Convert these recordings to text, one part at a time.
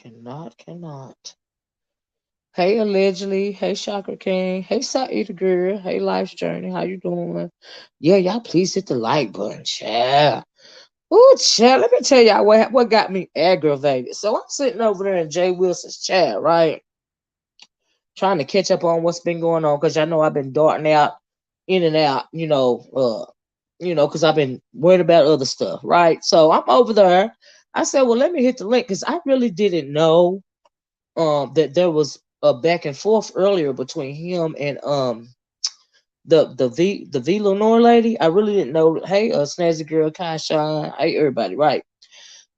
Cannot. Hey, allegedly. Hey, Chakra King. Hey, Saida Girl. Hey, Life's Journey. How you doing? Yeah, y'all please hit the like button, child. Ooh, child. Let me tell y'all what got me aggravated. So I'm sitting over there in Jay Wilson's chat, right? Trying to catch up on what's been going on because I know I've been darting out, in and out, because I've been worried about other stuff, right? So I'm over there. I said, well, let me hit the link because I really didn't know that there was a back and forth earlier between him and the V Lenore lady. I really didn't know. Hey, Snazzy Girl, Kasha, hey everybody, right?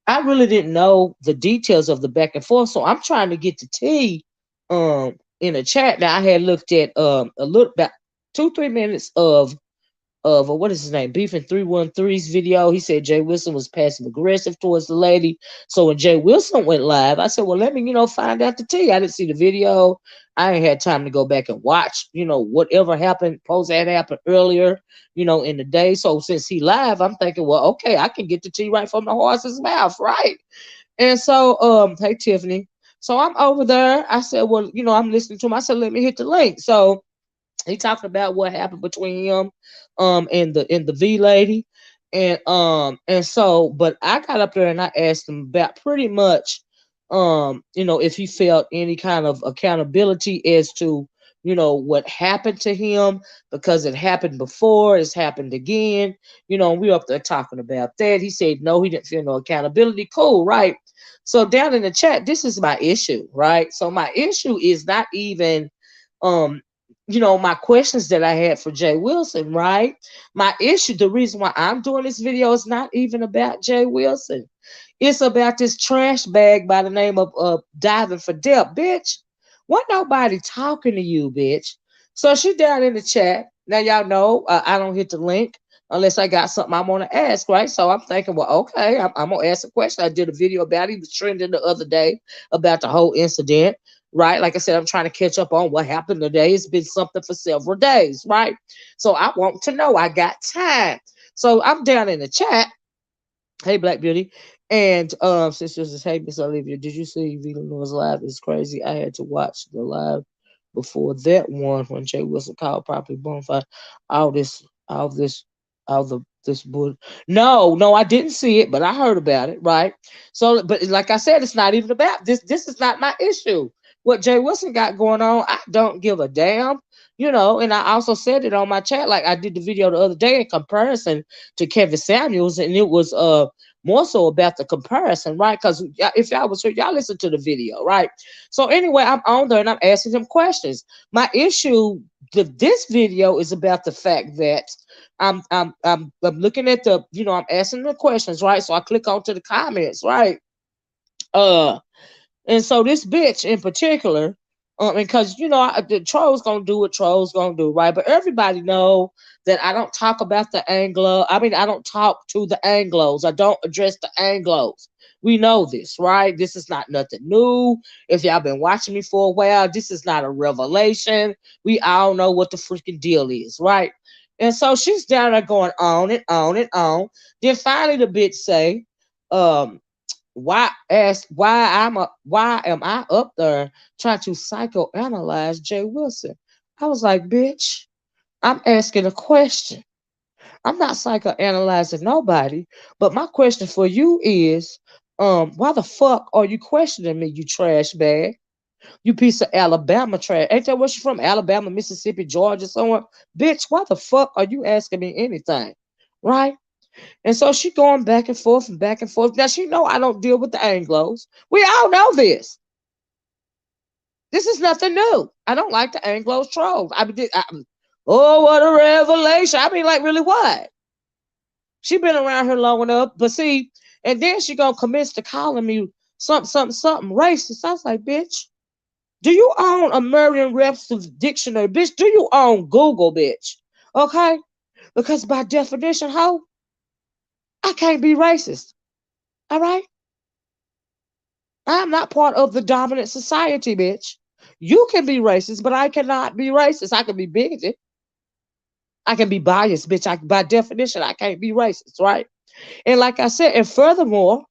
I really didn't know the details of the back and forth, so I'm trying to get the tea in a chat. Now I had looked at a little about 2-3 minutes of what is his name, Beef in 313's video. He said Jay Wilson was passive aggressive towards the lady. So when Jay Wilson went live, I said, well, let me, find out the tea. I didn't see the video. I ain't had time to go back and watch, whatever happened, post that happened earlier, in the day. So since he live, I'm thinking, well, okay, I can get the tea right from the horse's mouth, right? And so, hey Tiffany. So I'm over there. I said, well, I'm listening to him. I said, let me hit the link. So he talked about what happened between him and the V lady. And so but I got up there and I asked him about pretty much if he felt any kind of accountability as to what happened to him, because it happened before, it's happened again. We up there talking about that. He said no, he didn't feel no accountability. Cool, right? So down in the chat, this is my issue, right? So my issue is not even um my questions that I had for Jay Wilson, right? My issue, the reason why I'm doing this video is not even about Jay Wilson. It's about this trash bag by the name of Diving for Depth, bitch. What nobody talking to you, bitch? So she down in the chat. Now y'all know I don't hit the link unless I got something I want to ask, right? So I'm thinking, well, okay, I'm gonna ask a question. I did a video about it. He was trending the other day about the whole incident, right? Like I said, I'm trying to catch up on what happened today. It's been something for several days, right? So I want to know. I got time. So I'm down in the chat. Hey, Black Beauty. And sister says, hey, Miss Olivia, did you see Villanova's live? It's crazy. I had to watch the live before that one when Jay Wilson called property bonfire. All this, all this, all the this bull. No, no, I didn't see it, but I heard about it, right? So, but like I said, it's not even about this. This is not my issue. What Jay Wilson got going on, I don't give a damn. And I also said it on my chat, like I did the video the other day in comparison to Kevin Samuels, and it was more so about the comparison, right? Because if y'all was here, y'all listen to the video, right? So anyway, I'm on there and I'm asking him questions. My issue, this video is about the fact that I'm looking at I'm asking the questions, right? So I click onto the comments, right? Uh, and so this bitch in particular, because the trolls gonna do what trolls gonna do, right? But everybody know that I don't talk about the Anglo. I mean, I don't talk to the Anglos. I don't address the Anglos. We know this, right? This is not nothing new. If y'all been watching me for a while, this is not a revelation. We all know what the freaking deal is, right? And so she's down there going on and on and on. Then finally the bitch say, um, why am I up there trying to psychoanalyze Jay Wilson? I was like, bitch, I'm asking a question. I'm not psychoanalyzing nobody, but my question for you is, why the fuck are you questioning me, you trash bag? You piece of Alabama trash. Ain't that where she from? Alabama, Mississippi, Georgia, somewhere? Bitch, why the fuck are you asking me anything? Right? And so she going back and forth and back and forth. Now she know I don't deal with the Anglos. We all know this. This is nothing new. I don't like the Anglos trolls. Oh, what a revelation. I mean, like, really, what? She been around here long enough, but see, and then she gonna commence to calling me something racist. I was like, bitch, do you own a Merriam-Webster's dictionary? Bitch, do you own Google, bitch? Okay? Because by definition, ho, I can't be racist. All right? I'm not part of the dominant society, bitch. You can be racist, but I cannot be racist. I can be bigoted. I can be biased, bitch. By definition, I can't be racist, right? And like I said, and furthermore,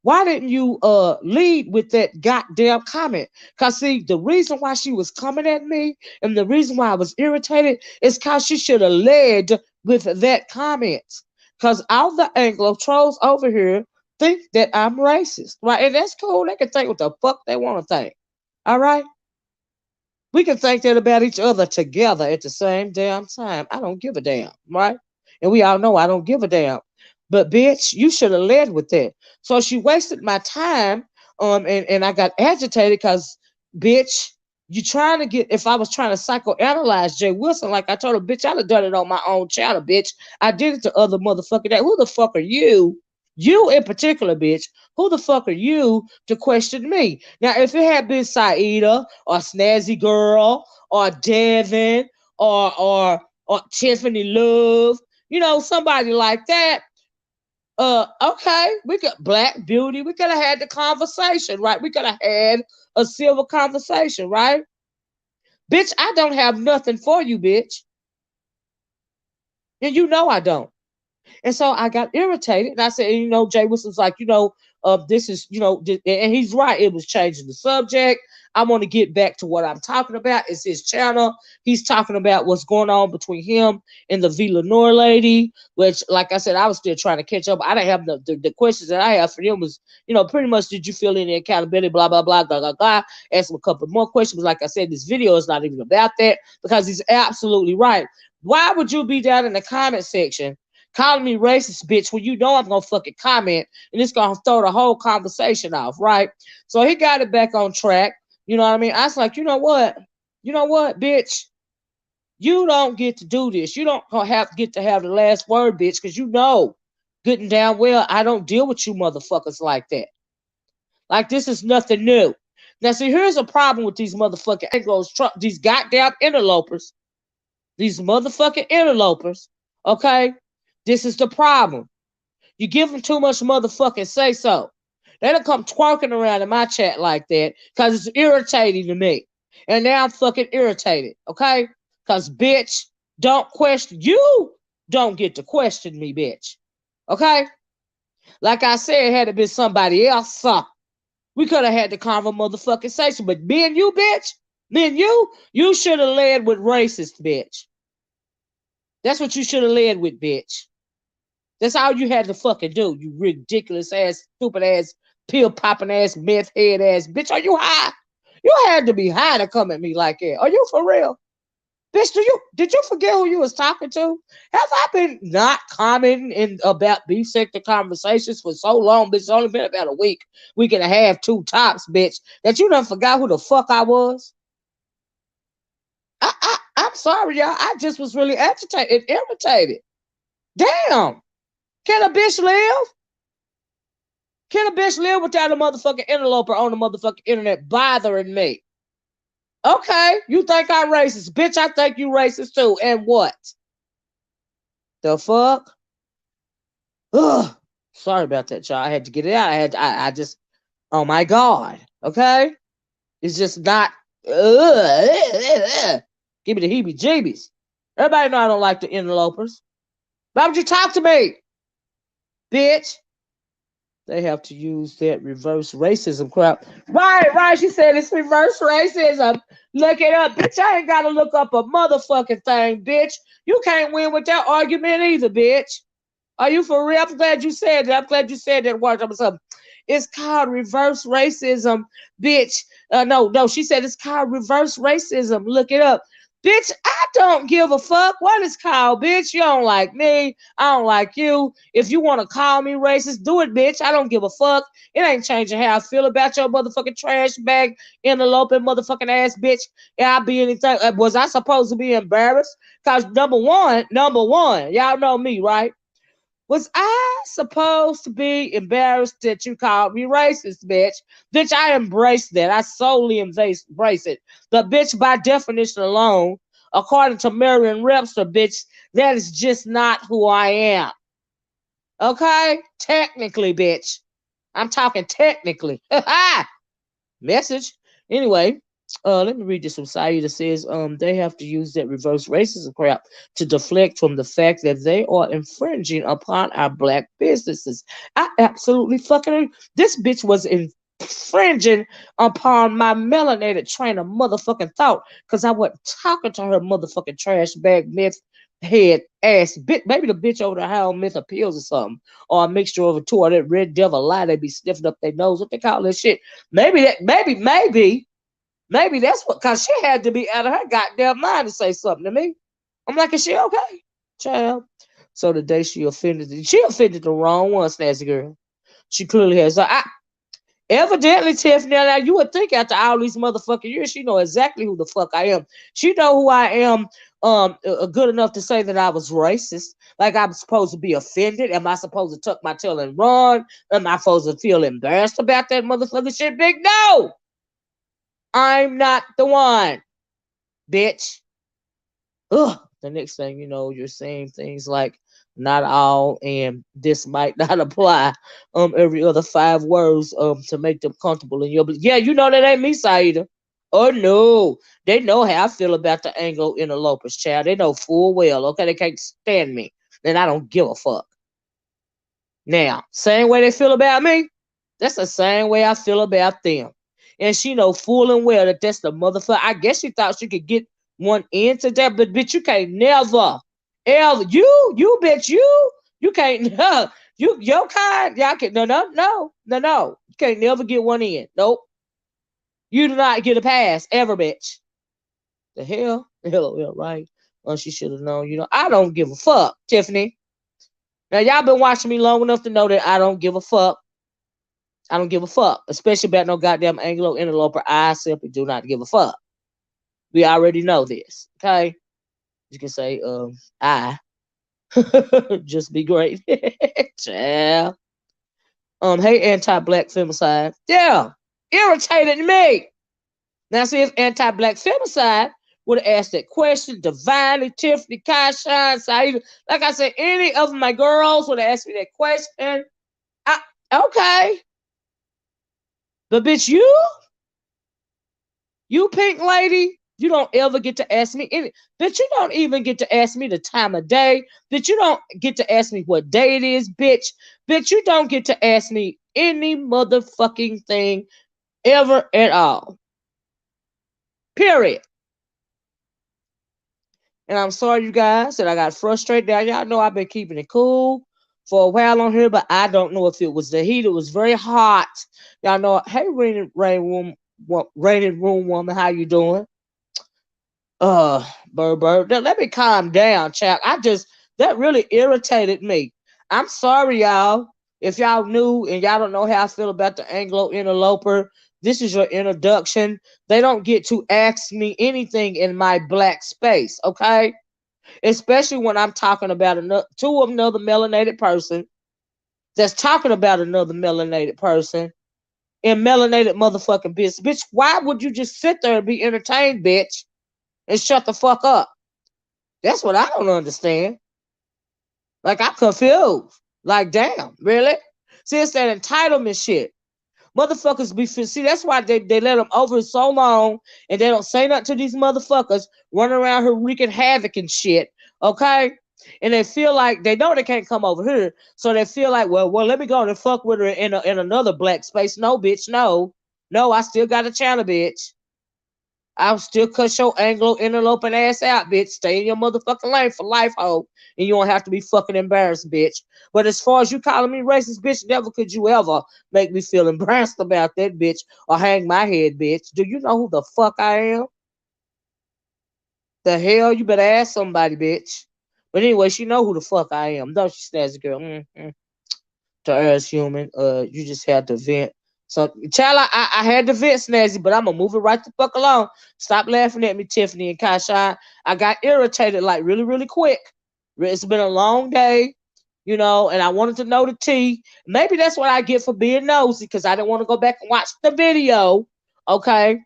Why didn't you lead with that goddamn comment? Cause see, the reason why she was coming at me and the reason why I was irritated is cause she should have led with that comment. Cause all the Anglo trolls over here think that I'm racist, right? And that's cool. They can think what the fuck they want to think. All right. We can think that about each other together at the same damn time. I don't give a damn, right? And we all know I don't give a damn. But bitch, you should have led with that. So she wasted my time, and I got agitated because, bitch, you trying to get, if I was trying to psychoanalyze Jay Wilson, like I told her, bitch, I'd have done it on my own channel, bitch. I did it to other motherfucker that. Who the fuck are you? You in particular, bitch, who the fuck are you to question me? Now, if it had been Saida or Snazzy Girl or Devin or Tiffany Love, you know, somebody like that, okay, we could Black Beauty, we could have had the conversation, right? We could have had a civil conversation, right? Bitch, I don't have nothing for you, bitch. And you know I don't. And so I got irritated, and I said, you know, Jay Wilson's like, you know, this is, you know, and he's right. It was changing the subject. I want to get back to what I'm talking about. It's his channel. He's talking about what's going on between him and the V. Lenore lady, which, like I said, I was still trying to catch up. I didn't have the questions that I have for him was, you know, pretty much, did you feel any accountability, blah, blah, blah, blah, blah, blah. Ask him a couple more questions. Like I said, this video is not even about that because he's absolutely right. Why would you be down in the comment section calling me racist, bitch, when you know I'm gonna fucking comment and it's gonna throw the whole conversation off, right? So he got it back on track. You know what I mean? I was like, you know what? You know what, bitch? You don't get to do this. You don't get to have the last word, bitch, because you know good and damn well I don't deal with you motherfuckers like that. Like this is nothing new. Now, see, here's a problem with these motherfucking Anglos, these goddamn interlopers. These motherfucking interlopers, okay? This is the problem. You give them too much motherfucking say so. They don't come twerking around in my chat like that because it's irritating to me. And now I'm fucking irritated, okay? Because, bitch, don't question. You don't get to question me, bitch. Okay? Like I said, had it been somebody else, we could have had the conversation. But me and you, bitch, me and you should have led with racist, bitch. That's what you should have led with, bitch. That's all you had to fucking do, you ridiculous ass, stupid ass, pill popping ass, meth head ass bitch. Are you high? You had to be high to come at me like that. Are you for real? Bitch, did you forget who you was talking to? Have I been not commenting about beef sector conversations for so long, bitch? It's only been about a week and a half, two tops, bitch, that you done forgot who the fuck I was? I'm sorry, y'all. I just was really agitated, irritated. Damn. Can a bitch live? Can a bitch live without a motherfucking interloper on the motherfucking internet bothering me? Okay, you think I'm racist. Bitch, I think you racist too. And what? The fuck? Ugh. Sorry about that, y'all. I had to get it out. I just, oh my God. Okay? It's just not, give me the heebie-jeebies. Everybody know I don't like the interlopers. Why would you talk to me? Bitch. They have to use that reverse racism crap. Right. She said it's reverse racism. Look it up. Bitch, I ain't got to look up a motherfucking thing, bitch. You can't win with that argument either, bitch. Are you for real? I'm glad you said that. I'm glad you said that. Watch something. It's called reverse racism, bitch. No. She said it's called reverse racism. Look it up. Bitch, I don't give a fuck what it's called, bitch. You don't like me. I don't like you. If you want to call me racist, do it, bitch. I don't give a fuck. It ain't changing how I feel about your motherfucking trash bag, interloping motherfucking ass, bitch. Yeah, I'll be anything. Was I supposed to be embarrassed? Because number one, y'all know me, right? Was I supposed to be embarrassed that you called me racist, bitch? Bitch, I embrace that. I solely embrace it. But bitch, by definition alone, according to Merriam-Webster, bitch, that is just not who I am. Okay? Technically, bitch. I'm talking technically. Message. Anyway, Let me read this from Saida says, they have to use that reverse racism crap to deflect from the fact that they are infringing upon our black businesses. I absolutely fucking agree. This bitch was infringing upon my melanated train of motherfucking thought because I wasn't talking to her motherfucking trash bag meth head ass bitch. Maybe the bitch over there had on meth pills or something, or a mixture of the two, or that red devil lie they be sniffing up their nose. What they call that shit? Maybe that's what, cause she had to be out of her goddamn mind to say something to me. I'm like, is she okay, child? So the day she offended the wrong one, snazzy girl. She clearly has. So evidently, Tiffany, now you would think after all these motherfucking years, she know exactly who the fuck I am. She know who I am. Good enough to say that I was racist. Like I'm supposed to be offended. Am I supposed to tuck my tail and run? Am I supposed to feel embarrassed about that motherfucking shit? Big no. I'm not the one, bitch. Ugh. The next thing you know, you're saying things like not all and this might not apply. Every other 5 words to make them comfortable in your. Yeah, you know that ain't me, Saida. Oh no, they know how I feel about the Anglo interlopers, child. They know full well. Okay, they can't stand me, and I don't give a fuck. Now, same way they feel about me, that's the same way I feel about them. And she know full and well that that's the motherfucker. I guess she thought she could get one into that, but bitch, you can't never, ever. You bitch, you can't. You your kind, y'all can no. You can't never get one in. Nope. You do not get a pass ever, bitch. The hell, hell, right? Well, she should have known. I don't give a fuck, Tiffany. Now y'all been watching me long enough to know that I don't give a fuck. I don't give a fuck, especially about no goddamn Anglo interloper. I simply do not give a fuck. We already know this, okay? You can say, I just be great, child. Hey, anti-black femicide, yeah, irritated me. Now, see if anti-black femicide would have asked that question, Divinely, Tiffany, Kashan, Saida, like I said, any of my girls would have asked me that question. Okay. But bitch, you pink lady, you don't ever get to ask me any. Bitch, you don't even get to ask me the time of day. Bitch, you don't get to ask me what day it is, bitch. Bitch, you don't get to ask me any motherfucking thing ever at all. Period. And I'm sorry, you guys, that I got frustrated. Now, y'all know I've been keeping it cool for a while on here, but I don't know if it was the heat. It was very hot. Y'all know, hey, rated room woman, how you doing? Bird. Let me calm down, chap. That really irritated me. I'm sorry, y'all. If y'all knew and y'all don't know how I feel about the Anglo interloper, this is your introduction. They don't get to ask me anything in my black space, okay? Especially when I'm talking about another melanated person that's talking about another melanated person in melanated motherfucking business. Bitch, why would you just sit there and be entertained, bitch, and shut the fuck up? That's what I don't understand. Like, I'm confused. Like, damn, really? See, it's that entitlement shit. Motherfuckers be, see, that's why they let them over so long and they don't say nothing to these motherfuckers running around here wreaking havoc and shit, okay? And they feel like they know they can't come over here, so they feel like, well, let me go and fuck with her in another black space. No, bitch, no. No, I still got a channel, bitch. I'll still cut your Anglo interloping ass out, bitch. Stay in your motherfucking lane for life, ho. And you don't have to be fucking embarrassed, bitch. But as far as you calling me racist, bitch, never could you ever make me feel embarrassed about that, bitch, or hang my head, bitch. Do you know who the fuck I am? The hell? You better ask somebody, bitch. But anyway, she know who the fuck I am. Don't she, snazzy girl? To her as human, you just had to vent. So, child, I had to vent, snazzy, but I'm gonna move it right the fuck along. Stop laughing at me, Tiffany and Kasha. I got irritated like really, really quick. It's been a long day, and I wanted to know the tea. Maybe that's what I get for being nosy, because I didn't want to go back and watch the video. Okay.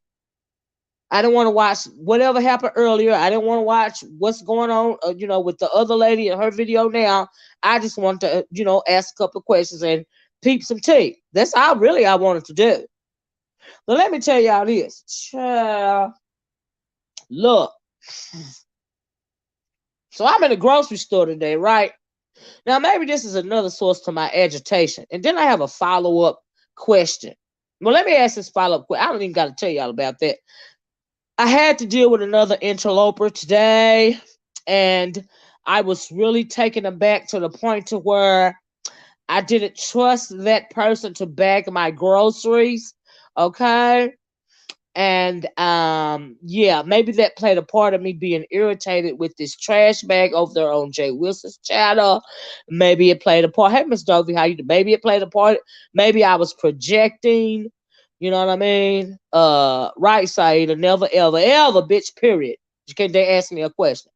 I didn't want to watch whatever happened earlier. I didn't want to watch what's going on, with the other lady in her video now. I just wanted to, ask a couple of questions and peep some tea. That's all really I wanted to do. So let me tell y'all this. Child, look. So I'm in the grocery store today, right? Now, maybe this is another source to my agitation. And then I have a follow-up question. Well, let me ask this follow-up question. I don't even got to tell y'all about that. I had to deal with another interloper today, and I was really taken aback to the point to where I didn't trust that person to bag my groceries. Okay. And yeah, maybe that played a part of me being irritated with this trash bag over there on Jay Wilson's channel. Maybe it played a part. Hey, Miss Dovey, how you do? Maybe it played a part. Maybe I was projecting. You know what I mean? Right, Saida, never, ever, ever, bitch, period. Can they ask me a question?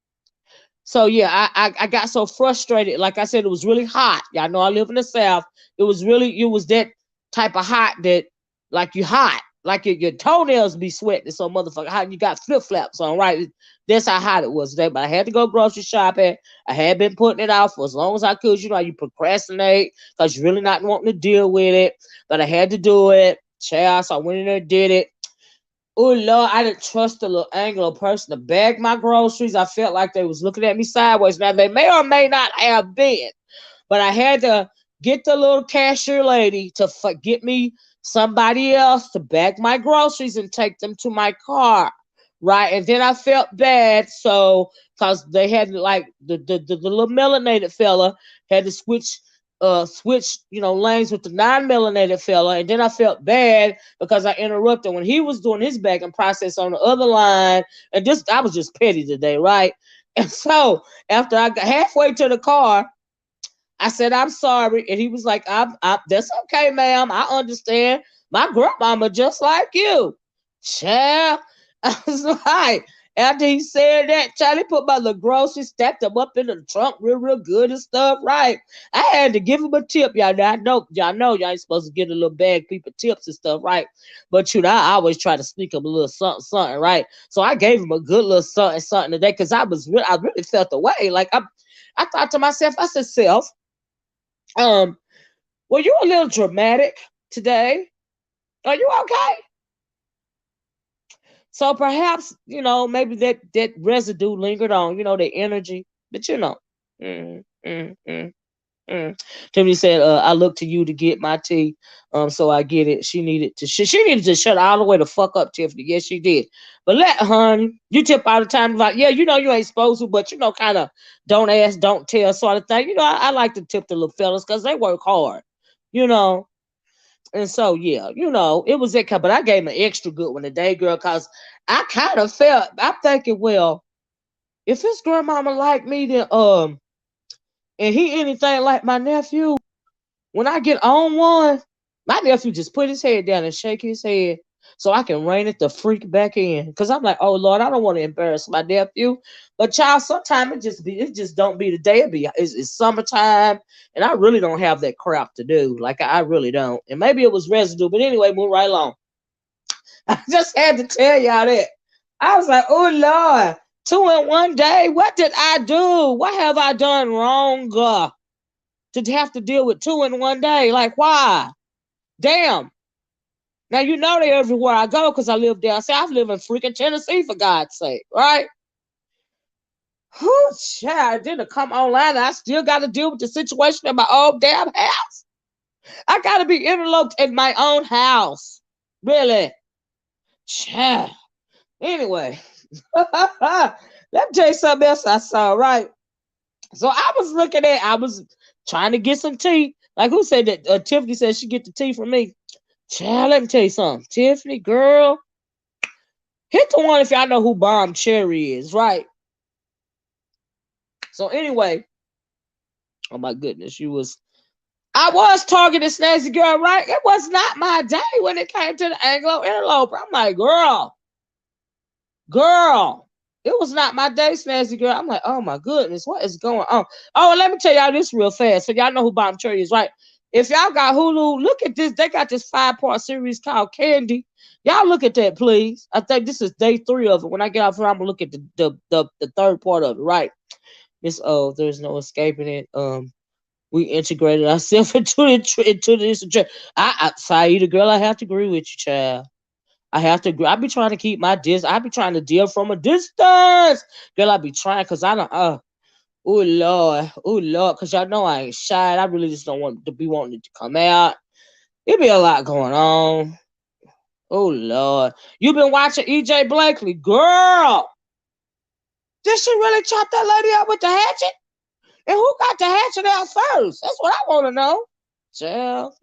So yeah, I got so frustrated. Like I said, it was really hot. Y'all know I live in the South. It was that type of hot that like you hot. Like your toenails be sweating so motherfucker hot. You got flip flops on, right? That's how hot it was today. But I had to go grocery shopping. I had been putting it off for as long as I could. You know how you procrastinate because you're really not wanting to deal with it. But I had to do it. Child, so I went in there and did it. Oh Lord, I didn't trust the little Anglo person to bag my groceries. I felt like they was looking at me sideways. Now they may or may not have been, but I had to get the little cashier lady to get me somebody else to bag my groceries and take them to my car, right? And then I felt bad, so because they had like the little melanated fella had to switch lanes with the non-melanated fella, and then I felt bad because I interrupted when he was doing his bagging process on the other line, and just I was just petty today, right? And so after I got halfway to the car, I said, I'm sorry. And he was like, that's okay, ma'am. I understand. My grandmama just like you. Child. I was like, after he said that, Charlie put my little groceries, stacked them up in the trunk real good and stuff, right? I had to give him a tip, y'all. Now, I know, y'all ain't supposed to get a little bag people tips and stuff, right? But, I always try to sneak him a little something, right? So I gave him a good little something today because I really felt the way. Like, I thought to myself, I said, self, were you a little dramatic today? Are you okay? So perhaps, maybe that residue lingered on, the energy. But mm, mm, mm, mm. Tiffany said, I look to you to get my tea. So I get it. She needed to shut all the way the fuck up, Tiffany. Yes, she did. But honey, you tip all the time like, yeah, you ain't supposed to, but kind of don't ask, don't tell sort of thing. I like to tip the little fellas because they work hard, you know. And so yeah, it was that kind, but I gave him an extra good one today, girl, because I kind of felt I'm thinking, well, if his grandmama like me, then and he anything like my nephew, when I get on one, my nephew just put his head down and shake his head so I can rein it the freak back in. Cause I'm like, oh Lord, I don't want to embarrass my nephew. But child, sometimes it just don't be the day. It's summertime, and I really don't have that crap to do. Like I really don't. And maybe it was residue, but anyway, move right along. I just had to tell y'all that. I was like, oh Lord, 2 in 1 day. What did I do? What have I done wrong? To have to deal with 2 in 1 day. Like, why? Damn. Now, they everywhere I go because I live down south. I live in freaking Tennessee, for God's sake, right? Whew, child, didn't come online. I still got to deal with the situation in my own damn house. I got to be interloped in my own house. Really? Child. Anyway, let me tell you something else I saw, right? So I was trying to get some tea. Like who said that? Tiffany said she get the tea from me. Child, let me tell you something. Tiffany, girl, hit the one if y'all know who Bomb Cherry is, right? So anyway, oh my goodness, I was targeting Snazzy Girl, right? It was not my day when it came to the Anglo Interloper. I'm like, girl, it was not my day, Snazzy Girl. I'm like, oh my goodness, what is going on? Oh, let me tell y'all this real fast. So y'all know who Bomb Cherry is, right? If y'all got Hulu, look at this. They got this 5-part series called Candy. Y'all look at that, please. I think this is day 3 of it. When I get off here, I'm gonna look at the third part of it, right? There's no escaping it. We integrated ourselves into this. Saida, girl, I have to agree with you, child. I have to agree. I be trying to keep my distance. I be trying to deal from a distance. Girl, I be trying because I don't oh Lord, because y'all know I ain't shy. I really just don't want to be wanting it to come out. It be a lot going on. Oh Lord. You been watching EJ Blakely. Girl, did she really chop that lady up with the hatchet? And who got the hatchet out first? That's what I want to know. Child.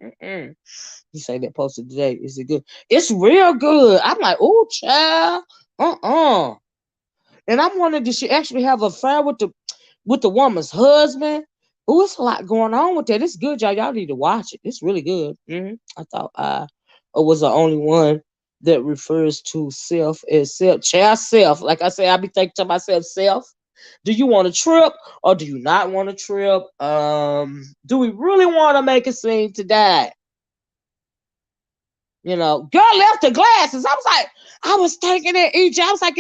You say that posted today. Is it good? It's real good. I'm like, oh, child. And I'm wondering, did she actually have an affair with the woman's husband? Oh, it's a lot going on with that. It's good, y'all. Y'all need to watch it. It's really good. I thought I was the only one that refers to self as self. Child self. Like I say, I be thinking to myself, self. Do you want a trip or do you not want a trip? Do we really want to make a scene today? You know, girl left her glasses. I was thinking at EJ. I was like,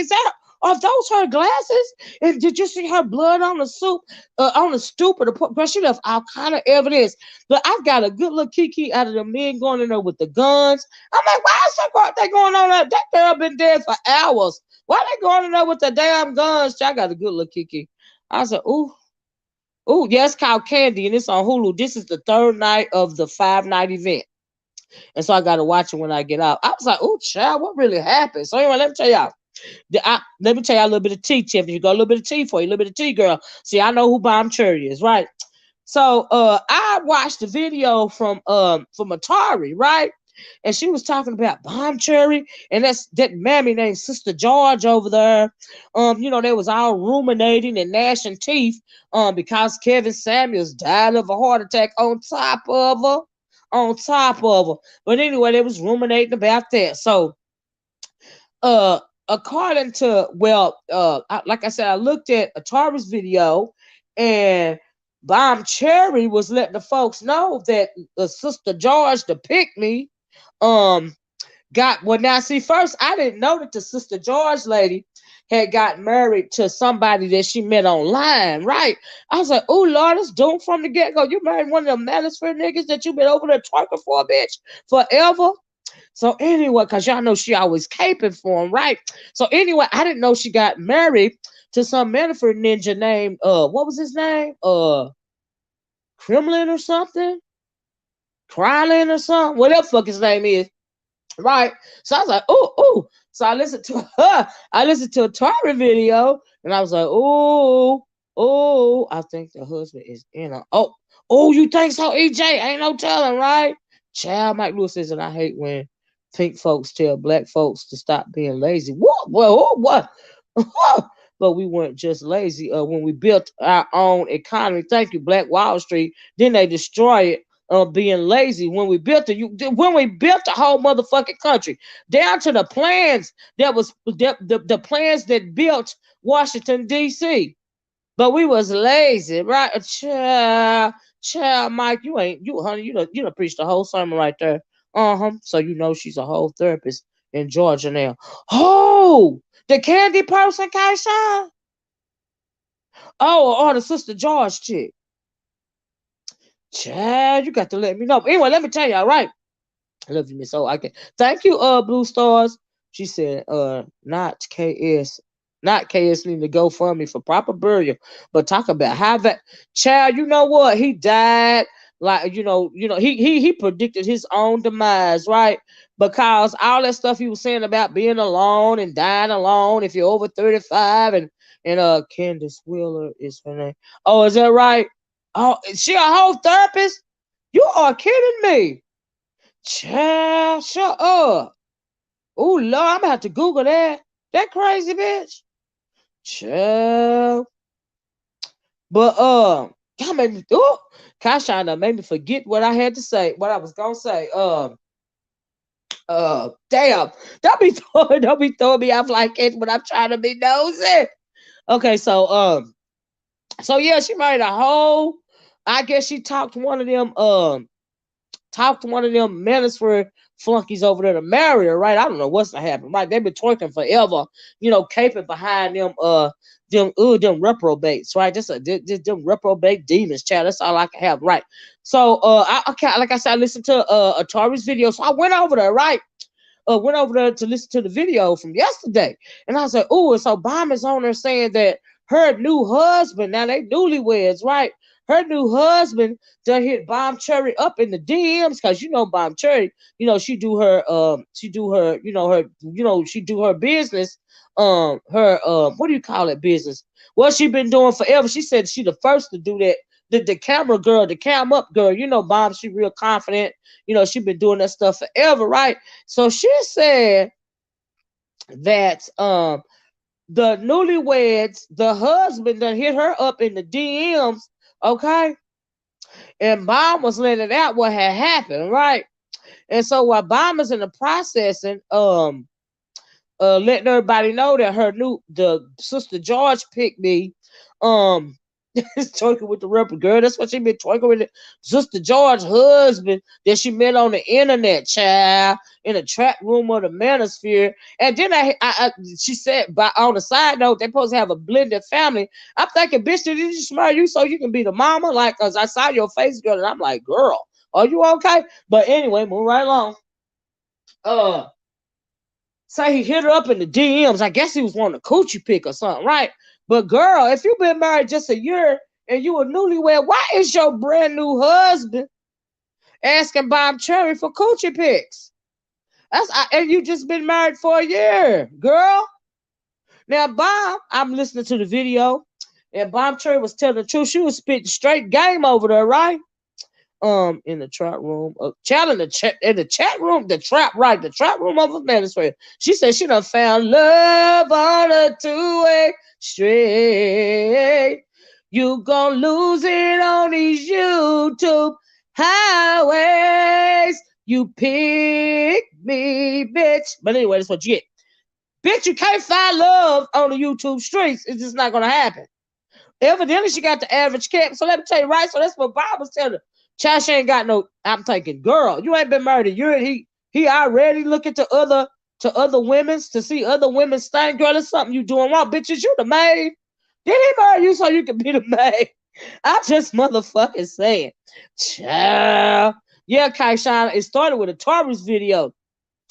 are those her glasses? And did you see her blood on the on the stoop of the girl? She left all kind of evidence. But I've got a good little kiki out of the men going in there with the guns. I'm like, why is they going on there? That girl been dead for hours. Why they going in there with the damn guns? I got a good little kiki. I said, ooh, yeah, it's called Candy, and it's on Hulu. This is the third night of the 5-night event. And so I got to watch it when I get out. I was like, oh, child, what really happened? So anyway, let me tell y'all. Let me tell y'all a little bit of tea, Tiffany. You got a little bit of tea for you, a little bit of tea, girl. See, I know who Bomb Cherry is, right? So I watched the video from Atari, right? And she was talking about Bomb Cherry, and that's that mammy named Sister George over there. They was all ruminating and gnashing teeth because Kevin Samuels died of a heart attack on top of her. But anyway, they was ruminating about that. So according to like I said, I looked at Atari's video, and Bomb Cherry was letting the folks know that Sister George, the pick-me, now see, first I didn't know that the Sister George lady had got married to somebody that she met online, right? I was like, oh Lord, it's doomed from the get-go. You married one of them manosphere niggas that you been over there twerking for, bitch, forever. So anyway, because y'all know she always caping for him, right? So anyway, I didn't know she got married to some manosphere ninja named what was his name? Kremlin or something? Krylin or something? Whatever fuck his name is. Right. So I was like, ooh. So I listened to her. I listened to a Tara video, and I was like, oh, I think the husband is in a you think so, EJ? Ain't no telling, right? Child, Mike Lewis says, and I hate when pink folks tell black folks to stop being lazy. What? Well, what? But we weren't just lazy. When we built our own economy, thank you, Black Wall Street. Then they destroy it. Being lazy when we built the whole motherfucking country, down to the plans that was the plans that built Washington D.C. But we was lazy, right? Child, Mike, honey, you done preached the whole sermon right there. So you know she's a whole therapist in Georgia now. Oh, the candy person, Kaisha? Oh, or the Sister George chick. Chad, you got to let me know. But anyway, let me tell y'all, right? I love you, Miss O. I can thank you, Blue Stars. She said, not KS need to go for me for proper burial. But talk about how that child, you know what? He died. Like, he predicted his own demise, right? Because all that stuff he was saying about being alone and dying alone if you're over 35 and Candace Wheeler is her name. Oh, is that right? Oh, is she a whole therapist? You are kidding me. Child, shut up. Oh, Lord, I'm going to have to Google that. That crazy bitch. Child. But, y'all made me, Kasha made me forget what I had to say, what I was going to say. Damn. Don't be throwing me off like it when I'm trying to be nosy. Okay, so yeah, she married a whole, I guess she talked one of them manosphere flunkies over there to marry her, right? I don't know what's gonna happen, right? They've been twerking forever, caping behind them reprobates, right? Just them reprobate demons, child. That's all I can have, right? So like I said, I listened to Atari's video, so I went over there, right? went over there to listen to the video from yesterday, and I was like, "Oh!" And so Bomb is on there saying that her new husband, now they newlyweds, right? Her new husband done hit Bomb Cherry up in the DMs because Bomb Cherry, she do her she do her business, her what do you call it, business? Well, she been doing forever. She said she the first to do that. The camera girl, the cam up girl, Bomb, she real confident. She been doing that stuff forever, right? So she said that the newlyweds, the husband done hit her up in the DMs, okay? And Bomb was letting out what had happened, right? And so while Bomb is in the processing, letting everybody know that the sister George picked me, twerking with the rapper girl. That's what she been twerking with Sister George's husband that she met on the internet, child, in the trap room of the Manosphere. And then she said, on the side note, they supposed to have a blended family. I'm thinking, bitch, did you just marry you so you can be the mama? Like, cause I saw your face, girl, and I'm like, girl, are you okay? But anyway, move right along. So he hit her up in the DMs. I guess he was wanting a coochie pick or something, right? But girl, if you've been married just a year and you a newlywed, why is your brand new husband asking Bomb Cherry for coochie pics? And you just been married for a year, girl. Now, Bomb, I'm listening to the video, and Bomb Cherry was telling the truth. She was spitting straight game over there, right? In the trap room, in the chat room, the trap room of a Manosphere. She said she done found love on a two-way street. You gonna lose it on these YouTube highways. You pick me, bitch. But anyway, that's what you get. Bitch, you can't find love on the YouTube streets. It's just not gonna happen. Evidently, she got the average cap. So let me tell you, right? So that's what Bob was telling her. Chash ain't got no. I'm thinking, girl, you ain't been married a year. He already looking to other women's to see other women's thing. Girl, it's something you doing wrong. Bitches, you the maid. Did he marry you so you can be the maid? I just motherfucking saying. Child. Yeah, Kaishan, it started with a Taurus video.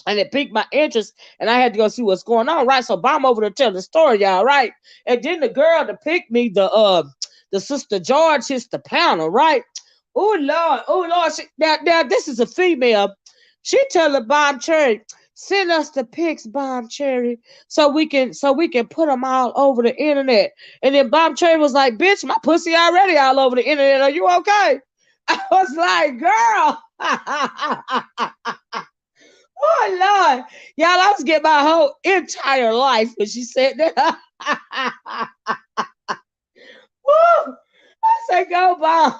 And it piqued my interest, and I had to go see what's going on, right? So Bomb over there telling the story, y'all, right? And then the girl that picked me, the sister George hits the panel, right? Oh Lord! Now this is a female. She telling Bomb Cherry, send us the pics, Bomb Cherry, so we can put them all over the internet. And then Bomb Cherry was like, bitch, my pussy already all over the internet. Are you okay? I was like, girl. Oh Lord, y'all! I was getting my whole entire life when she said that. Woo! I said, go, Bomb.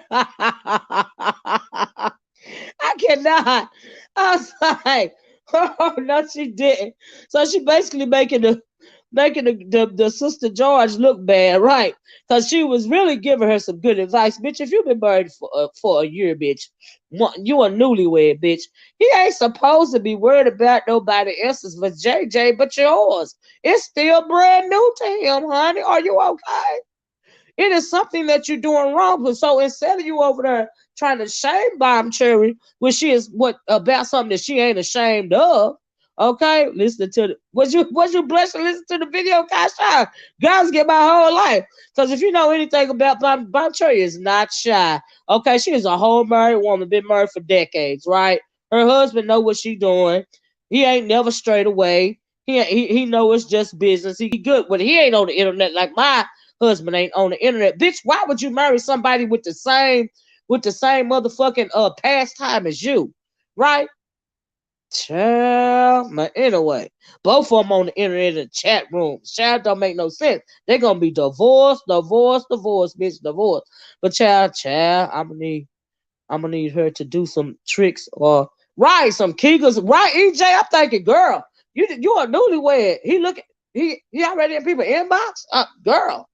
I cannot. I was like, oh no, she didn't. So she basically making the sister George look bad, right? Because she was really giving her some good advice. Bitch, if you've been married for a year, bitch, you a newlywed, bitch. He ain't supposed to be worried about nobody else's for JJ but yours. It's still brand new to him, honey. Are you okay? It is something that you're doing wrong. But so instead of you over there trying to shame Bomb Cherry, which she is about something that she ain't ashamed of. Okay, listen to the was you blessed to listen to the video, Kasha? Guys, get my whole life. Because if you know anything about Bomb Cherry is not shy. Okay, she is a whole married woman, been married for decades, right? Her husband know what she doing. He ain't never strayed away. He know it's just business. He good, but he ain't on the internet like my husband ain't on the internet. Bitch, why would you marry somebody with the same motherfucking pastime as you? Right? Child, but anyway, both of them on the internet in chat rooms. Child, don't make no sense. They're gonna be divorced, bitch, divorced. But child, I'm gonna need her to do some tricks or some Kegels. Right, EJ, I'm thinking, girl, you are newlywed. He already in people's inbox. Girl,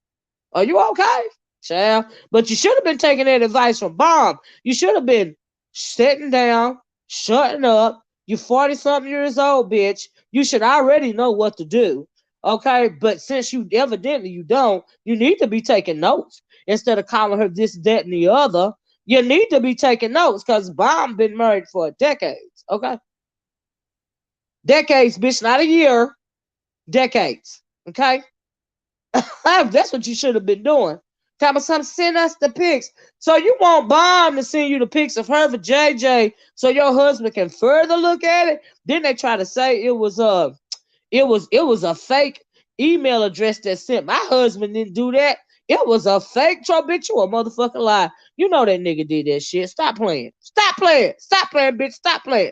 are you okay, child? But you should have been taking that advice from Bomb. You should have been sitting down, shutting up. You 40-something years old, bitch. You should already know what to do. Okay, but since you evidently you don't, you need to be taking notes instead of calling her this, that, and the other. You need to be taking notes because Bomb been married for decades. Okay. Decades, bitch, not a year. Decades. Okay? That's what you should have been doing. Time some send us the pics. So you want Bomb to send you the pics of her for JJ so your husband can further look at it. Then they try to say it was a fake email address that sent. My husband didn't do that. It was a fake troll, bitch. You a motherfucking lie. You know that nigga did that shit. Stop playing. Stop playing. Stop playing, bitch. Stop playing.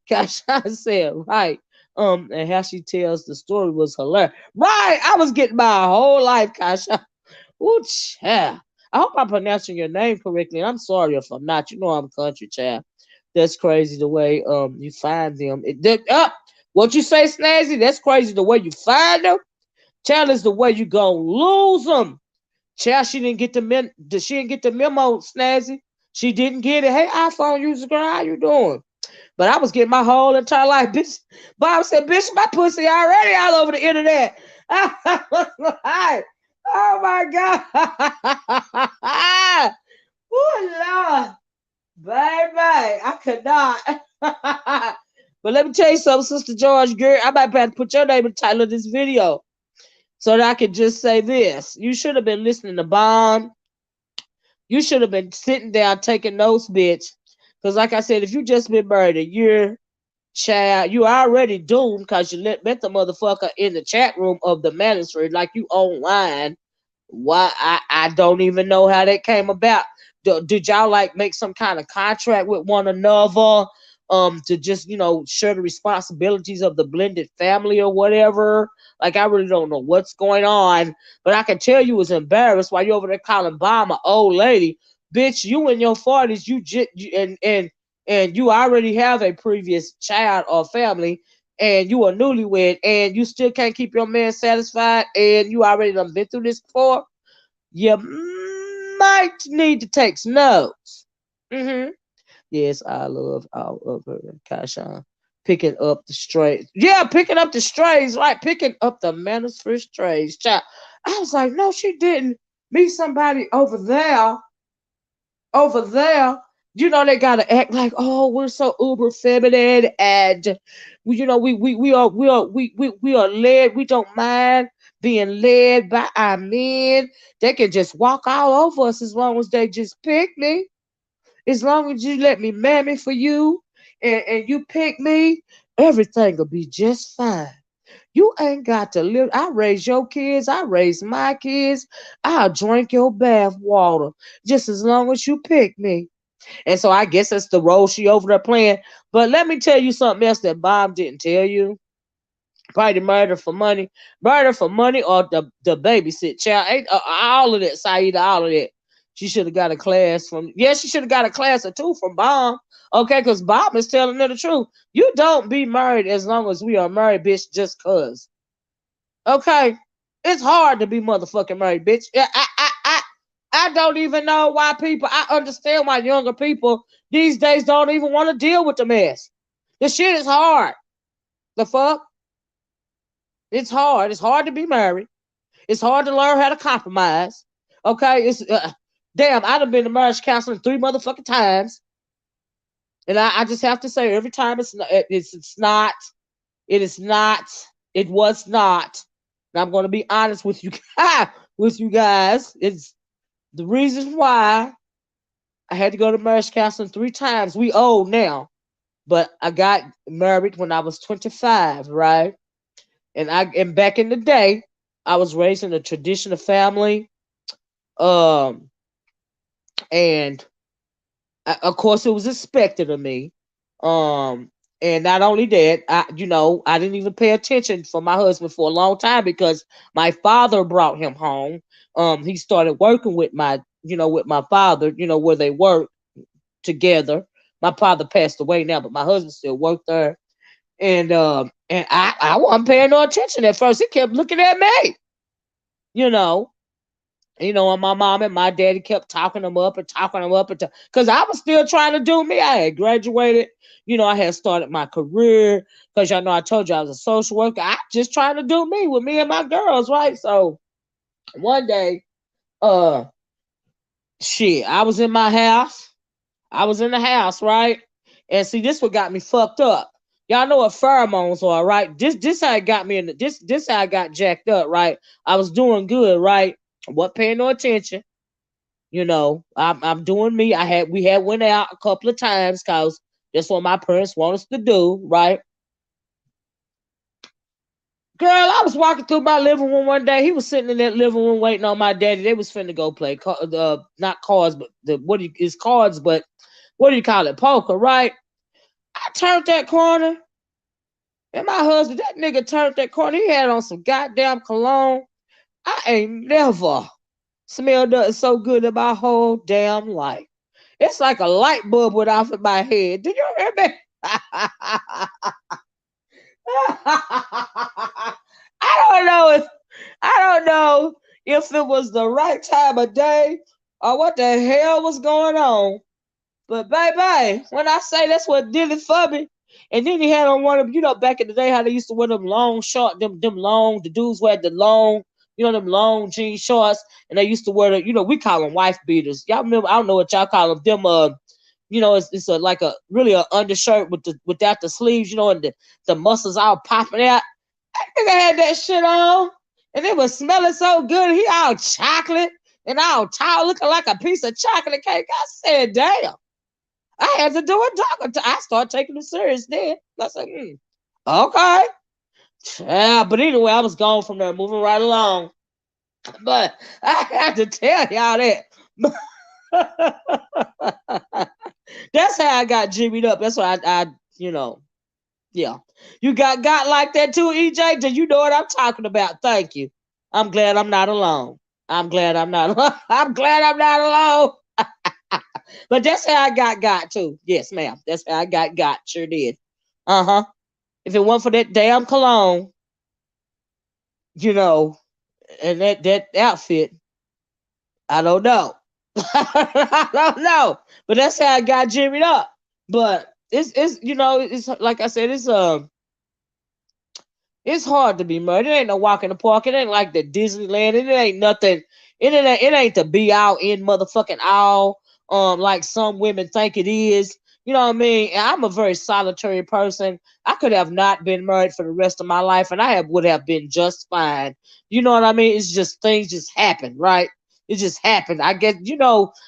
Kasha said, right. And how she tells the story was hilarious. Right. I was getting my whole life, Kasha. Ooh, child. I hope I'm pronouncing your name correctly. I'm sorry if I'm not. You know I'm country, child. That's crazy the way you find them. What you say, Snazzy? That's crazy the way you find them. Child is the way you gonna lose them. Child, she didn't get the memo, Snazzy. She didn't get it. Hey, iPhone user girl, how you doing? But I was getting my whole entire life, bitch. Bob said, bitch, my pussy already all over the internet. I was like, oh my God. Oh Lord. Baby, I could not. But let me tell you something, Sister George Girl. I might have to put your name in the title of this video so that I can just say this. You should have been listening to Bond. You should have been sitting down taking notes, bitch. Because like I said, if you just been married a year, child, you already doomed because you met the motherfucker in the chat room of the magistrate like you online. Why I don't even know how that came about. Did y'all like make some kind of contract with one another to just share the responsibilities of the blended family or whatever? Like I really don't know what's going on, but I can tell you was embarrassed while you over there calling Bomb an old lady. Bitch, you in your 40s, and you already have a previous child or family, and you are newlywed, and you still can't keep your man satisfied, and you already done been through this before, you might need to take some notes. Mm-hmm. Yes, I love all of her. Kashan. Picking up the strays. Yeah, picking up the strays, right? Picking up the manners for strays. Child. I was like, no, she didn't. Meet somebody over there, they gotta act like, oh, we're so uber feminine, and we are led. We don't mind being led by our men. They can just walk all over us as long as they just pick me. As long as you let me mammy for you, and you pick me, everything will be just fine. You ain't got to live. I raise your kids. I raise my kids. I'll drink your bath water just as long as you pick me. And so I guess that's the role she over there playing. But let me tell you something else that Bob didn't tell you. Probably murder for money, or the babysit child. Ain't all of that, Saida, all of that. She should have got a class from. Yeah, she should have got a class or two from Bob. Okay, because Bob is telling her the truth. You don't be married as long as we are married, bitch. Just cause. Okay, it's hard to be motherfucking married, bitch. Yeah, I don't even know why people. I understand why younger people these days don't even want to deal with the mess. The shit is hard. The fuck. It's hard. It's hard to be married. It's hard to learn how to compromise. Okay, it's damn. I done been to marriage counseling 3 motherfucking times, and I just have to say every time it's not. It is not. It was not. And I'm going to be honest with you, with you guys. It's the reason why I had to go to marriage counseling 3 times. We old now, but I got married when I was 25, right? And back in the day, I was raised in a traditional family, um, and of course it was expected of me. Um, and not only that, I didn't even pay attention for my husband for a long time because my father brought him home. He started working with my father, where they work together. My father passed away now, but my husband still worked there. And I wasn't paying no attention at first. He kept looking at me, you know. And my mom and my daddy kept talking him up and talking him up, because I was still trying to do me. I had graduated, I had started my career, because y'all know I told you I was a social worker. I just trying to do me with me and my girls, right? So one day, uh, shit, I was in my house. I was in the house, right? And see, this what got me fucked up. Y'all know what pheromones are, right? This how it got me in this how I got jacked up, right? I was doing good, right? I wasn't paying no attention. I'm doing me. We had went out a couple of times because that's what my parents want us to do, right? Girl, I was walking through my living room one day. He was sitting in that living room waiting on my daddy. They was finna go play not cards, but it's cards, but what do you call it? Poker, right? I turned that corner, and my husband, that nigga turned that corner. He had on some goddamn cologne. I ain't never smelled nothing so good in my whole damn life. It's like a light bulb went off in my head. Did you hear me? I don't know if it was the right time of day or what the hell was going on. But baby, when I say that's what did it for me, and then he had on one of them, back in the day how they used to wear them long short, them long, the dudes wear the long, them long jean shorts, and they used to wear we call them wife beaters. Y'all remember? I don't know what y'all call them. It's like a really a undershirt without the sleeves, and the muscles all popping out. That nigga had that shit on, and it was smelling so good. He all chocolate and all tall, looking like a piece of chocolate cake. I said, damn. I had to do a talk. I started taking it serious then. I said, okay. Yeah, but anyway, I was gone from there, moving right along. But I have to tell y'all that. That's how I got jimmied up. That's why yeah. You got like that too, EJ? Do you know what I'm talking about? Thank you. I'm glad I'm not alone. I'm glad I'm not alone. I'm glad I'm not alone. But that's how I got too. Yes, ma'am. That's how I got. Sure did. Uh-huh. If it weren't for that damn cologne, you know, and that outfit, I don't know. I don't know. But that's how I got jimmied up. But it's like I said, it's hard to be murdered. It ain't no walk in the park. It ain't like the Disneyland. It ain't nothing. It ain't the be all in motherfucking all. Like some women think it is. You know what I mean? And I'm a very solitary person. I could have not been married for the rest of my life, and would have been just fine. You know what I mean? It's just things just happen, right? It just happened. I guess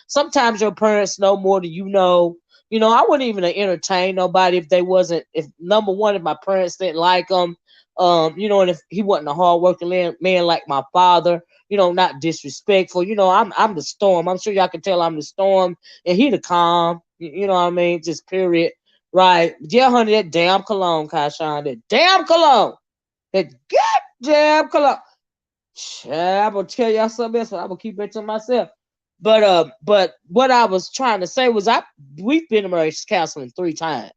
sometimes your parents know more than you know. I wouldn't even entertain nobody if they wasn't. If number one, if my parents didn't like them, and if he wasn't a hardworking man like my father, not disrespectful. I'm the storm. I'm sure y'all can tell I'm the storm, and he the calm. You know what I mean? Just period. Right? Yeah, honey, that damn cologne, Kashawn. That damn cologne. That goddamn cologne. I'm gonna tell y'all something else, but I'm gonna keep it to myself. But what I was trying to say was we've been in marriage counseling 3 times.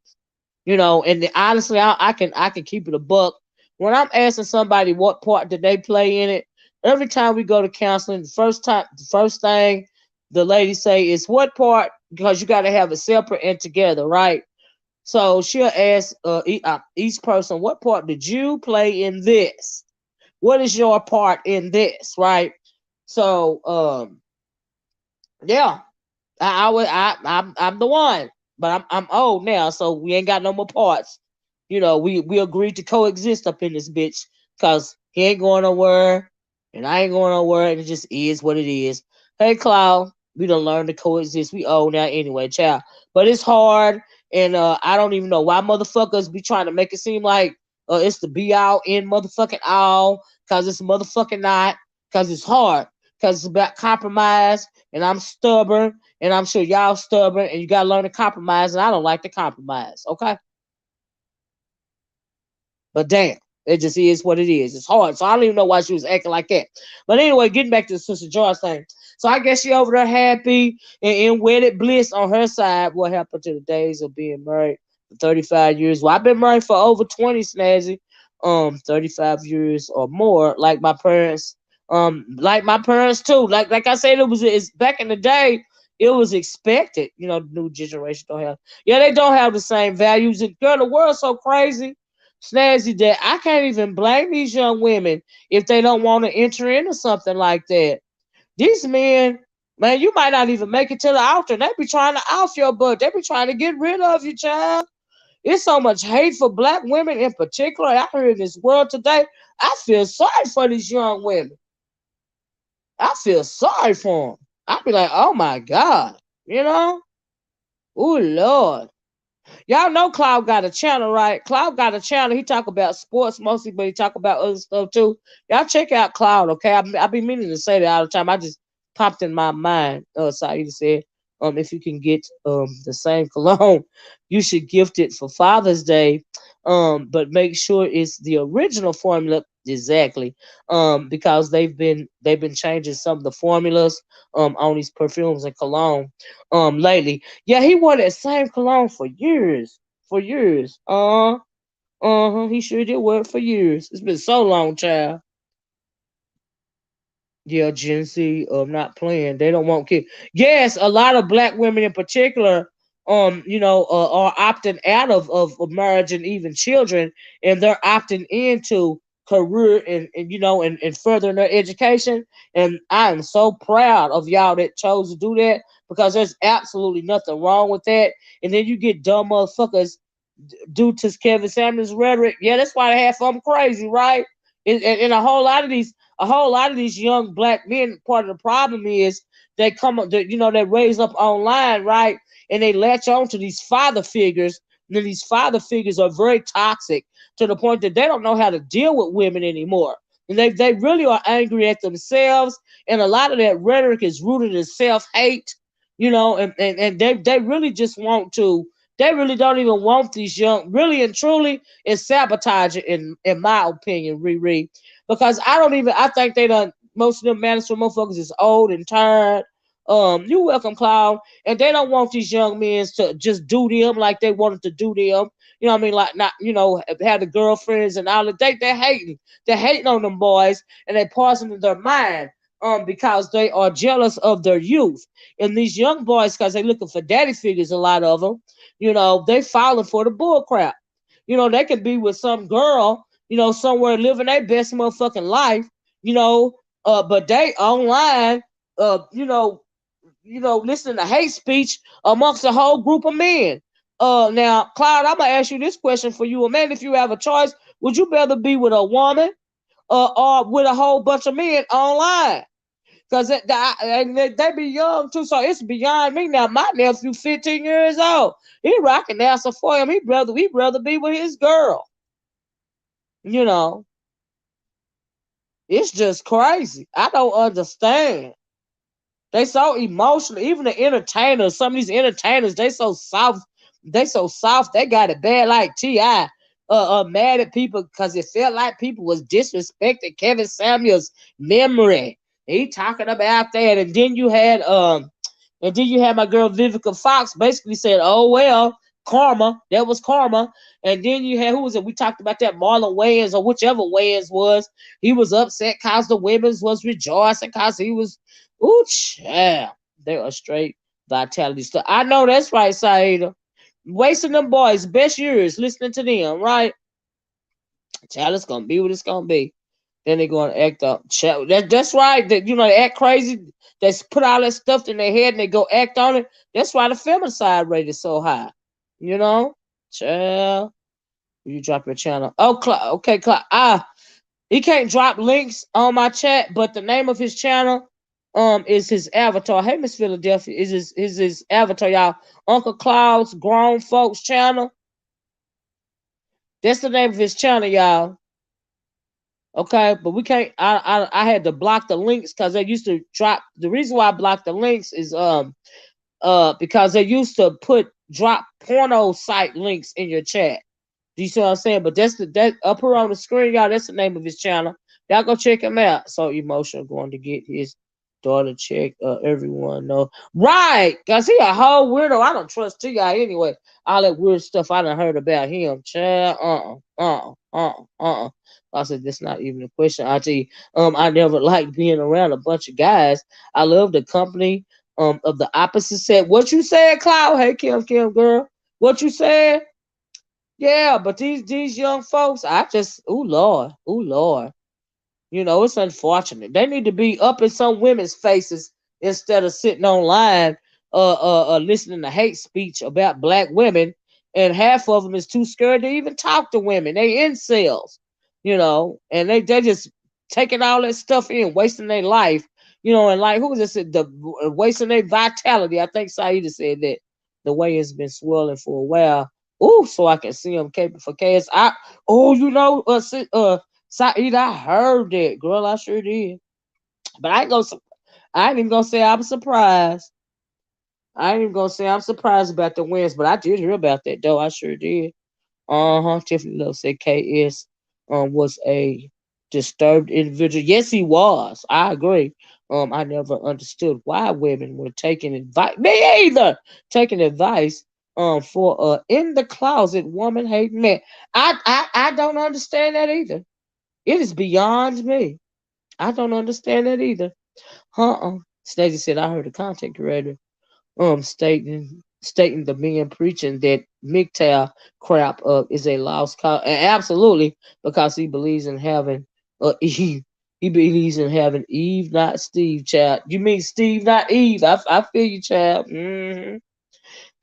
And honestly, I can keep it a buck. When I'm asking somebody what part did they play in it, every time we go to counseling, the first thing the lady say is what part, because you got to have it separate and together, right? So she'll ask each person, what part did you play in this? What is your part in this, right? So yeah, I'm the one, but I'm old now, so we ain't got no more parts. We agreed to coexist up in this bitch, cause he ain't going nowhere, and I ain't going nowhere, and it just is what it is. Hey, Cloud, we done learned to coexist. We old now anyway, child. But it's hard, and I don't even know why motherfuckers be trying to make it seem like it's the be all in motherfucking all, cause it's motherfucking not, cause it's hard, cause it's about compromise, and I'm stubborn, and I'm sure y'all stubborn, and you gotta learn to compromise, and I don't like to compromise, okay? But damn, it just is what it is. It's hard. So I don't even know why she was acting like that. But anyway, getting back to the Sister George thing. So I guess she over there happy and in wedded bliss on her side. What happened to the days of being married for 35 years? Well, I've been married for over 20, Snazzy. 35 years or more, like my parents. Like my parents too. Like I said, it's back in the day, it was expected. The new generation don't have. Yeah, they don't have the same values. And girl, the world's so crazy, Snazzy, that I can't even blame these young women if they don't want to enter into something like that. These men, man, you might not even make it to the altar. They be trying to off your butt. They be trying to get rid of you, child. It's so much hate for black women in particular out here in this world today. I feel sorry for these young women. I feel sorry for them. I be like, oh my God, you know? Oh Lord. Y'all know Cloud got a channel, right? Cloud got a channel. He talk about sports mostly, but he talk about other stuff too. Y'all check out Cloud, okay? I be meaning to say that all the time. I just popped in my mind. Saida said, if you can get the same cologne, you should gift it for Father's Day. But make sure it's the original formula exactly. Because they've been changing some of the formulas on these perfumes and cologne lately. Yeah, he wore that same cologne for years. For years. He sure did wear it for years. It's been so long, child. Yeah, Gen Z, not playing. They don't want kids. Yes, a lot of black women in particular, are opting out of marriage and even children, and they're opting into career and furthering their education. And I am so proud of y'all that chose to do that because there's absolutely nothing wrong with that. And then you get dumb motherfuckers due to Kevin Samuels' rhetoric. Yeah, that's why they have them crazy, right? And a whole lot of these young black men. Part of the problem is they come up, they raise up online, right? And they latch on to these father figures. And then these father figures are very toxic to the point that they don't know how to deal with women anymore. And they really are angry at themselves. And a lot of that rhetoric is rooted in self hate, and they really just want to they really don't even want these young, really and truly, it's sabotage in my opinion, Riri. Because I think they done, most of them mandatory motherfuckers is old and tired. You welcome, Cloud. And they don't want these young men to just do them like they wanted to do them. You know what I mean? Like, not, have the girlfriends and all that. They're hating. They're hating on them boys and they poisoning their mind. Because they are jealous of their youth. And these young boys, because they looking for daddy figures, a lot of them, they falling for the bull crap. They could be with some girl, somewhere living their best motherfucking life, but they online, listening to hate speech amongst a whole group of men. Now, Cloud, I'm gonna ask you this question for you, man. If you have a choice, would you rather be with a woman or with a whole bunch of men online? Because they be young too, so it's beyond me now. My nephew, 15 years old, he rocking answer for him. He'd rather be with his girl. You know, it's just crazy. I don't understand. They so emotional. Even the entertainers, some of these entertainers, they so soft. They so soft. They got it bad like Ti. Mad at people because it felt like people was disrespecting Kevin Samuels' memory. He talking about that, and then you had my girl Vivica Fox basically said, "Oh well, karma. That was karma." And then you had, who was it? We talked about that Marlon Wayans or whichever Wayans was. He was upset cause the women's was rejoicing cause he was, ooh, child. They are straight vitality stuff. I know that's right, Saida. Wasting them boys' best years listening to them, right? Child, it's gonna be what it's gonna be. Then they're gonna act up. Child, that's right. That they act crazy. They put all that stuff in their head and they go act on it. That's why the femicide rate is so high. You know, child. You drop your channel. Oh, okay, he can't drop links on my chat, but the name of his channel is his avatar. Hey, Miss Philadelphia, is his avatar, y'all. Uncle Cloud's Grown Folks channel. That's the name of his channel, y'all. Okay, but we can't. I had to block the links because they used to drop. The reason why I blocked the links is because they used to drop porno site links in your chat. Do you see what I'm saying? But that up here on the screen, y'all. That's the name of his channel. Y'all go check him out. So emotional, going to get his daughter checked. Everyone know, right? Cause he a whole weirdo. I don't trust Ti anyway. All that weird stuff I done heard about him. Child, I said that's not even a question. I never liked being around a bunch of guys. I love the company of the opposite sex. What you said, Cloud? Hey, Kim, girl. What you said? Yeah, but these young folks, ooh Lord. It's unfortunate. They need to be up in some women's faces instead of sitting online, listening to hate speech about black women and half of them is too scared to even talk to women. They incels, and they just taking all that stuff in, wasting their life, and like who was this? The wasting their vitality. I think Saida said that the way it's been swelling for a while. Ooh, so I can see them caping for chaos. Saida, I heard that, girl. I sure did. But I ain't even gonna say I'm surprised. I ain't even gonna say I'm surprised about the wins, but I did hear about that though. I sure did. Tiffany Love said KS was a disturbed individual. Yes, he was. I agree. I never understood why women were taking advice. Me either taking advice for in the closet woman hating man. I don't understand that either. It is beyond me. I don't understand that either. Stacey said I heard a content creator stating the men preaching that MGTOW crap is a lost cause. And absolutely, because he believes in having Eve. He believes in having Eve, not Steve, child. You mean Steve, not Eve? I feel you, child.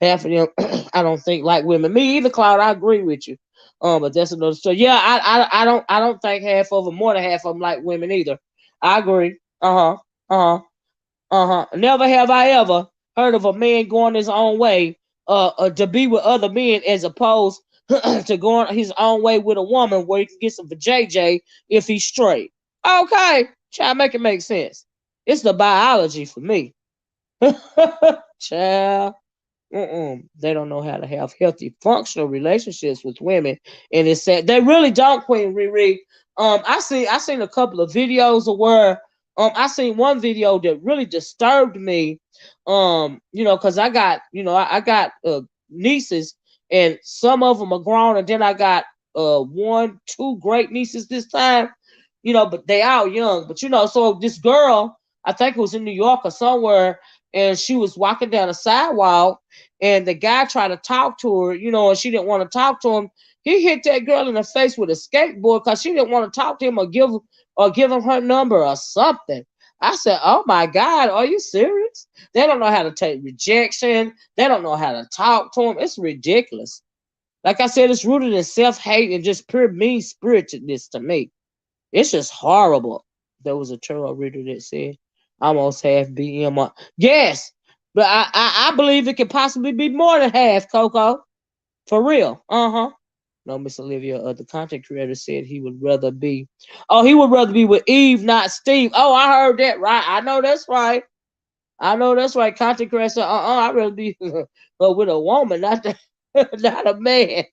Half of them, I don't think like women. Me either, Cloud. I agree with you. But that's another story. Yeah, I don't think half of them, more than half of them, like women either. I agree. Uh huh. Never have I ever heard of a man going his own way, to be with other men as opposed to going his own way with a woman where he can get some for JJ if he's straight. Okay, try to make it make sense. It's the biology for me. Child. They don't know how to have healthy, functional relationships with women, and it's sad they really don't. Queen Riri, I seen a couple of videos of where I seen one video that really disturbed me. Because I got nieces, and some of them are grown, and then I got one, two great nieces this time. But they all young. But so this girl, I think it was in New York or somewhere, and she was walking down a sidewalk, and the guy tried to talk to her, and she didn't want to talk to him. He hit that girl in the face with a skateboard because she didn't want to talk to him or give him her number or something. I said, "Oh my God, are you serious?" They don't know how to take rejection. They don't know how to talk to him. It's ridiculous. Like I said, it's rooted in self-hate and just pure mean spiritedness to me. It's just horrible. There was a tarot reader that said almost half BM. Yes, but I believe it could possibly be more than half, Coco. For real. No, Miss Olivia, the content creator said he would rather be. Oh, he would rather be with Eve, not Steve. Oh, I heard that right. I know that's right. I know that's right. Content creator said, I'd rather be with a woman, not a man.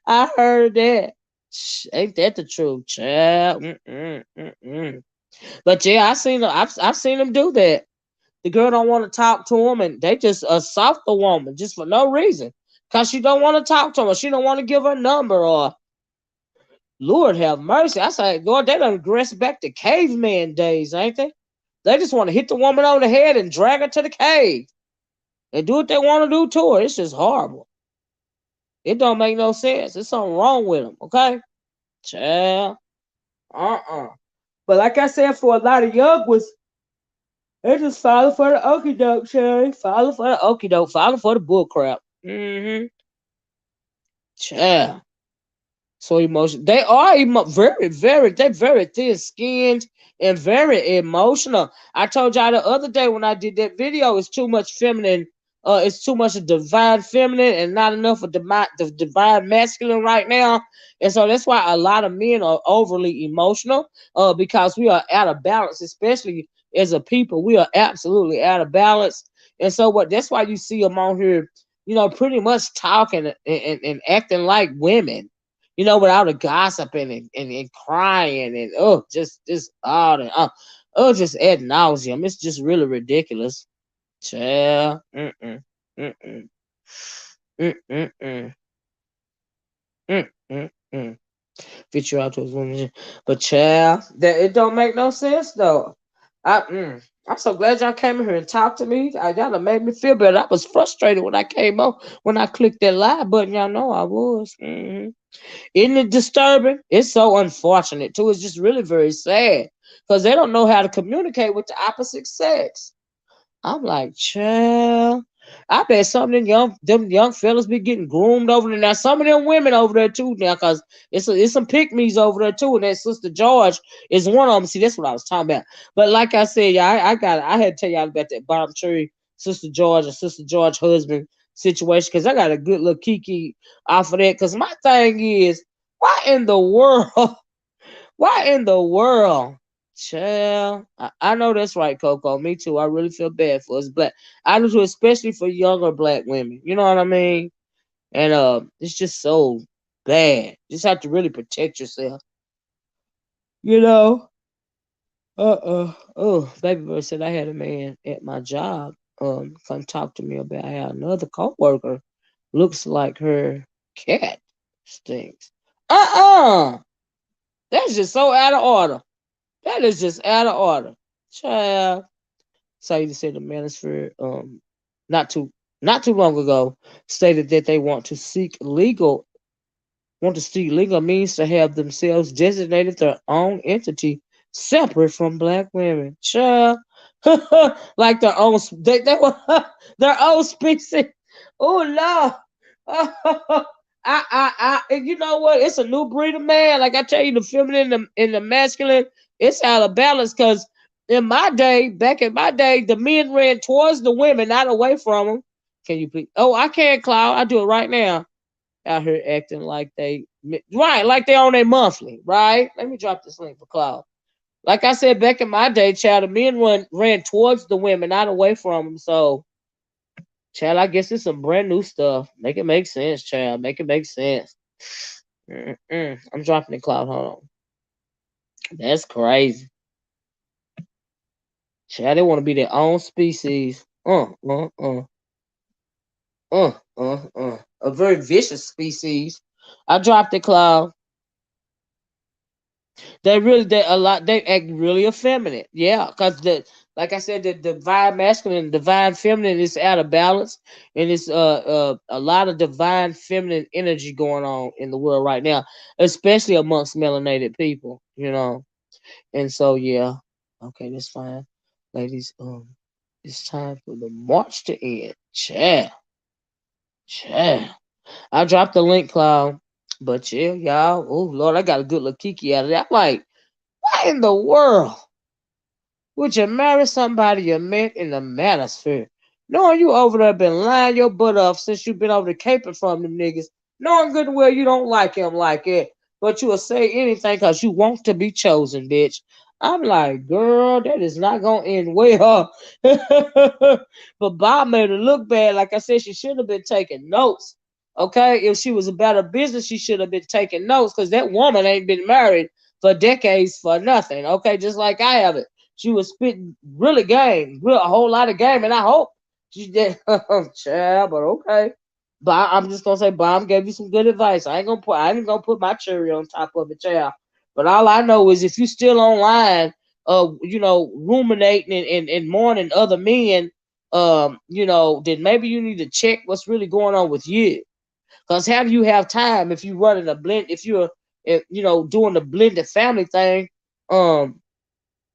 I heard that. Ain't that the truth, child? But yeah, I've seen them do that. The girl don't want to talk to him, and they just assault the woman just for no reason, cause she don't want to talk to her. She don't want to give her number, or Lord have mercy. I say, Lord, they done regressed back to caveman days, ain't they? They just want to hit the woman on the head and drag her to the cave and do what they want to do to her. It's just horrible. It don't make no sense. There's something wrong with them, okay? Child. But like I said, for a lot of young ones, they just falling for the okie doke, Cherry. Falling for the okie doke. Falling for the bull crap. Child. So emotional. They are very, very, they're very thin skinned and very emotional. I told y'all the other day when I did that video, it's too much feminine. It's too much of divine feminine and not enough of the divine masculine right now. And so that's why a lot of men are overly emotional. Because we are out of balance, especially as a people. We are absolutely out of balance. And so that's why you see them on here, pretty much talking and acting like women, with all the gossiping and crying and just all the just ad nauseum. It's just really ridiculous. Child. Mm-mm. Mm-mm. Mm-mm. Fit you out to his women. But child, that it don't make no sense though. I'm so glad y'all came in here and talked to me. Y'all done made me feel better. I was frustrated when I came on, when I clicked that live button. Y'all know I was. Isn't it disturbing? It's so unfortunate too. It's just really very sad because they don't know how to communicate with the opposite sex. I'm like, child. I bet some of them young fellas be getting groomed over there. Now some of them women over there too now, cause it's some pick-me's over there too, and that Sister George is one of them. See, that's what I was talking about. But like I said, yeah, I had to tell y'all about that bottom tree, Sister George and Sister George husband situation, cause I got a good little kiki off of that. Cause my thing is, why in the world? Why in the world? Child, I know that's right, Coco. Me too. I really feel bad for us black. I do too, especially for younger black women. You know what I mean? And it's just so bad. Just have to really protect yourself. You know? Oh, baby bird said I had a man at my job come talk to me about how another coworker looks like her cat stinks. Uh-uh. That's just so out of order. That is just out of order. Child. So you said the manosphere not too not too long ago stated that they want to seek legal means to have themselves designated their own entity separate from black women. Child. Like their own they were their own species. Oh Lord. And you know what? It's a new breed of man. Like I tell you, the feminine and the masculine, it's out of balance. Cause back in my day, the men ran towards the women, not away from them. Can you please? Oh, I can't, Cloud. I do it right now. Out here acting like like they on their monthly, right? Let me drop this link for Cloud. Like I said, back in my day, child, the men ran towards the women, not away from them. So, child, I guess it's some brand new stuff. Make it make sense, child. Make it make sense. I'm dropping the Cloud. Hold on. That's crazy. Child, they want to be their own species. A very vicious species. I dropped the Cloud. They a lot. They act really effeminate. Yeah, because like I said, the divine masculine and divine feminine is out of balance, and it's a lot of divine feminine energy going on in the world right now, especially amongst melanated people. And so yeah, okay, that's fine, ladies. It's time for the march to end. Yeah. I dropped the link, Cloud. But yeah, y'all. Oh Lord, I got a good little kiki out of that. I'm like, why in the world would you marry somebody you met in the manosphere? Knowing you over there been lying your butt off since you been over the caping from them niggas. Knowing good and well you don't like him like it. But you will say anything because you want to be chosen, bitch. I'm like, girl, that is not gonna end well. But Bob made her look bad. Like I said, she should have been taking notes. Okay, if she was about her business, she should have been taking notes because that woman ain't been married for decades for nothing. Okay, just like I haven't. She was spitting really game, a whole lot of game, and I hope she did. Child, but okay. But I'm just gonna say, Bomb gave you some good advice. I ain't gonna put my cherry on top of it, child. But all I know is if you still online, ruminating and mourning other men, then maybe you need to check what's really going on with you. Cause how do you have time if you running a blend? If you're, doing the blended family thing, um,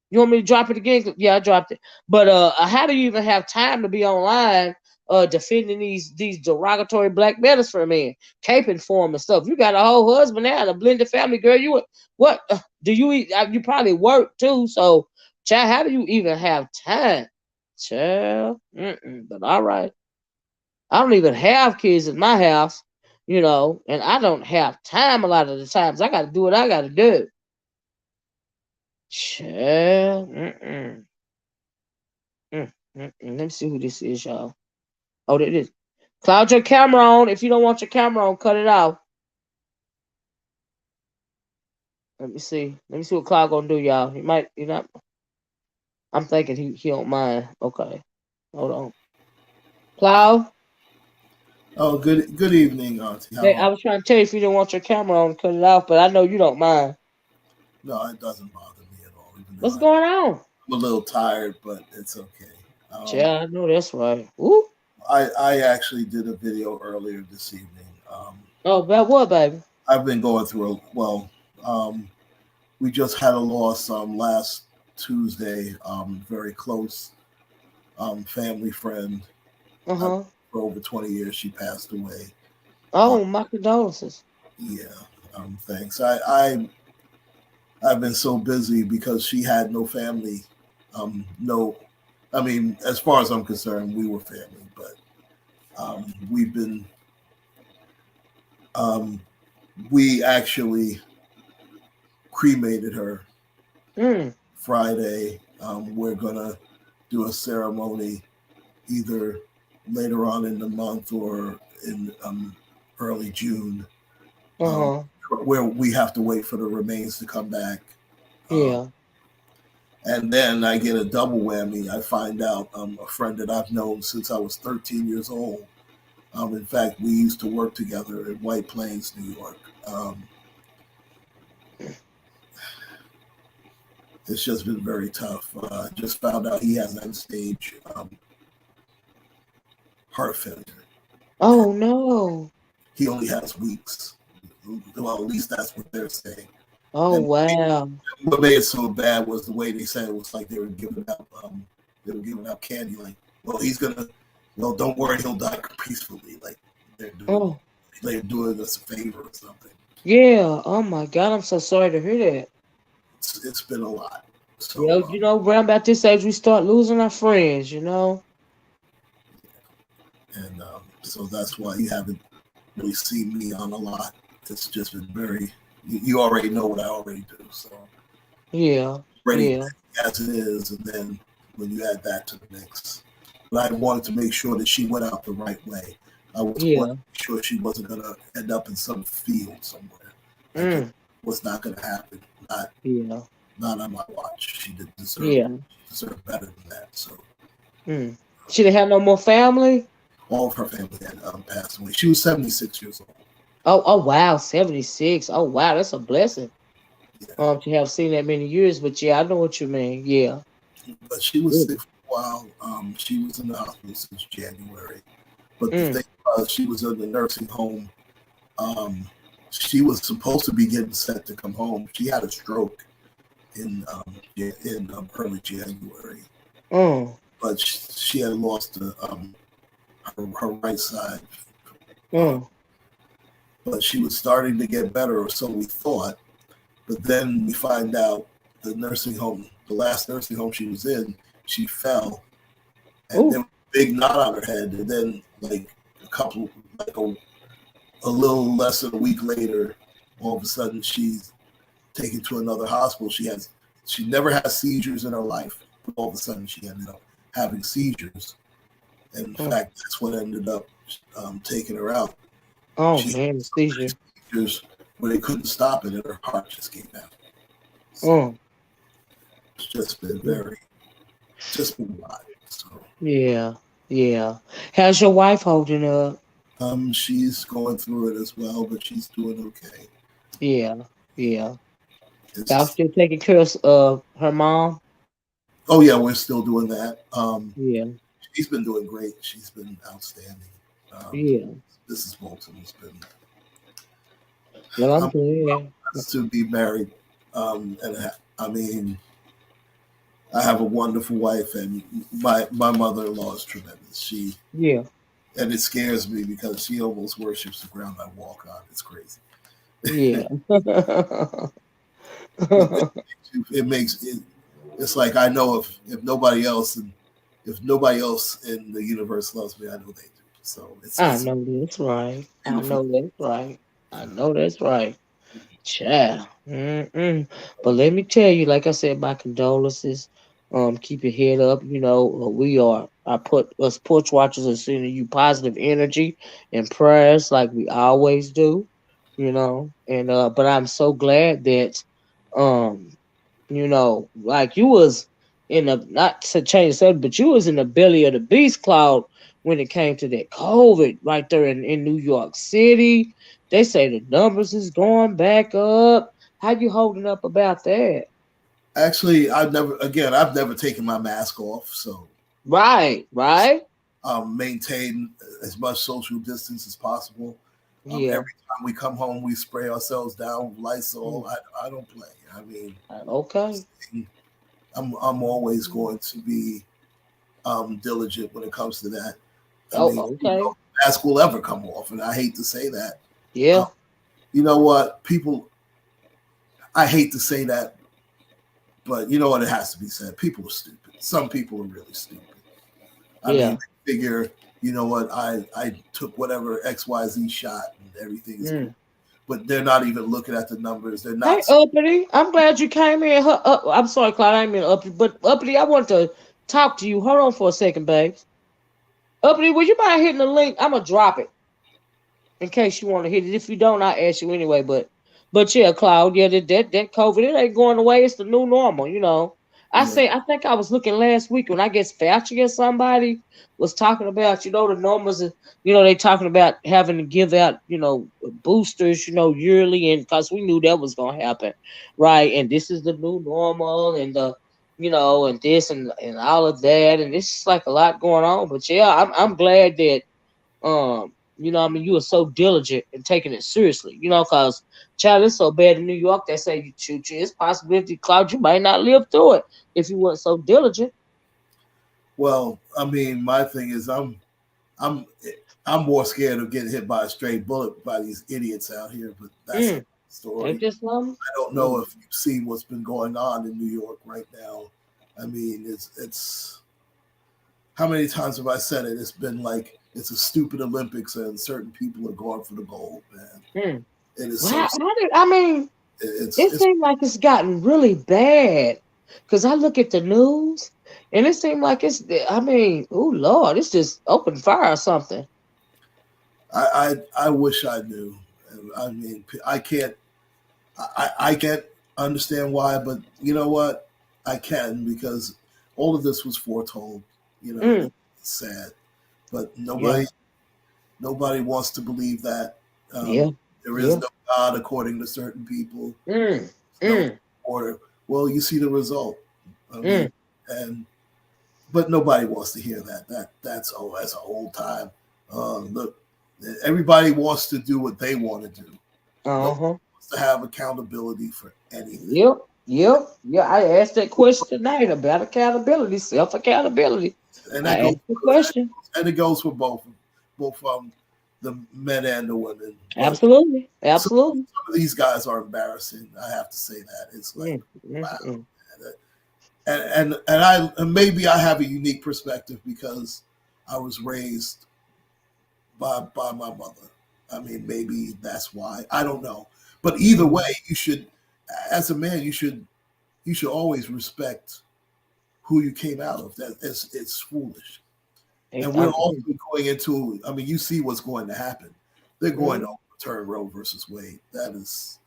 you want me to drop it again? Yeah, I dropped it. But how do you even have time to be online defending these derogatory black metas for men, caping for them and stuff? You got a whole husband now, a blended family, girl. What do you eat? You probably work too. So, child, how do you even have time, child? But all right, I don't even have kids in my house, and I don't have time a lot of the times. I got to do what I got to do. Child. Let me see who this is, y'all. Oh, it is. Cloud your camera on. If you don't want your camera on, cut it off. Let me see. Let me see what Cloud gonna do, y'all. He might. You know. I'm thinking he don't mind. Okay. Hold on. Cloud. Oh, good evening, Auntie. Hey, How I are was trying to tell you if you didn't want your camera on, cut it off. But I know you don't mind. you? No, it doesn't bother me at all, even though What's going on? I'm a little tired, but it's okay. Um, Yeah, I know that's right. Ooh. I actually did a video earlier this evening. Oh, about what, baby? I've been going through um, we just had a loss last Tuesday. Very close family friend. Uh-huh. For over 20 years. She passed away. Uh, Oh, my condolences. yeah. Thanks. I've been so busy because she had no family. No, I mean, as far as I'm concerned, we were family, but we've been. Um, we actually cremated her Mm. Friday. We're gonna do a ceremony either later on in the month or in early June, um, Uh-huh. where we have to wait for the remains to come back. Um, Yeah. and then I get a double whammy. I find out a friend that I've known since I was 13 years old. In fact, we used to work together in White Plains, New York. Um, it's just been very tough. I just found out he has end stage heart failure. And Oh no. he only has weeks. Well, at least that's what they're saying. Oh And wow. what made it so bad was the way they said it was like they were giving out candy. Like, well, he's gonna, well, don't worry, he'll die peacefully. Like they're doing, Oh they're doing us a favor or something. yeah. Oh my God. I'm so sorry to hear that. It's been a lot. Yeah, So, around about this age we start losing our friends, you know? and so that's why you haven't really seen me on a lot. It's just been very. You already know what I already do, so Yeah. ready Yeah. as it is, and then when you add that to the mix. But I wanted to make sure that she went out the right way. I was wanted Yeah. to make sure she wasn't going to end up in some field somewhere. Like it Mm. was not going to happen. Not Yeah. not on my watch. She didn't deserve. Yeah. She deserved better than that. So Mm. She didn't have no more family? all of her family had passed away. She was 76 years old. Oh wow, 76. Oh wow, that's a blessing. Yeah, To have seen that many years, but yeah, I know what you mean. Yeah. but she was sick Really? for a while. She was in the hospital since January. But the Mm. thing was, she was in the nursing home. Um, she was supposed to be getting set to come home. She had a stroke in early January, Mm. but she had lost her right side. Um, Mm. but she was starting to get better, or so we thought. But then we find out the last nursing home she was in, she fell, and Ooh. there was a big knot on her head. And then, like a couple, like a little less than a week later, all of a sudden she's taken to another hospital. She never had seizures in her life, but all of a sudden she ended up having seizures. And in Mm. fact, that's what ended up taking her out. Oh She had man, so seizure. many seizures where they couldn't stop it, and her heart just gave out. So Mm. it's just been Mm. just been a lot. So Yeah. Yeah. How's your wife holding up? she's going through it as well, but she's doing okay. Yeah. Yeah. Y'all It's still taking care of her mom? oh yeah, we're still doing that. Yeah. She's been doing great. She's been outstanding. Um, Yeah. Mrs. Bolton has been. Well, I'm I'm glad. blessed to be married, and I mean, I have a wonderful wife, and my mother-in-law is tremendous. She Yeah. and it scares me because she almost worships the ground I walk on. It's crazy. Yeah. But it makes it. It's like I know if nobody else in the universe loves me, I know they do. So I it's know that's right. I beautiful. know that's right. I know that's right. Child. Mm-mm. But let me tell you, like I said, my condolences. Keep your head up. We are. I put us porch watchers are sending you positive energy and prayers, like we always do. And but I'm so glad that um like you was in the not to change the subject, but you was in the belly of the beast cloud when it came to that COVID right there in New York City. They say the numbers is going back up. How you holding up about that? Actually, I've never taken my mask off, so Right, right. maintain as much social distance as possible. Yeah. Every time we come home, we spray ourselves down with Mm. Lysol. I don't play. I mean, Okay. I'm always going to be diligent when it comes to that. I mean, Oh, okay. mask will ever come off, and I hate to say that. Uh, Yeah. you know what, people? I hate to say that, but you know what? It has to be said. People are stupid. Some people are really stupid. I mean, Yeah. they figure, you know what? I took whatever XYZ shot, and everything is cool. Mm. But they're not even looking at the numbers. They're Hey, not. Uppity. I'm glad you came in. I'm sorry, Cloud. I didn't mean Uppity, but Uppity, I want to talk to you. Hold on for a second, babe. Uppity, would you mind hitting the link? I'm gonna drop it in case you want to hit it. If you don't, I'll ask you anyway. But yeah, Cloud, yeah, that COVID, it ain't going away. It's the new normal, you know. Yeah. I think I was looking last week when I guess Fauci or somebody was talking about, you know, the numbers. You know, they talking about having to give out, you know, boosters, you know, yearly, and because we knew that was gonna happen, right? And this is the new normal, and the, you know, and this and all of that, and it's just like a lot going on. But yeah, I'm glad that you know, I mean, you were so diligent in taking it seriously, you know, because child, it's so bad in New York. They say you shoot you. It's possibility, Cloud, you might not live through it if you weren't so diligent. Well, I mean, my thing is, I'm I'm more scared of getting hit by a stray bullet by these idiots out here. But that's a Mm, ain't story. this something? I don't know Mm, if you've seen what's been going on in New York right now. I mean, it's how many times have I said it? It's been like it's a stupid Olympics, and certain people are going for the gold, man. mm. It is Well, so. I mean, it It's seems like it's gotten really bad. Cause I look at the news, and it seems like it's. I mean, oh Lord, it's just open fire or something. I wish I knew. I mean, I can't understand why, but you know what? I can because all of this was foretold. You know, Mm, it's sad, but yeah, nobody wants to believe that yeah, there is yeah. no God according to certain people. Mm, No mm, order. Well, you see the result. I mean, mm. and but nobody wants to hear that. That's a whole time. Look, everybody wants to do what they want to do. Uh Nobody huh. wants to have accountability for anything. Yep, yep, yeah. I asked that question tonight about accountability, self accountability. And that I goes asked the question. and it goes for both the men and the women. But Absolutely, some, absolutely. some of these guys are embarrassing. I have to say that it's like Mm, mm, wow. mm. And maybe I have a unique perspective because I was raised by my mother. I mean, maybe that's why. I don't know. But either way, Mhm. you should, as a man, you should always respect who you came out of. That it's foolish. Hey, And we're also going into. I mean, you see what's going to happen. They're going to mhm. overturn Roe versus Wade. That is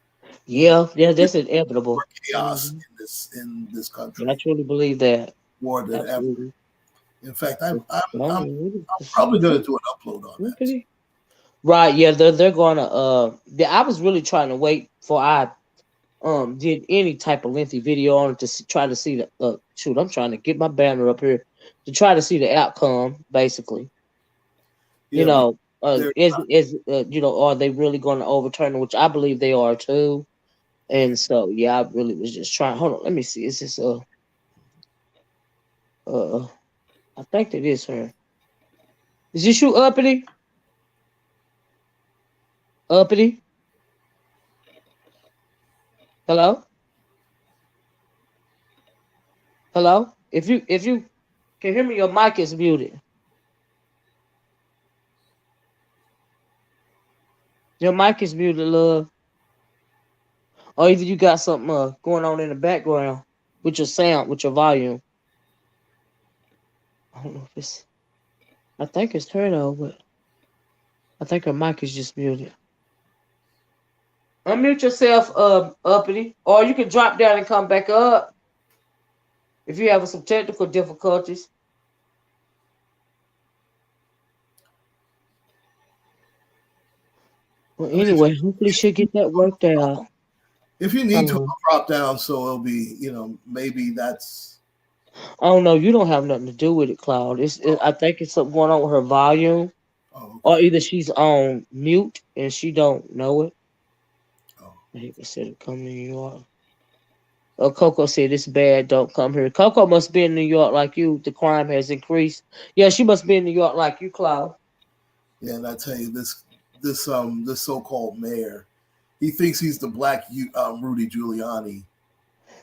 Yeah, yeah, more that's inevitable. chaos Hmm. in this And I country truly believe that. more than ever. Absolutely. In fact, I'm It's probably going to do an upload on that. okay. Right, yeah, they're gonna yeah, I was really trying to wait for I did any type of lengthy video on it to try to see the shoot, I'm trying to get my banner up here to try to see the outcome basically. You Yeah, but know, there. is you know, are they really going to overturn it, which I believe they are too. And so yeah, I really was just trying. Hold on, let me see. Is this uh I think it is her. Is this you, uppity? Uppity? Hello? Hello? If you can hear me, your mic is muted. Your mic is muted, love. Or either you got something going on in the background with your sound, with your volume. I don't know if it's. I think it's her though, but I think her mic is just muted. Unmute yourself, uppity, or you can drop down and come back up if you're having some technical difficulties. Well, I mean, anyway, hopefully she'll get that worked out. if you need to, Um, I'll drop down so it'll be, maybe that's. oh no, you don't have nothing to do with it, Cloud. I think it's something going on with her volume, Oh, or okay. either she's on mute and she don't know it. Oh, I hate to say it, come to New York. Coco said it's bad. Don't come here. Coco must be in New York like you. The crime has increased. Yeah, she must be in New York like you, Cloud. Yeah, and I tell you, this so-called mayor, he thinks he's the black Rudy Giuliani,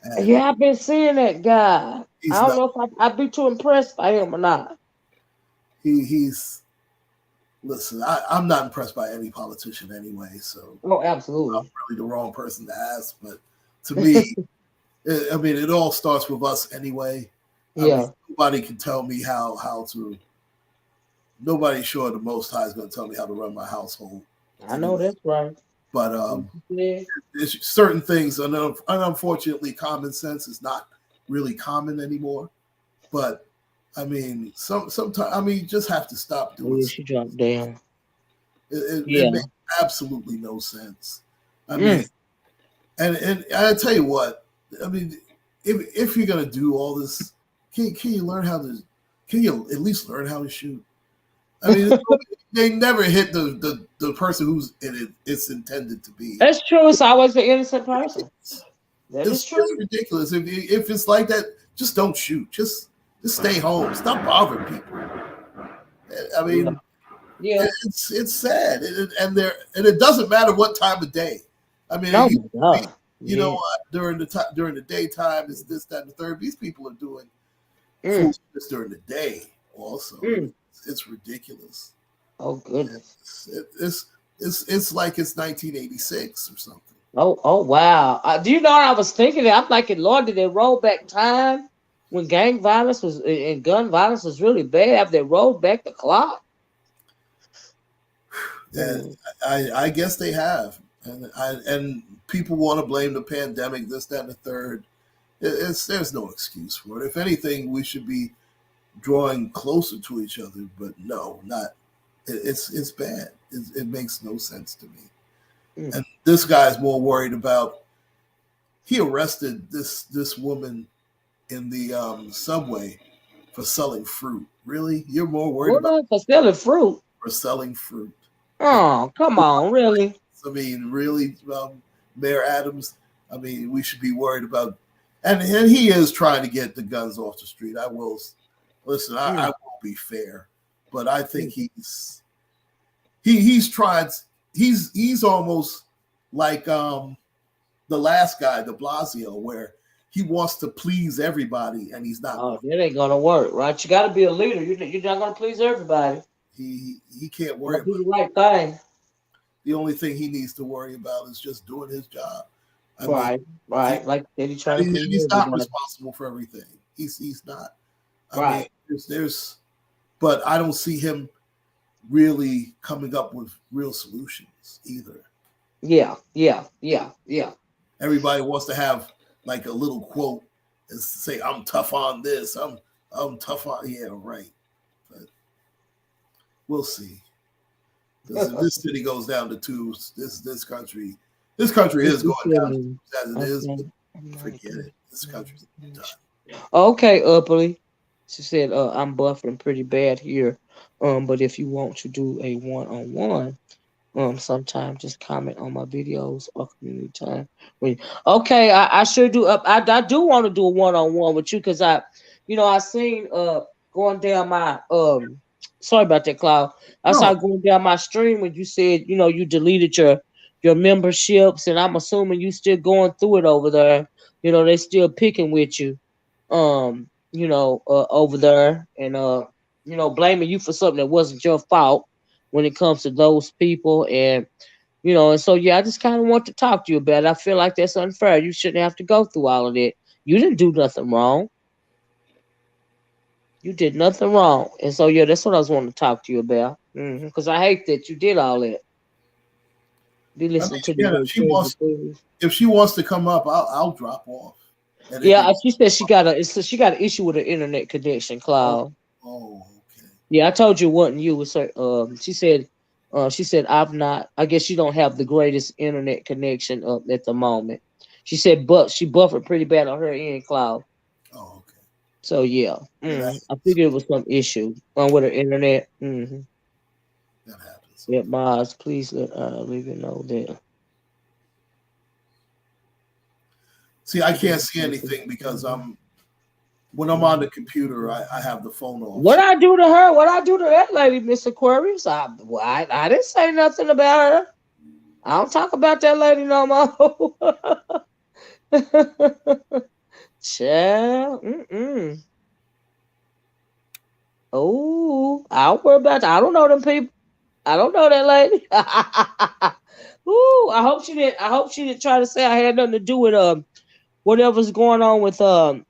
and Yeah, I've been seeing that guy. I he's don't not. know if I'd be too impressed by him or not. He's listen. I'm not impressed by any politician anyway, so Oh, I'm absolutely. really the wrong person to ask. But to me, I mean, it all starts with us anyway. I mean, Yeah, nobody can tell me how to. Nobody's sure the Most High is going to tell me how to run my household I know anyway. that's right. But Yeah. there's certain things, and unfortunately, common sense is not really common anymore. But I mean, sometimes I mean, you just have to stop Oh, doing. yeah, she dropped down. It Yeah. makes absolutely no sense. I mean, Mm. and I tell you what, I mean, if you're gonna do all this, can you learn how to? Can you at least learn how to shoot? I mean, they never hit the person who's in it. It's intended to be. That's true. It's always the innocent person. That is It's true. ridiculous. If it's like that, just don't shoot. Just stay home. Stop bothering people. I Yeah. mean, Yeah. it's sad, and it doesn't matter what time of day. I mean, it Oh used my to be, God. you know, Yeah. during the daytime is this, that, and the third. These people are doing Mm. foolishness during the day. Also, I mean, Mm. it's ridiculous. Oh goodness. It's like it's 1986 or something. Oh wow. Do you know what I was thinking? I'm like, Lord, did they roll back time when gang violence was and gun violence was really bad? Have they rolled back the clock? And Mm. I guess they have, and people want to blame the pandemic, this, that, and the third. There's no excuse for it. If anything, we should be drawing closer to each other. But no, not. It's bad. It makes no sense to me. Mm. And this guy's more worried about. He arrested this woman in the subway for selling fruit. Really, you're more worried about What for selling fruit? for selling fruit. Oh, come on, really? I mean, really, Mayor Adams. I mean, we should be worried about, and he is trying to get the guns off the street. I will listen. I Mm. won't be fair, but I think Mm. he's tried. He's almost like the last guy, De Blasio, where he wants to please everybody, and he's not Oh, going. that ain't gonna work, right? You got to be a leader. You're not gonna please everybody. He can't You worry gotta do about. the right thing. The only thing he needs to worry about is just doing his job. I mean, Right, he, right. Like that, he's trying to and please he's not everybody. responsible for everything. He's not. I mean, Right. but I don't see him really coming up with real solutions either. Yeah, yeah, yeah, yeah. Everybody wants to have like a little quote and say, "I'm tough on this. I'm tough on." Yeah, right. But we'll see. Because if this city goes down to twos, this country It's is just going down to feeling- twos as it is. okay. But I'm not forget good. it. This country's done. Okay, Uppily. She said, I'm buffering pretty bad here. But if you want to do a one-on-one, sometime just comment on my videos or community time. Okay, I sure do. I do want to do a one-on-one with you because I seen going down my sorry about that, Cloud. I No, saw going down my stream when you said you deleted your memberships, and I'm assuming you still going through it over there. They still picking with you, over there, and blaming you for something that wasn't your fault when it comes to those people, and so yeah, I just kind of want to talk to you about it. I feel like that's unfair. You shouldn't have to go through all of that. You didn't do nothing wrong. You did nothing wrong, and so yeah, that's what I was wanting to talk to you about. Because I hate that you did all that. Be I mean, listening to the again, little crazy things. if she wants to come up, I'll drop off, and it Yeah, can. she said she got an issue with her internet connection, Oh, Cloud. oh, okay. Yeah, I told you it wasn't you. It's her. She said I've not. I guess you don't have the greatest internet connection up at the moment. She said, but she buffered pretty bad on her end, Cloud. Oh, okay. So yeah, Yeah, I figured it was some issue with her internet. that happens Yeah, sometimes. Mars, please let Olivia know that. See, I can't see anything because when I'm on the computer, I have the phone off. What I do to her? What I do to that lady, Miss Aquarius? I didn't say nothing about her. I don't talk about that lady no more. Child. Oh, I don't worry about that. I don't know them people. I don't know that lady. Ooh, I hope she didn't try to say I had nothing to do with whatever's going on with her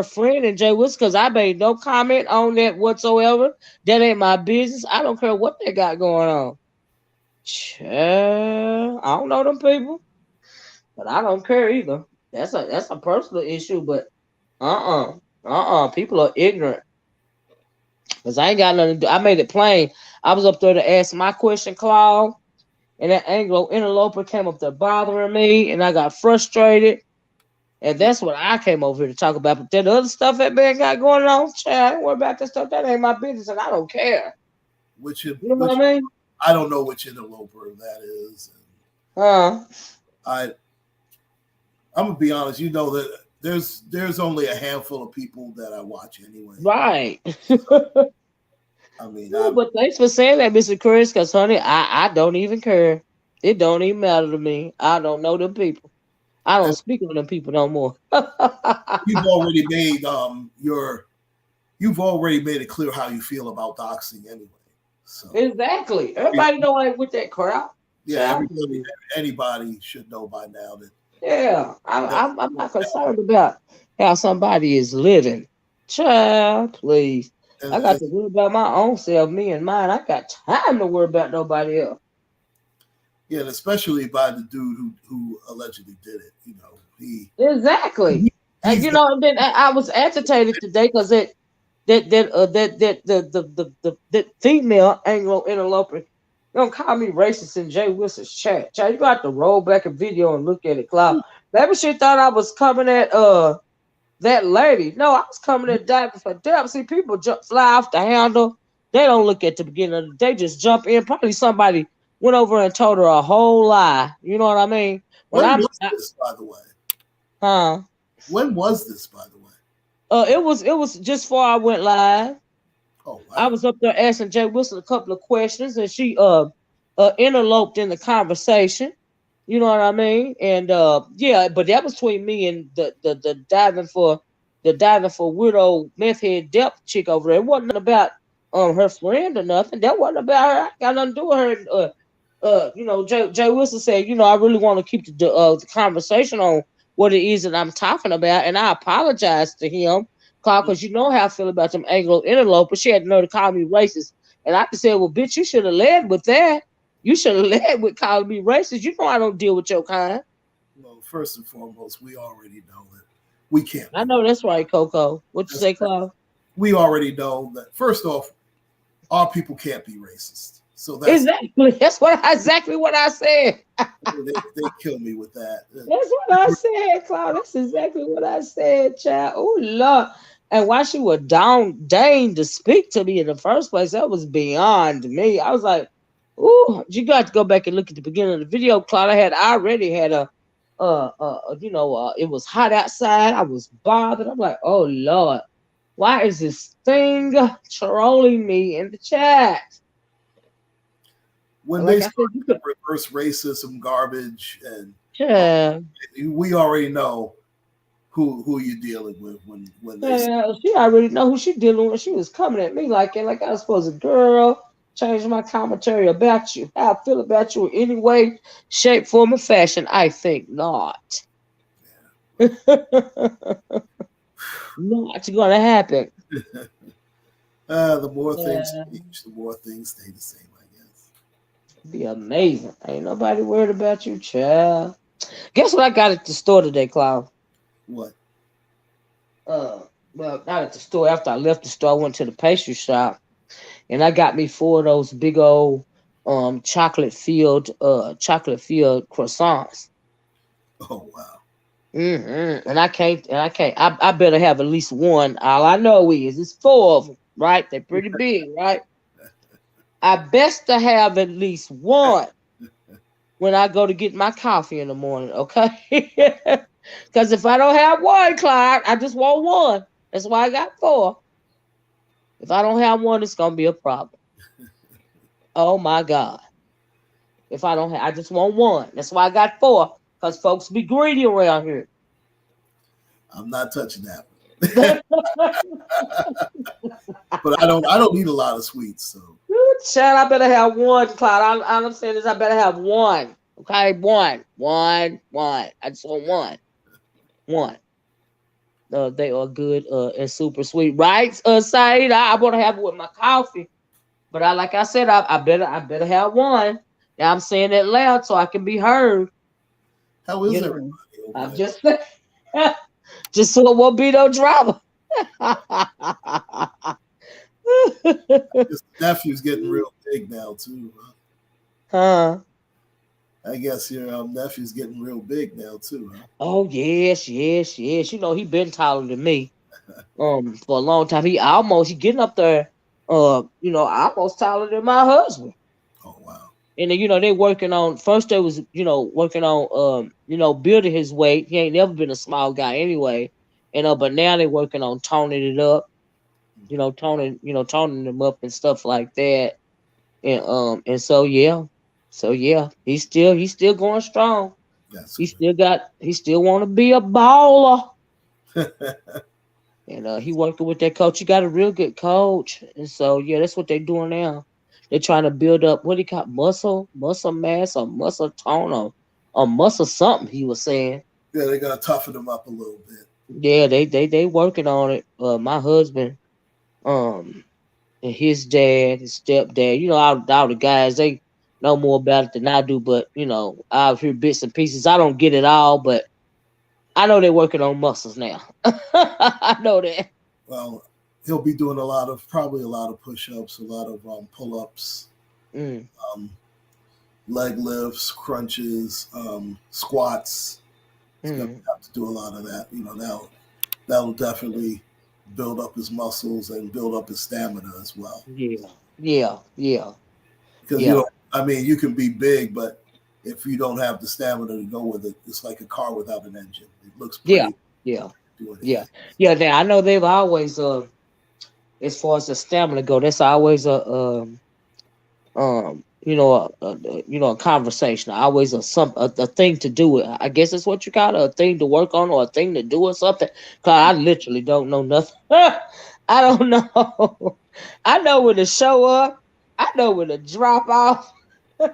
friend and Jay Wilson, because I made no comment on that whatsoever. That ain't my business. I don't care what they got going on. Child, I don't know them people, but I don't care either. That's a personal issue, but people are ignorant. Cause I ain't got nothing to do. I made it plain. I was up there to ask my question, Claude, and that Anglo interloper came up there bothering me, and I got frustrated. And that's what I came over here to talk about. But then the other stuff that man got going on, child, don't worry about that stuff. That ain't my business, and I don't care. You know what I mean? I don't know which interloper that is. I'm gonna be honest. You know that there's only a handful of people that I watch anyway. Right. I mean, but thanks for saying that, Mr. Chris, because honey, I don't even care. It don't even matter to me. I don't know them people. I don't speak on them people no more. You've already made you've already made it clear how you feel about doxing anyway. So exactly. Everybody know I ain't with that crowd. Yeah, anybody should know by now that. Yeah, I'm not concerned about how somebody is living. Child, please. I got to worry about my own self, me and mine. I got time to worry about nobody else. Yeah, and especially by the dude who allegedly did it. You know, exactly. And you know, then I was agitated today because that female Anglo interloper don't call me racist in Jay Wilson's chat. Child, you got to roll back a video and look at it, Cloud. Maybe she thought I was coming at that lady. No, I was coming at diving for depth. See, people fly off the handle. They don't look at the beginning of the day, just jump in. Probably somebody went over and told her a whole lie. You know what I mean? When was this, by the way? Huh? When was this, by the way? It was just before I went live. Oh, wow. I was up there asking Jay Wilson a couple of questions, and she interloped in the conversation. You know what I mean? And yeah, but that was between me and the diving for widow meth head depth chick over there. It wasn't about her friend or nothing. That wasn't about her. I got nothing to do with her. You know, Jay Wilson said, you know, I really want to keep the conversation on what it is that I'm talking about, and I apologize to him, because you know how I feel about them Anglo interlopers. She had to know to call me racist, and I said, well, bitch, you should have led with that. You should have led with calling me racist. You know I don't deal with your kind. Well, first and foremost, we already know that we can't. I know that's right, Coco. What you say, Claude? We already know that. First off, our people can't be racist. So that's exactly what I said. they kill me with that. That's what I said, Claude. That's exactly what I said, child. Oh Lord. And why she would deign to speak to me in the first place, that was beyond me. I was like, ooh, you got to go back and look at the beginning of the video, Claude. I already had it was hot outside. I was bothered. I'm like, oh Lord, why is this thing trolling me in the chat? When they start reverse racism garbage, and we already know who you're dealing with when they. She already know who she dealing with. She was coming at me like I was supposed to, girl, change my commentary about you. How I feel about you in any way, shape, form, or fashion. I think not. Yeah. Not gonna happen. The more things change, the more things stay the same, I guess. Be amazing. Ain't nobody worried about you, child. Guess what I got at the store today, Cloud? What? Well, not at the store. After I left the store, I went to the pastry shop, and I got me 4 of those big old chocolate filled croissants. Oh wow. And I can't. I better have at least one. All I know is it's 4 of them, right? They're pretty big, right? I best to have at least one. when I go to get my coffee in the morning, okay? Because if I don't have one, Clyde, I just want one. That's why I got four. If I don't have one, it's gonna be a problem. Oh my God. If I don't have, I just want one. That's why I got four. Because folks be greedy around here. I'm not touching that one. But I don't eat a lot of sweets, so Chad, I better have one, Clyde. All I'm saying is I better have one. Okay, one. I just want one. One. They are good and super sweet, right? Said I want to have it with my coffee, but like I said, I better have one. Now I'm saying that loud so I can be heard. how is You everybody know, over I'm there? just so it won't be no drama. His nephew's getting real big now too. Huh? I guess your nephew's getting real big now too, huh? Oh yes. You know he been taller than me. For a long time. He getting up there. Almost taller than my husband. Oh wow. And then, they working on first they was, working on building his weight. He ain't never been a small guy anyway. But now they working on toning it up, toning him up and stuff like that. And so yeah. So yeah, he's still going strong. That's He still wanna be a baller. good. And he working with that coach. He got a real good coach. And so yeah, that's what they're doing now. They're trying to build up what he call muscle mass or muscle tone or muscle something he was saying. Yeah, they gotta toughen him up a little bit. Yeah, they working on it. My husband, um, and his dad, his stepdad, all the guys, they know more about it than I do, but I hear bits and pieces. I don't get it all, but I know they're working on muscles now. I know that. Well, he'll be doing probably a lot of push-ups, a lot of pull-ups, Mm, um, leg lifts, crunches, squats. He's gonna mm. have to do a lot of that. Now that'll definitely build up his muscles and build up his stamina as well. Yeah, yeah. Because Yeah, I mean, you can be big, but if you don't have the stamina to go with it, it's like a car without an engine. It looks yeah, pretty yeah, doing yeah, anything. yeah. Now I know they've always, as far as the stamina go, that's always a conversation. Always a thing to do. I guess that's what you call it, a thing to work on or a thing to do or something. Cause I literally don't know nothing. I don't know. I know when to show up. I know when to drop off. I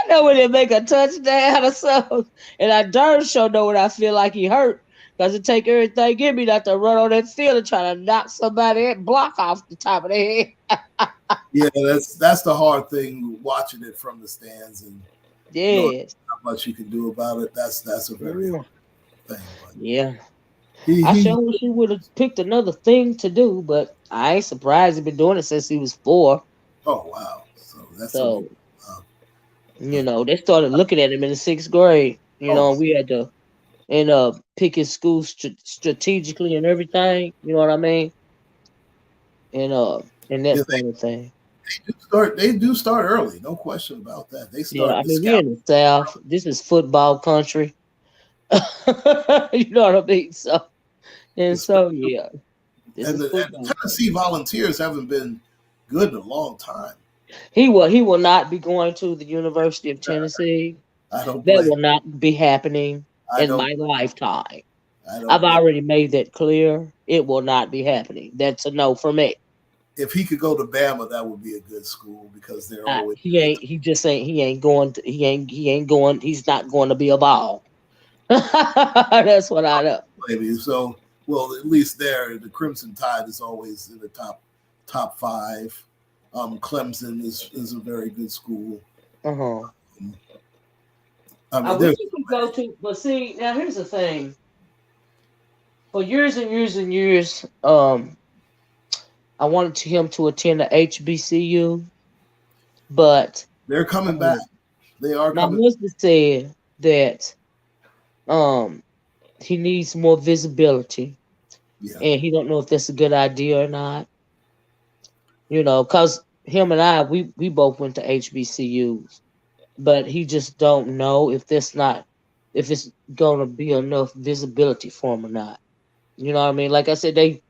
know when they make a touchdown or something. And I darn sure know when I feel like he hurt. Because it take everything in me not to run on that field and try to knock somebody block off the top of their head. Yeah, that's the hard thing watching it from the stands and knowing Yes. how much you can do about it. That's a very Mm, hard thing. But yeah. I he sure wish he would have picked another thing to do, but I ain't surprised he been doing it since he was 4. oh wow, so that's something. So, Uh, but they started looking at him in the 6th grade. oh We had to pick his school strategically and everything. You know what I mean? And and yeah, that sort of thing. they do start early, no question about that. They Yeah, start I the mean we scout. in the South. This is football country. You know what I mean? So and so yeah, this And is the football Tennessee country. Volunteers haven't been good in a long time. He will not be going to the University of Tennessee. I don't That blame. will not be happening I in don't. my lifetime. I don't I've blame. already made that clear. It will not be happening. That's a no for me. If he could go to Bama, that would be a good school because they're always He ain't. He just ain't. He ain't going. To, he ain't. He ain't going. He's not going to be a ball. That's what I know. maybe so. Well, at least there, the Crimson Tide is always in the top five. Clemson is a very good school. Uh huh. Um, I I mean, wish there's you could go to, but see, now here's the thing. For years and years and years, I wanted him to attend the HBCU, but they're coming back. um, They are my coming. husband said that um, he needs more visibility, Yeah, and he don't know if that's a good idea or not. Cause him and I, we both went to HBCUs, but he just don't know if it's gonna be enough visibility for him or not. You know what I mean? Like I said, they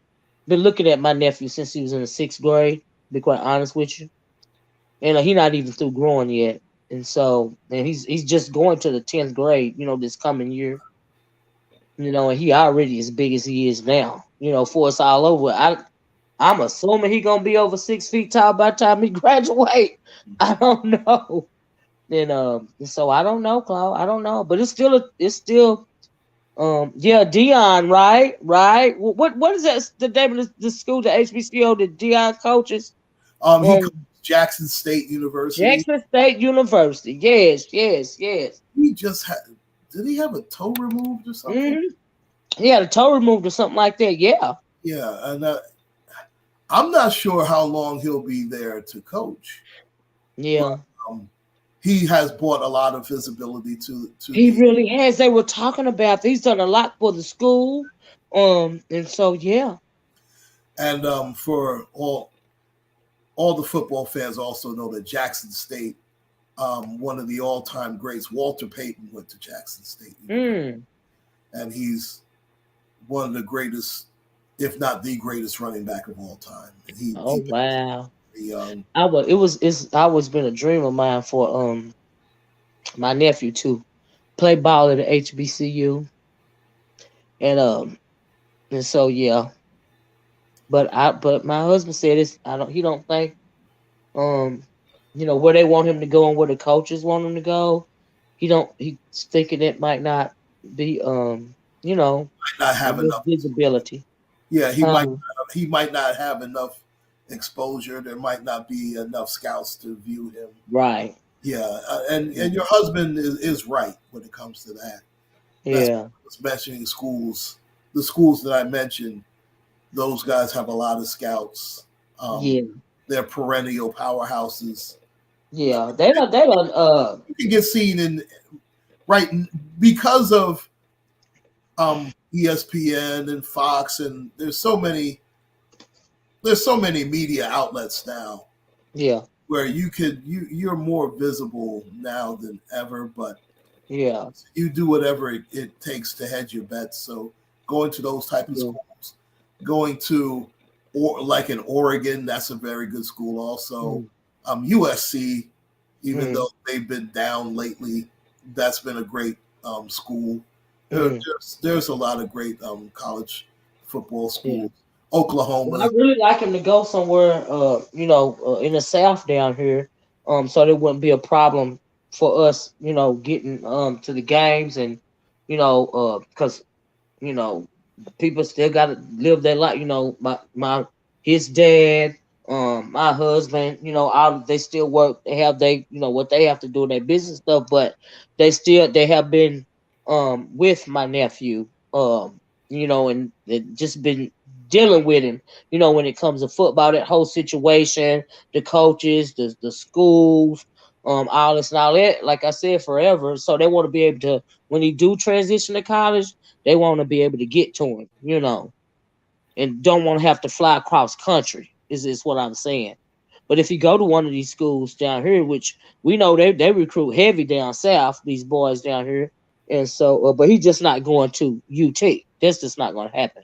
been looking at my nephew since he was in the 6th grade. To be quite honest with you, and he not even through growing yet. And he's just going to the 10th grade. This coming year. And he already as big as he is now. For us all over. I'm assuming he gonna be over 6 feet tall by the time he graduate. I don't know. And so I don't know, Claude. I don't know, but yeah, Dion, right, right. What is that? The name of the school, the HBCO, the Dion coaches. He coached Um, Jackson State University. Jackson State University. Yes, yes, yes. He just had. Did he have a toe removed or something? Hmm. He had a toe removed or something like that. Yeah, Yeah, and I'm not sure how long he'll be there to coach, but yeah. um, he has brought a lot of visibility to He the really has. They were talking about. He's done a lot for the school. And so yeah, and for all the football fans also know that Jackson State, one of the all-time greats, Walter Payton went to Jackson State University, mm. and he's one of the greatest, if not the greatest, running back of all time. And Oh he passed wow. very young. I was. It was. It's always been a dream of mine for my nephew to play ball at the HBCU, and so yeah. But my husband said it's. I don't. He don't think um where they want him to go and where the coaches want him to go. He don't. He's thinking it might not be Might not I have guess enough. visibility. Yeah, Um. he might not have enough exposure. There might not be enough scouts to view him. Right. Yeah, and your husband is right when it comes to that. That's Yeah. what's mentioning schools. The schools that I mentioned, those guys have a lot of scouts. Um, Yeah. they're perennial powerhouses. Yeah. They don't. You can get seen in right because of ESPN and Fox, and there's so many media outlets now Yeah. where you're more visible now than ever, but Yeah. you do whatever it takes to hedge your bets. So going to those type of Yeah. schools, going to or like in Oregon, that's a very good school. Also, Mm, USC, even mm, though they've been down lately, that's been a great school. mm. There's a lot of great college football Yeah. schools. Well, I Oklahoma, really like him to go somewhere, in the South down here, so there wouldn't be a problem for us, getting to the games and, because you know, people still got to live their life. My his dad, my husband, all they still work. They have what they have to do in their business stuff, but they have been with my nephew, and just been dealing with him. When it comes to football, that whole situation, the coaches, the schools, all this and all that. Like I said, forever. So they want to be able to when he do transition to college they want to be able to get to him, and don't want to have to fly across country. Is what I'm saying. But if you go to one of these schools down here, which we know they recruit heavy down south, these boys down here, and so, but he's just not going to UT. That's just not going to happen.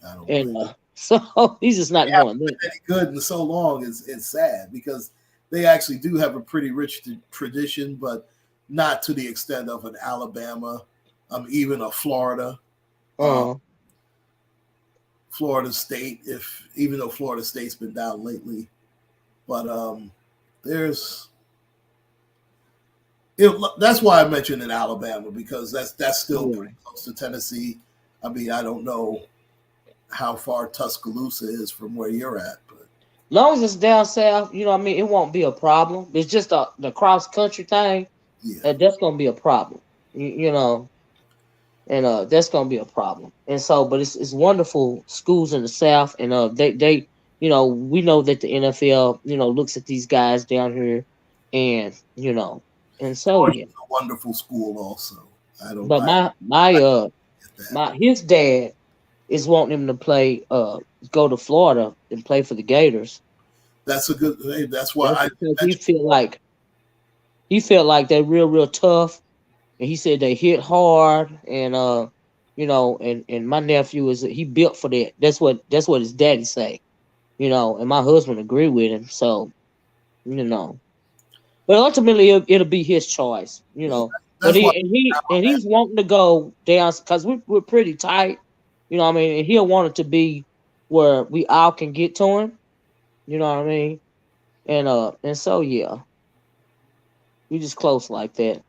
I don't blame. And so he's just They not haven't going been there. any good in so long. It's sad because they actually do have a pretty rich tradition, but not to the extent of an Alabama, even a Florida. Um, Uh, Florida State, if even though Florida State's been down lately, but there's that's why I mentioned in Alabama because that's still yeah. pretty close to Tennessee. I mean, I don't know how far Tuscaloosa is from where you're at, but Long as it's down south, what I mean, it won't be a problem. It's just the cross country thing. yeah, That's gonna be a problem. And that's gonna be a problem. And so, but it's wonderful schools in the South, and they we know that the NFL looks at these guys down here, and and so yeah. Georgia's a wonderful school. Also, But I get that. my his dad is wanting him to play go to Florida and play for the Gators. That's a good. That's why That's I because he mentioned feel like Florida. he felt like they're real tough, and he said they hit hard, and and my nephew is he built for that. That's what his daddy say, and my husband agreed with him. So you know, but ultimately it'll be his choice, Yeah, But that's why he's wanting to go down because we're pretty tight, what I mean. And he'll want it to be where we all can get to him, you know what I mean. And so yeah, we just close like that.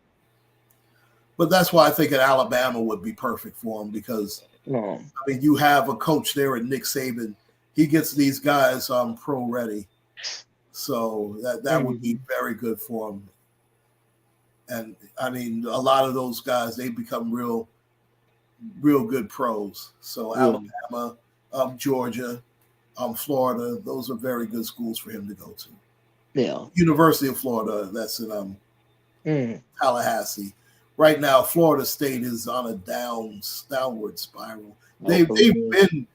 but that's why I think at Alabama would be perfect for him because Um, I mean you have a coach there at Nick Saban. He gets these guys pro ready, so that would be mhm, very good for him. And I mean a lot of those guys they become real good pros. So yeah, Alabama, Georgia, Florida, those are very good schools for him to go to. yeah, University of Florida, that's in mm, Tallahassee. Right now, Florida State is on a downward spiral. oh, for They've real. been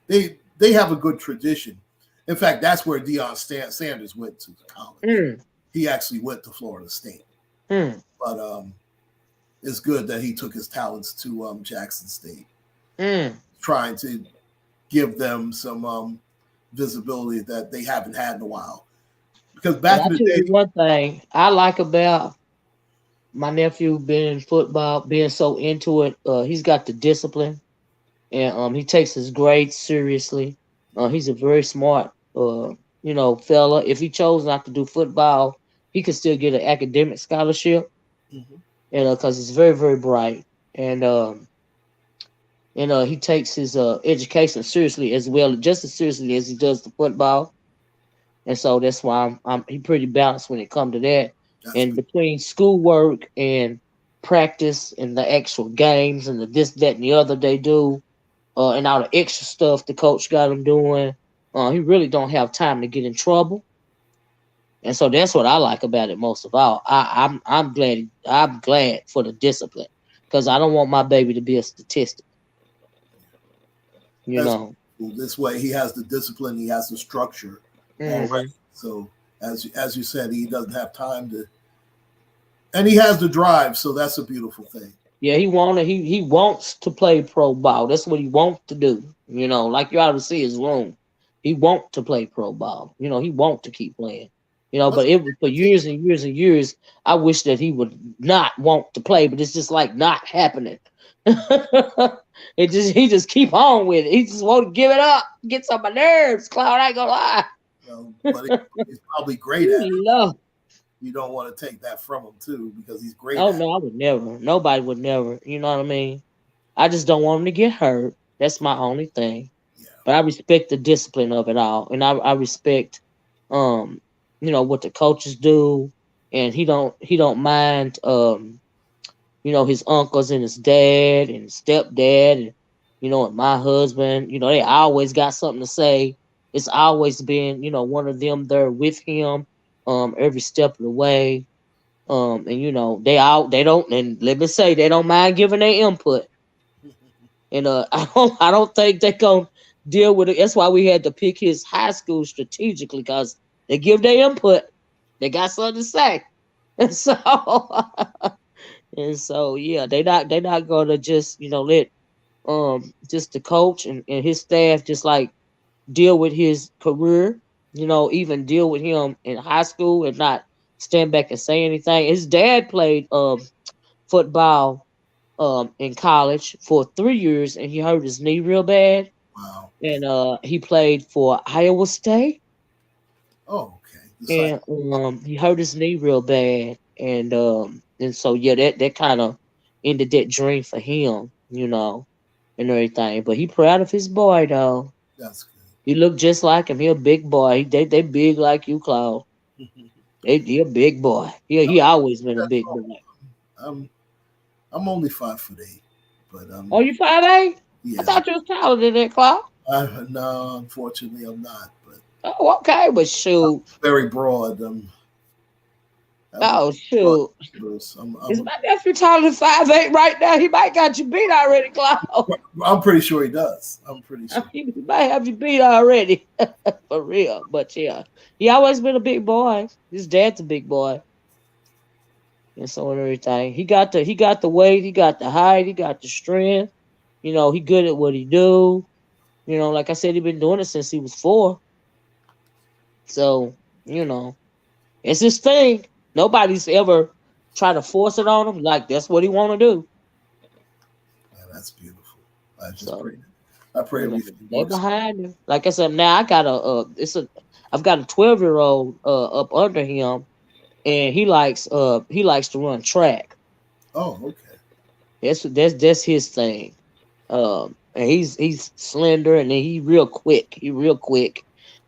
they have a good tradition. In fact, that's where Sanders went to college. Mm, He actually went to Florida State, mm, but it's good that he took his talents to Jackson State, mm. trying to give them some visibility that they haven't had in a while. Because And back I in the tell day, you one thing I like about my nephew being in football, being so into it. He's got the discipline, and he takes his grades seriously. He's a very smart fella. If he chose not to do football, he could still get an academic scholarship, mhm, because he's very bright, and he takes his education seriously as well, just as seriously as he does the football. And so that's why he pretty balanced when it comes to that. that's And good. between schoolwork and practice and the actual games and the this, that, and the other they do, and all the extra stuff the coach got him doing, he really don't have time to get in trouble. And so that's what I like about it most of all. I'm glad for the discipline because I don't want my baby to be a statistic. You That's know. cool. This way, he has the discipline, he has the structure already. Hmm. So as you said, he doesn't have time to, and he has the drive. So that's a beautiful thing. Yeah, he wants to play pro ball. That's what he wants to do. Like you ought to see his room. He want to play pro ball. He want to keep playing. Let's But it was for years and years and years. I wish that he would not want to play, but it's just like not happening. He just keep on with it. He just want to give it up. Gets on my nerves, Cloud. I ain't gonna lie. but he's probably great at it. You know. You don't want to take that from him too because he's great Oh at it. no, I would never. Nobody would never. You know what I mean? I just don't want him to get hurt. That's my only thing. Yeah, But I respect the discipline of it all, and I respect, um, what the coaches do, and he don't mind, his uncles and his dad and his stepdad, and my husband. They always got something to say. It's always been, one of them there with him, every step of the way. And they don't, and let me say, they don't mind giving their input. And I don't think they gonna deal with it. That's why we had to pick his high school strategically because they give their input. They got something to say. And so yeah, they not gonna just let just the coach and his staff just like deal with his career, even deal with him in high school and not stand back and say anything. His dad played football in college for 3 years, and he hurt his knee real bad, wow. and he played for Iowa State, Oh, okay. The site. and he hurt his knee real bad, and so yeah, that kind of ended that dream for him, and everything. But he proud of his boy though. That's He look just like him. He a big boy. They big like you, Claude. good. He a big boy. He always been a That's big all. boy. I'm I'm only 5'8", but Oh, you 5'8"? I yeah. thought you was taller than that, Claude. No, unfortunately, I'm not. But Oh, okay, but shoot. very broad. I have Oh broad shoot. shoulders. Is my nephew taller than 5'8" right now? He might got you beat already, Claude. I'm pretty sure he does. I'm pretty sure. He might have you beat already. For real. But yeah. He always been a big boy. His dad's a big boy. and so and everything. He got the weight, he got the height, he got the strength. He good at what he do. Like I said, he been doing it since he was 4. So, you know, it's his thing. Nobody's ever tried to force it on him. Like that's what he want to do. Man, that's beautiful. I just So, pray. I pray everything they works. behind him. Like I said, now I've got a 12-year old up under him, and he likes to run track. Oh, okay. That's his thing. And he's slender and he real quick. He real quick.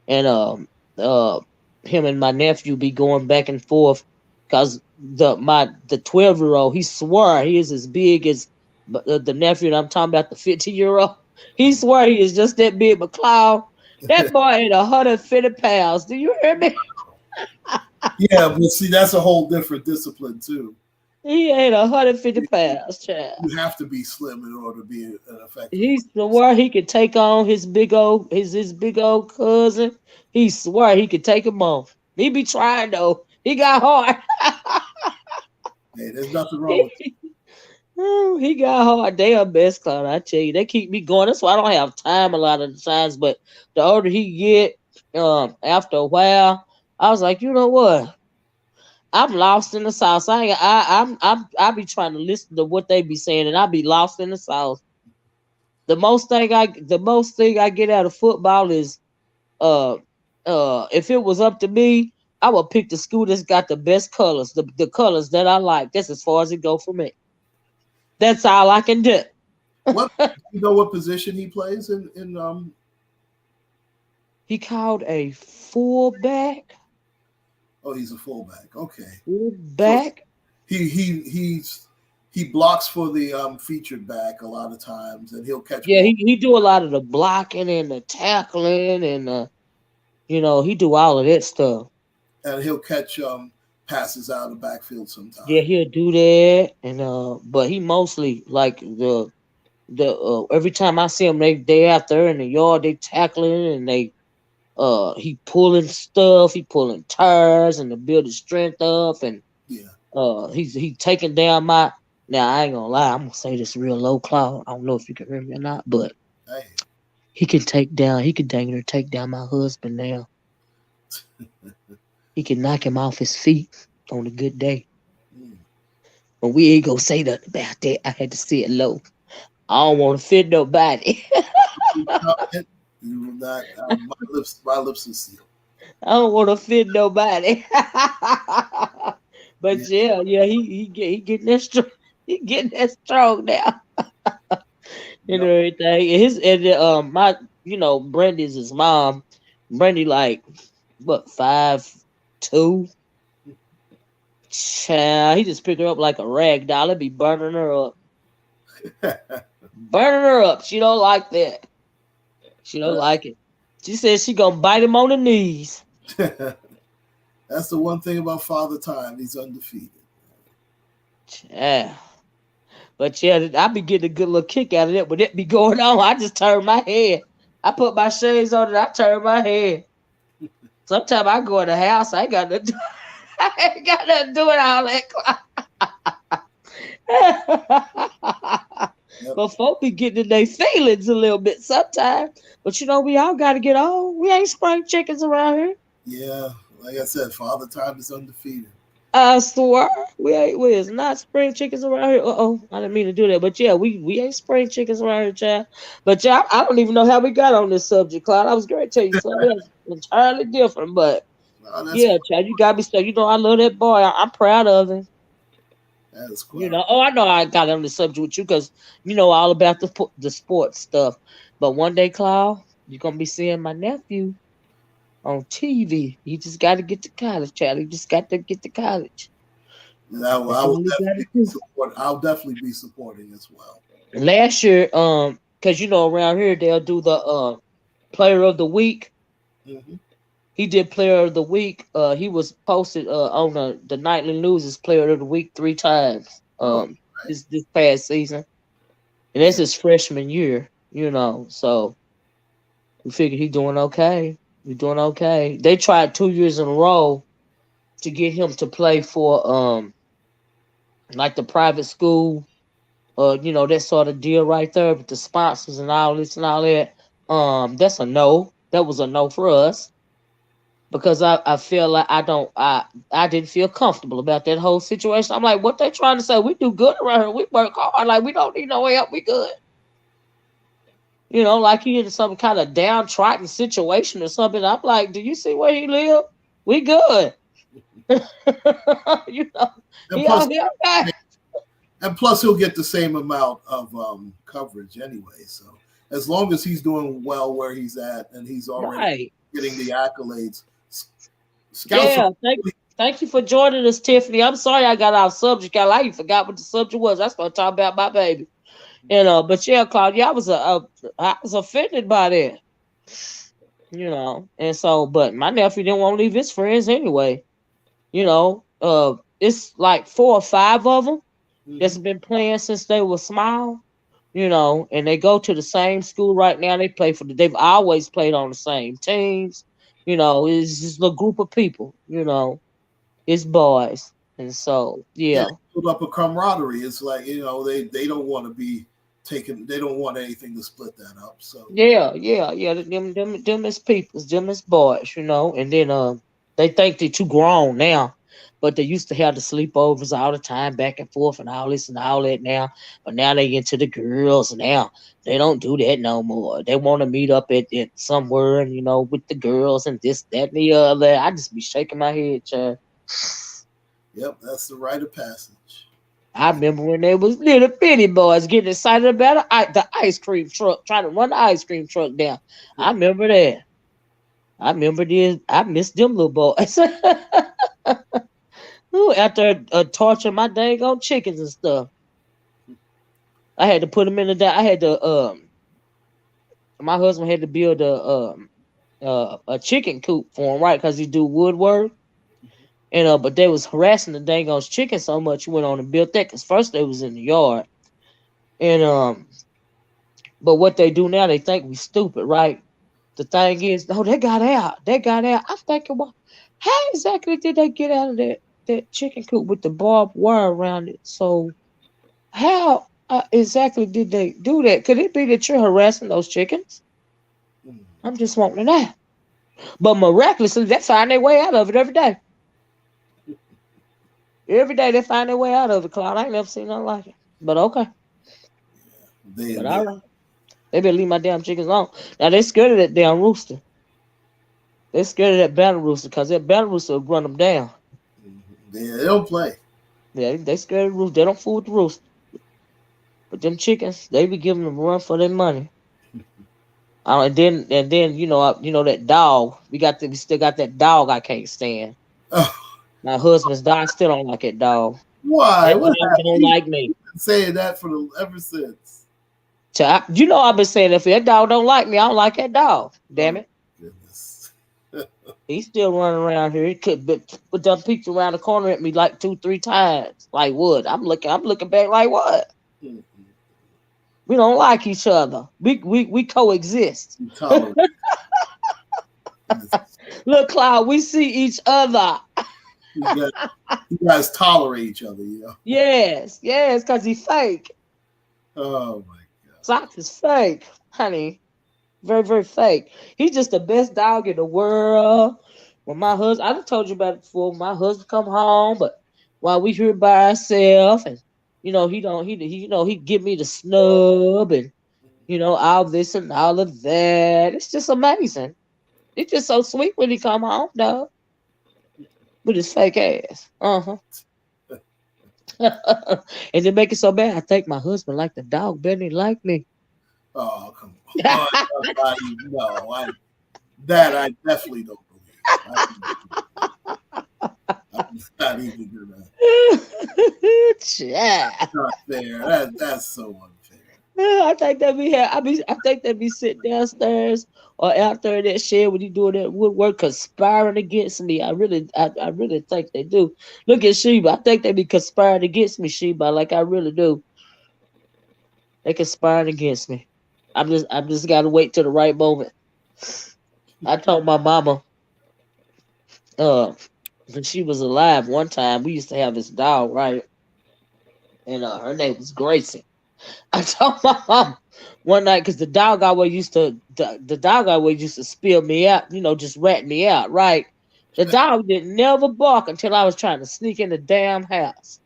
And uh him and my nephew be going back and forth because the 12-year old, he swore he is as big as the nephew that I'm talking about, the 50-year-old. He swore he is just that big, but Cloud, that boy ain't 150 pounds. Do you hear me? Yeah, but see, that's a whole different discipline too. He ain't 150 pounds, child. You have to be slim in order to be an effective. He swore he could take on his big old cousin. He swore he could take him on. He be trying though. He got hard. Hey, there's nothing wrong with he, he got hard. They are best clown, I tell you. They keep me going. That's why I don't have time a lot of the times. But the older he get, after a while, I was like, you know what? I'm lost in the sauce. I be trying to listen to what they be saying, and I be lost in the sauce. The most thing I get out of football is uh if it was up to me, I would pick the school that's got the best colors, the colors that I like. That's as far as it go for me. That's all I can do. what. Do you know what position he plays in He called a fullback. Oh, he's a fullback. Okay. So Fullback. he blocks for the featured back a lot of times, and he'll catch Yeah, ball, he do a lot of the blocking and the tackling and he do all of that stuff. and he'll catch passes out of the backfield Yeah, sometimes. he'll do that and but he mostly like the every time I see him, they out there in the yard, they tackling and he pulling stuff, he pulling tires and to build his strength up, and Yeah. he taking down my. Now I ain't gonna lie, I'm gonna say this real low, Cloud. I don't know if you can hear me or not, but Hey. he can dang near take down my husband now. He can knock him off his feet on a good day. Mm. But we ain't gonna say nothing about that. I had to say it low. I don't want to offend nobody. You will not. My lips are sealed. I don't want to offend nobody. Yeah. But yeah, he getting that strong. He getting that strong now and Yep. everything. And my Brandy's his mom. Brandy like what 5'2". Child, he just picked her up like a rag doll. It be burning her up, burning her up. She don't like that. She don't like it. She says she gonna bite him on the knees. That's the one thing about Father Time. He's undefeated. Child. But yeah, I be getting a good little kick out of it. But it be going on. I just turn my head. I put my shades on and I turn my head. Sometimes I go in the house. I ain't got nothing. I ain't got nothing doing all that. Yep. But folk be getting in their feelings a little bit sometimes. But we all got to get on. We ain't spring chickens around here. Yeah. Like I said, Father Time is undefeated. I swear, we is not spring chickens around here. I didn't mean to do that, but yeah, we ain't spring chickens around here, child. But yeah, I don't even know how we got on this subject, Cloud. I was going to tell you something else entirely different, but No, that's yeah, child, you got me stuck. I love that boy. I'm proud of him. that is quite. I know I got on the subject with you because you know all about the sports stuff. But one day, Cloud, you're gonna be seeing my nephew on TV. He just got to get to college, child. He just got to get to college. And I That's will all he got to definitely do. support. I'll definitely be supporting as well. Last year, because around here they'll do the player of the week. Hmm. He did player of the week. He was posted on the nightly news as player of the week 3 times. Oh, This past season, and that's yeah. his freshman year. So we figured he doing okay. He doing okay. They tried 2 years in a row to get him to play for like the private school, that sort of deal right there with the sponsors and all this and all that. That's a no. That was a no for us because I feel like I didn't feel comfortable about that whole situation. I'm like, what they trying to say? We do good around here. We work hard. Like we don't need no help. We good. Like he in some kind of downtrodden situation or something. I'm like, do you see where he live? We good. you know, And he plus, out here. Okay. he'll get the same amount of coverage anyway. So as long as he's doing well where he's at and he's already Right. getting the accolades, scouts are Yeah. Thank you for joining us, Tiffany. I'm sorry I got off subject. I forgot what the subject was. I started talking about my baby. But yeah, Claudia, I was offended by that. And so, but my nephew didn't want to leave his friends anyway. It's like 4 or 5 of them that's Mhm. been playing since they were small. And they go to the same school right now. They've always played on the same teams. It's just a group of people. It's boys, and so Yeah, yeah. build up a camaraderie. It's like they don't want to be taken. They don't want anything to split that up. So Yeah, yeah, yeah. Them is peoples, them is boys, and then they think they're too grown now. But they used to have the sleepovers all the time, back and forth, and all this and all that now. But now they into the girls now. They don't do that no more. They want to meet up at somewhere and with the girls and this, that, and the other. I just be shaking my head, child. yep, that's the rite of passage. I remember when they was little bitty boys getting excited about the ice cream truck, trying to run the ice cream truck down. I remember that. I remember this. I miss them little boys. Ooh, after torturing my dang on chickens and stuff, I had to put them in the. I had to. My husband had to build a chicken coop for him, right? Because he do woodwork. And but they was harassing the dang on chicken so much. He went on and built that because first they was in the yard, and but what they do now, they think we stupid, right? The thing is, no, they got out. They got out. I'm thinking, well, how exactly did they get out of that chicken coop with the barbed wire around it? So how exactly did they do that? Could it be that you're harassing those chickens? Mm. I'm just wanting to know. But miraculously, they find their way out of it every day. Every day they find their way out of it, Cloud. I ain't never seen nothing like it. But okay. They, But they, all right. They better leave my damn chickens alone. Now they scared of that damn rooster. They scared of that battle rooster because that battle rooster will run them down. they don't play. Yeah, they scared of the rooster. They don't fool with the rooster. But them chickens, they be giving them a run for their money. And then that dog. We still got that dog I can't stand. Oh, My husband's dog, I still don't like that dog. why? That What dog happened? don't He's like me. been saying that for ever since. I've been saying if that dog don't like me, I don't like that dog. Damn Oh it. goodness. He's still running around here. He could but done peeked around the corner at me like 2, 3 times. Like what? I'm looking back like what? We don't like each other. We coexist. Intolerant. Look, Cloud, we see each other. You guys, you guys tolerate each other, Yes, yes, because he's fake. Oh my god. Socks is fake, honey. Very, very fake. He's just the best dog in the world. When my husband, I've told you about it before. My husband come home, but while we here by ourselves, and he don't he give me the snub and all this and all of that. It's just amazing. It's just so sweet when he come home, though, with his fake ass. And to make it so bad, I think my husband liked the dog better than he liked me. Oh come on. No, I definitely don't believe. I'm not even gonna. Yeah. Not fair. That's so unfair. I think that I think they be sitting downstairs or out there in that shed when you doing that woodwork conspiring against me. I really think they do. Look at Sheba. I think they be conspiring against me, Sheba. Like I really do. They conspiring against me. I'm just gotta wait till the right moment. I told my mama, uh, when she was alive one time, we used to have this dog, right? and her name was Gracie. I told my mom one night because the dog always used to spill me out, just rat me out, right? The dog didn't never bark until I was trying to sneak in the damn house.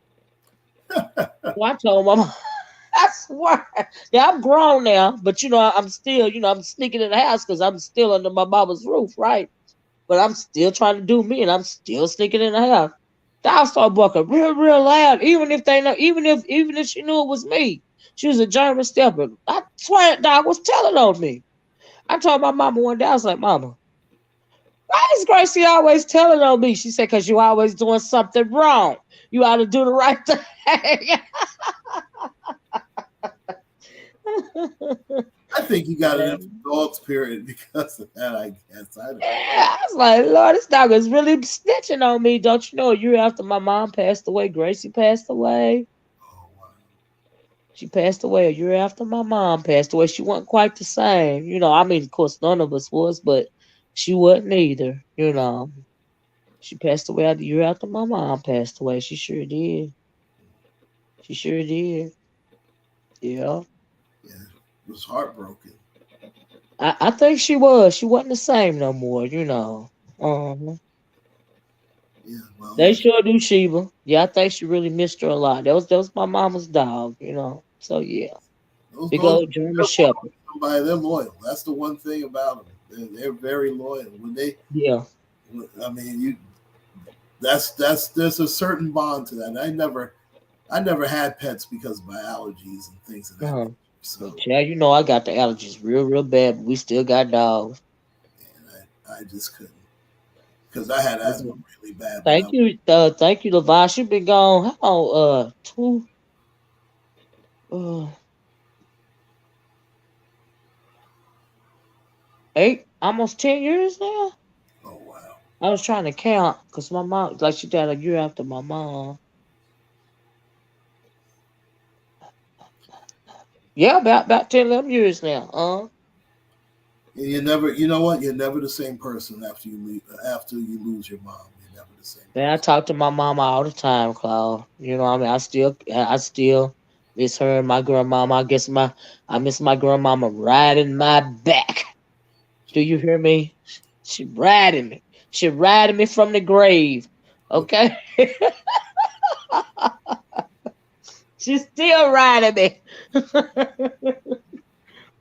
So I told my mom, I swear, yeah, I'm grown now, but I'm still, I'm sneaking in the house because I'm still under my mama's roof, right? But I'm still trying to do me, and I'm still sneaking in the house. Dog started barking real, real loud, even if she knew it was me. She was a German Shepherd. I swear, that dog was telling on me. I told my mama one day, I was like, Mama, why is Gracie always telling on me? She said, because you always doing something wrong. You ought to do the right thing. I think you got it in the dog spirit because of that, I guess. I don't know. Yeah, I was like, Lord, this dog is really snitching on me. Don't you know? A year after my mom passed away, Gracie passed away. Oh, wow. She passed away a year after my mom passed away. She wasn't quite the same. I mean, of course, none of us was, but she wasn't either. She passed away a year after my mom passed away. She sure did. She sure did. Yeah. Yeah, it was heartbroken. I think she was. She wasn't the same no more. Uh-huh. Yeah, well, They sure do, Sheba. Yeah, I think she really missed her a lot. That was my mama's dog. So yeah. those Big dogs, old German they're loyal Shepherd. to somebody. They're loyal. That's the one thing about them. They're very loyal. Yeah. I mean, that's there's a certain bond to that. I never had pets because of my allergies and things of that Uh-huh. nature. But So, yeah, I got the allergies real, real bad, but we still got dogs. and I just couldn't because I had asthma Mhm. really bad when I Thank was you, Levon. She been gone. How long? 2, 8, almost 10 years now. oh wow. I was trying to count because my mom, like, she died a year after my mom. Yeah, about 10, 11 years now. And you never, you know what? You're never the same person after you lose your mom. You're never the same Man, I person. talk to my mama all the time, Claude. What I mean, I still miss her and my grandmama. I miss my grandmama riding my back. Do you hear me? She riding me. She riding me from the grave. Okay, she's still riding me.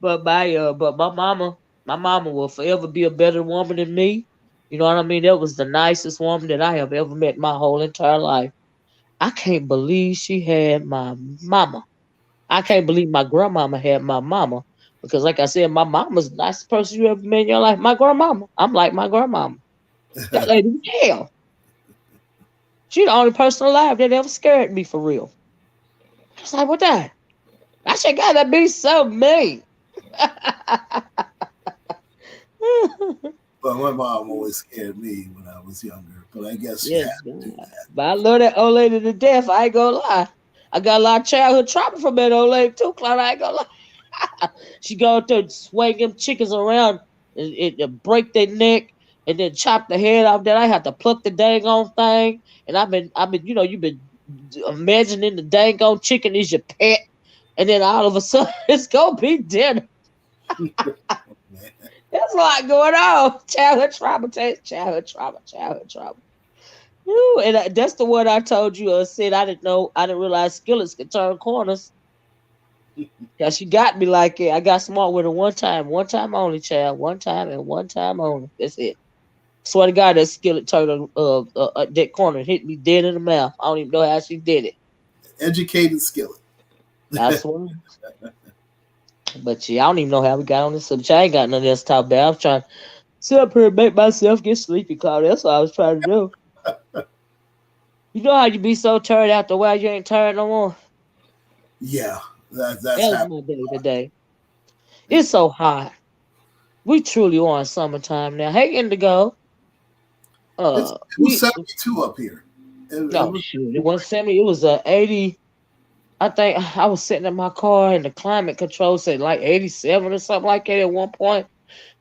But my mama will forever be a better woman than me. You know what I mean? That was the nicest woman that I have ever met my whole entire life. I can't believe she had my mama. I can't believe my grandmama had my mama. Because like I said, my mama's the nicest person you ever met in your life. My grandmama. I'm like my grandmama. That lady was hell. She the only person alive that ever scared me for real. I was like, what that? I should gotta be so mean. But my mom always scared me when I was younger. But I guess she Yes, had to do God. that. But I love that old lady to death. I ain't gonna lie. I got a lot of childhood trauma from that old lady too, Cloud. I ain't gonna lie. She go out there and swing them chickens around and break their neck and then chop the head off. Then I have to pluck the dang on thing. And I've been, you've been imagining the dang on chicken is your pet. And then all of a sudden it's gonna be dinner. Man. There's a lot going on. Childhood trauma, childhood trauma, childhood trauma. Woo, and that's the one I told you. Said I didn't know. I didn't realize skillets could turn corners. Yeah, she got me like it. I got smart with her one time only, child, one time and one time only. That's it. Swear to God, that skillet turned that corner and hit me dead in the mouth. I don't even know how she did it. Educated skillet. I swear. But yeah, I don't even know how we got on this subject. I ain't got nothing else to talk about. I was trying to sit up here and make myself get sleepy, Claudia. That's what I was trying to do. You know how you be so tired after a while you ain't tired no more? Yeah, that's That was happened. my day today. It's so hot. We truly are in summertime now. Hey, Indigo. It was We 72 up here. It no was shoot. It wasn't 70. It was 80. I think I was sitting in my car and the climate control said like 87 or something like that at one point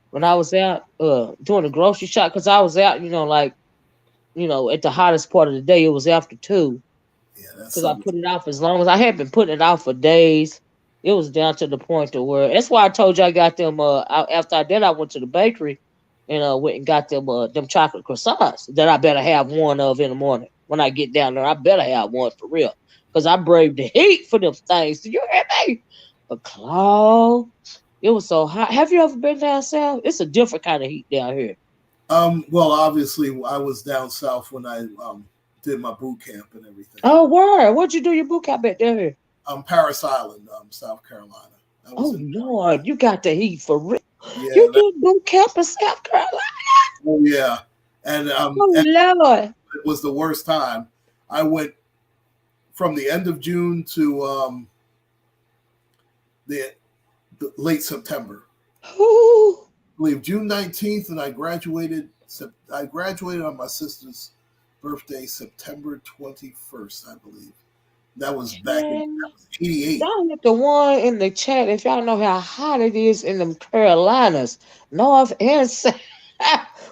when I was out doing the grocery shop because I was out, like at the hottest part of the day. It was after 2. Yeah, that's because I something. put it off as long as I had been putting it off for days. It was down to the point to where that's why I told you I got them. After I did, I went to the bakery and went and got them chocolate croissants that I better have one of in the morning when I get down there. I better have one for real because I braved the heat for them things. Do you hear me? But Claude, it was so hot. Have you ever been down south? It's a different kind of heat down here. Well, obviously, I was down south when I did my boot camp and everything. Oh, word! What'd you do your boot camp at down here? Paris Island, South Carolina. I was Oh in. Lord, you got the heat for real. Yeah, You did boot camp in South Carolina. oh yeah, and Oh Lord. it was the worst time. I went from the end of June to the, the late September. Ooh. I believe June 19th, and I graduated. I graduated on my sister's birthday, September 21st, I believe. That was back in Man, that was '88. y'all let the one in the chat if y'all know how hot it is in them Carolinas, North and South.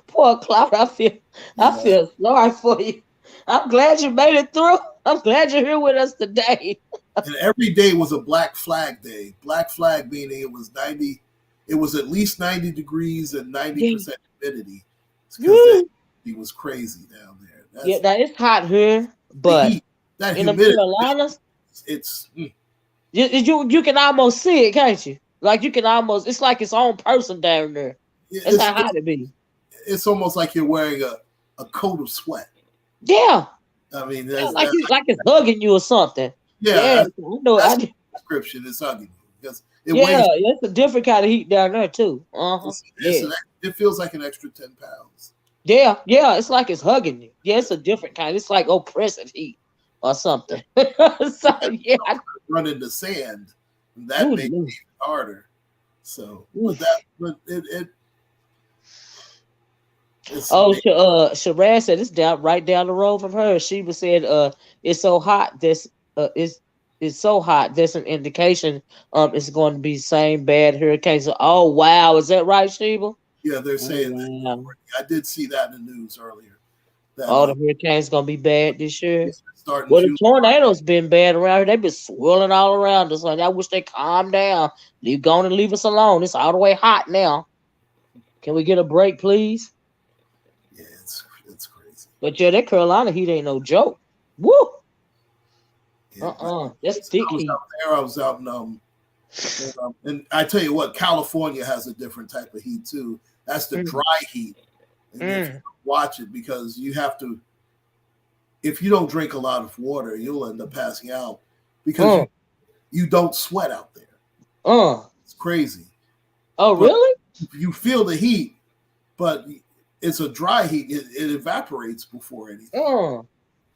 Poor Cloud, I Yeah, feel sorry for you. I'm glad you made it through. I'm glad you're here with us today. and every day was a Black Flag Day. Black Flag meaning it was 90. It was at least 90 degrees and ninety Yeah. percent humidity. It's because that Woo. it was crazy down there. Yeah, That's now it's hot here, the but heat. That in them humidity. Carolinas, It's you can almost see it, can't you? Like you can almost it's like its own person down there. That's it's how hot it's it be. it's almost like you're wearing a coat of sweat. Yeah. I mean, Yeah, that's like that. you like it's hugging you or something. Yeah, Yeah, I know. that's the description. It's hugging you because it Yeah, weighs. it's a different kind of heat down there too. Uh-huh. It's Yeah. it feels like an extra 10 pounds. Yeah, yeah, it's like it's hugging you. Yeah, it's a different kind. It's like oppressive heat or something. So yeah. Run into sand, and that Ooh, makes it even harder. So, ooh. but it's Oh, amazing. Shiraz said it's down right down the road from her. She was said, it's so hot. It's so hot. That's an indication. It's going to be same bad hurricane. So, oh wow, is that right, Sheba? Yeah, they're Oh saying that wow. I did see that in the news earlier. That Oh, the hurricane's gonna be bad this year. it's starting Well, the June. tornadoes been bad around here. They've been swirling all around us. Like I wish they calm down. Leave going and leave us alone. It's all the way hot now. Can we get a break, please? Yeah, it's crazy. But yeah, that Carolina heat ain't no joke. Woo! Yeah, but That's thick I was heat. out there. I was out in and I tell you what, California has a different type of heat too. That's the Mm, dry heat, and if you mm, watch it, because you have to, if you don't drink a lot of water, you'll end up passing out because uh, you don't sweat out there. uh. It's crazy, Oh, but really? you feel the heat, but it's a dry heat. It evaporates before anything. Uh.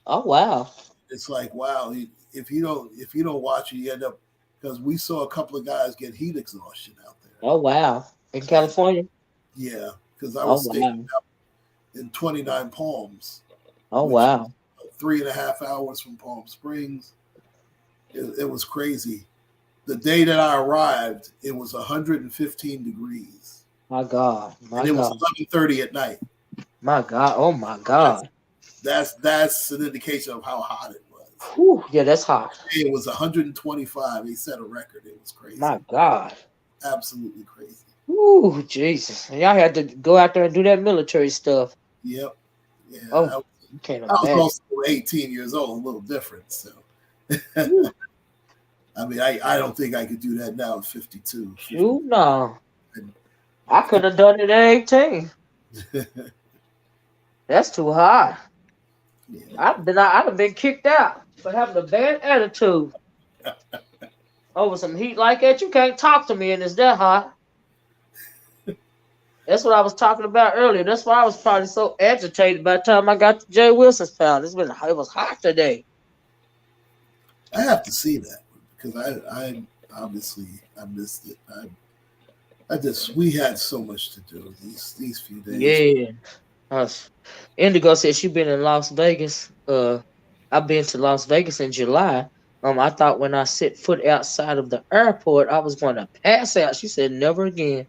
Oh, wow. It's like wow, if you don't watch it, you end up because we saw a couple of guys get heat exhaustion out Oh, wow. In there, and California? yeah, because I Oh, was stationed wow. in 29 Palms, Oh, which is wow. 3.5 hours from Palm Springs. It was crazy. The day that I arrived, it was 115 degrees, My God. and My it was God. 11:30 at night. My God. Oh, my That's God. that's an indication of how hot it was. Whew. Yeah, that's hot. It was 125. He set a record. It was crazy, My God. absolutely crazy. Ooh, Jesus. And y'all had to go out there and do that military stuff. Yep. Yeah, Oh, you can't I was imagine. also 18 years old, a little different. So, Ooh, I mean, I don't think I could do that now at 52. 50. shoot, no. I could have done it at 18. That's too high. Yeah. I'd have been kicked out for having a bad attitude. Over some heat like that, you can't talk to me and it's that hot. That's what I was talking about earlier. That's why I was probably so agitated by the time I got to Jay Wilson's pound. It was hot today. I have to see that because I obviously I missed it. I just we had so much to do these few days. Yeah. Us. Indigo said she been in Las Vegas. I've been to Las Vegas in July. I thought when I set foot outside of the airport, I was going to pass out. She said, never again.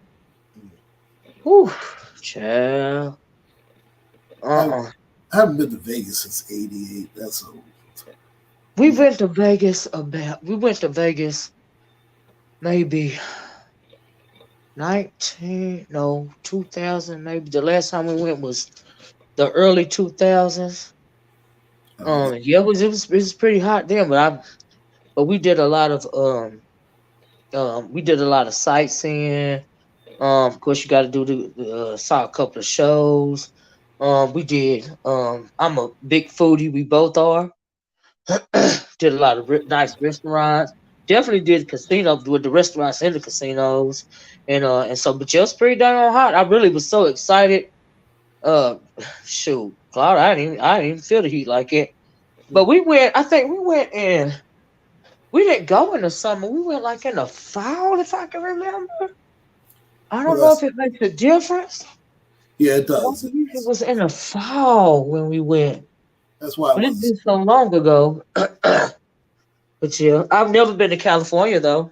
Whew, child. I, Uh-uh. I haven't been to Vegas since '88. That's old. We went to Vegas about. We went to Vegas maybe 19, no, 2000. Maybe the last time we went was the early 2000s. Yeah. Yeah, it was pretty hot then, but we did a lot of we did a lot of sightseeing. Of course, you got to do saw a couple of shows. We did. I'm a big foodie. We both are. Did a lot of nice restaurants. Definitely did casino with the restaurants and the casinos, and so. But just pretty darn hot. I really was so excited. Uh, shoot, Cloud. I didn't even feel the heat like it. But we went. I think we went in. We didn't go in the summer. We went like in the fall, if I can remember. I Well, don't know if it makes a difference. yeah, it But I does. believe it was in the fall when we went. That's why I But it's was. been so long ago. But yeah, I've never been to California though.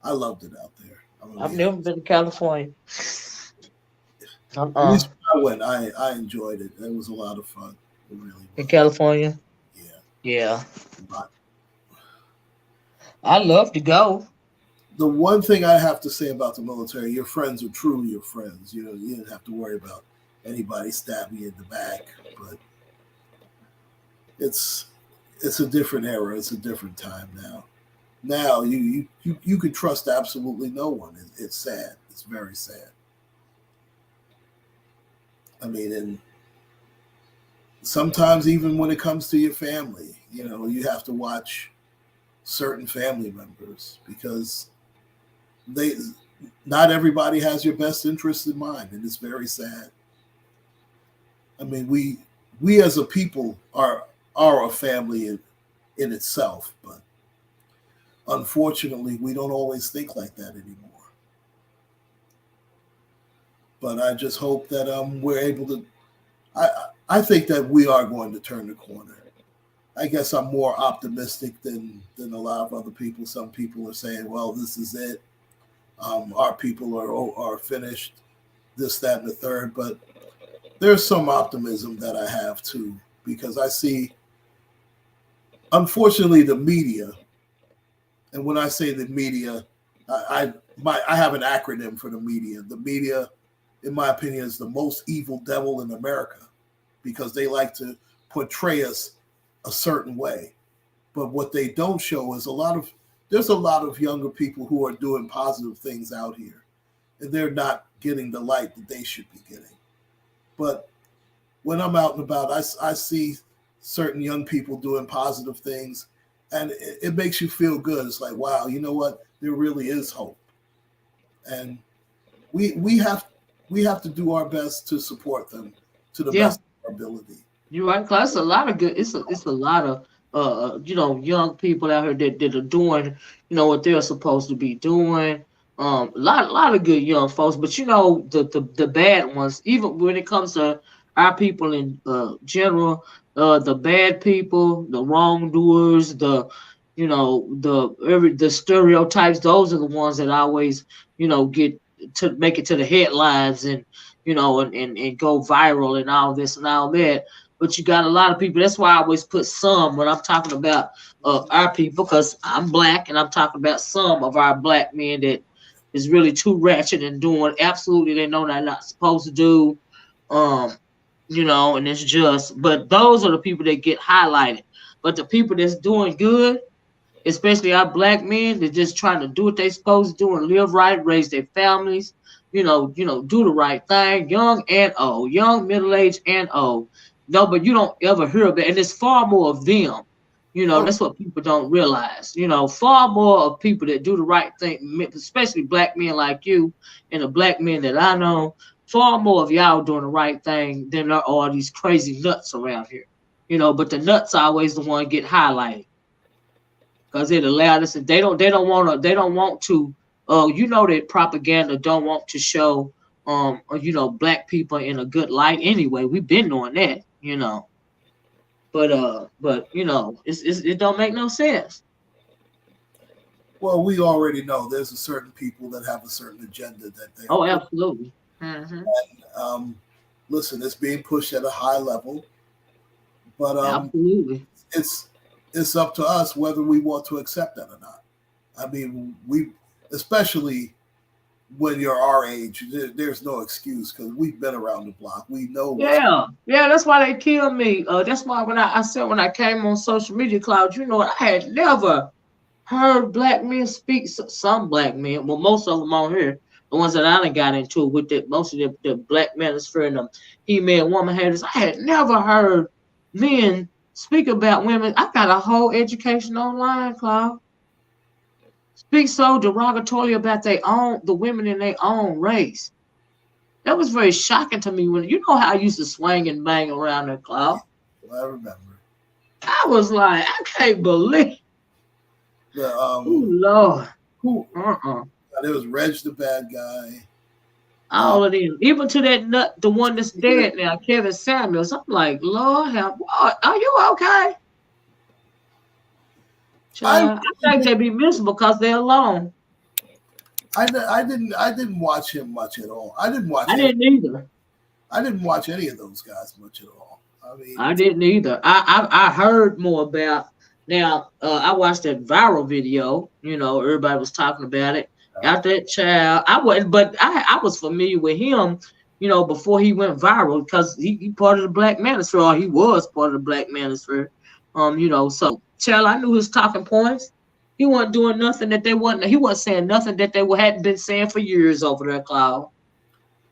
I loved it out there. I'm gonna I've be never honest. been to California. At Uh-uh. least when I went, I enjoyed it. It was a lot of fun. It really In was. California? Yeah. Yeah. But I love to go. the one thing I have to say about the military, your friends are truly your friends. You know, you didn't have to worry about anybody stabbing you in the back. But it's it's a different era. It's a different time now. Now you can trust absolutely no one. It's sad. It's very sad. I mean, and sometimes even when it comes to your family, you know, you have to watch certain family members because they not everybody has your best interest in mind, and it's very sad. I mean, we as a people are a family in itself, but unfortunately, we don't always think like that anymore. But I just hope that we're able to. I I think that we are going to turn the corner. I guess I'm more optimistic than a lot of other people. Some people are saying, "Well, this is it. Our people are finished. This, that, and the third." But there's some optimism that I have too, because I see, unfortunately, the media. And when I say the media, I have an acronym for the media. The media, in my opinion, is the most evil devil in America because they like to portray us a certain way. But what they don't show is there's a lot of younger people who are doing positive things out here, and they're not getting the light that they should be getting. But when I'm out and about, I see certain young people doing positive things, and it makes you feel good. It's like, wow, you know what? There really is hope, and we we have we have to do our best to support them to the Yeah. best of our ability. You're right, class. It's a lot of good. It's a lot of young people out here that are doing what they're supposed to be doing. A lot of good young folks, but the bad ones. Even when it comes to our people in general, the bad people, the wrongdoers, the stereotypes. Those are the ones that always get to make it to the headlines and go viral and all this and all that, but you got a lot of people. That's why I always put some when I'm talking about our people, because I'm black and I'm talking about some of our black men that is really too ratchet and doing absolutely they know they're not supposed to do. Um, and it's just, but those are the people that get highlighted. But the people that's doing good, especially our black men that just trying to do what they supposed to do and live right, raise their families, do the right thing, young and old, young, middle aged and old. No, but you don't ever hear of it, and there's far more of them. Oh, That's what people don't realize. Far more of people that do the right thing, especially black men like you and the black men that I know. Far more of y'all doing the right thing than there are these crazy nuts around here. But the nuts always the one get highlighted because it allowed us. They don't want to. That propaganda don't want to show black people in a good light anyway. We've been doing that. But it don't make no sense. well, we already know there's a certain people that have a certain agenda that they are Oh, pushing. absolutely. Hmm. Um, listen, it's being pushed at a high level, But Absolutely. it's up to us whether we want to accept that or not. I mean, we especially when you're our age, there's no excuse because we've been around the block. We know what's. Yeah, yeah, that's why they killed me. That's why I said when I came on social media, Cloud, you know, I had never heard black men speak. Some black men, well, most of them on here, the ones that I done got into with the most of the black manosphere and the female woman haters, I had never heard men speak about women. I got a whole education online, Cloud. Speak so derogatorily about the women in their own race. That was very shocking to me when you know how I used to swing and bang around the club. I remember. I was like, I can't believe. The Oh Lord. who there was Reg the bad guy. All of them, even to that nut, the one that's dead now, Kevin Samuels. I'm like, Lord, are you okay? Child, I think they be missing because they're alone. I didn't watch him much at all. I didn't either. I didn't watch any of those guys much at all. I mean, I didn't either. I heard more about now. I watched that viral video. You know, everybody was talking about it. After that child, I wasn't, but I was familiar with him. You know, before he went viral because he part of the Black Manosphere, or he was part of the Black Manosphere. You know, so child, I knew his talking points. He wasn't doing nothing that they wasn't. He wasn't saying nothing that they hadn't been saying for years over there, Cloud.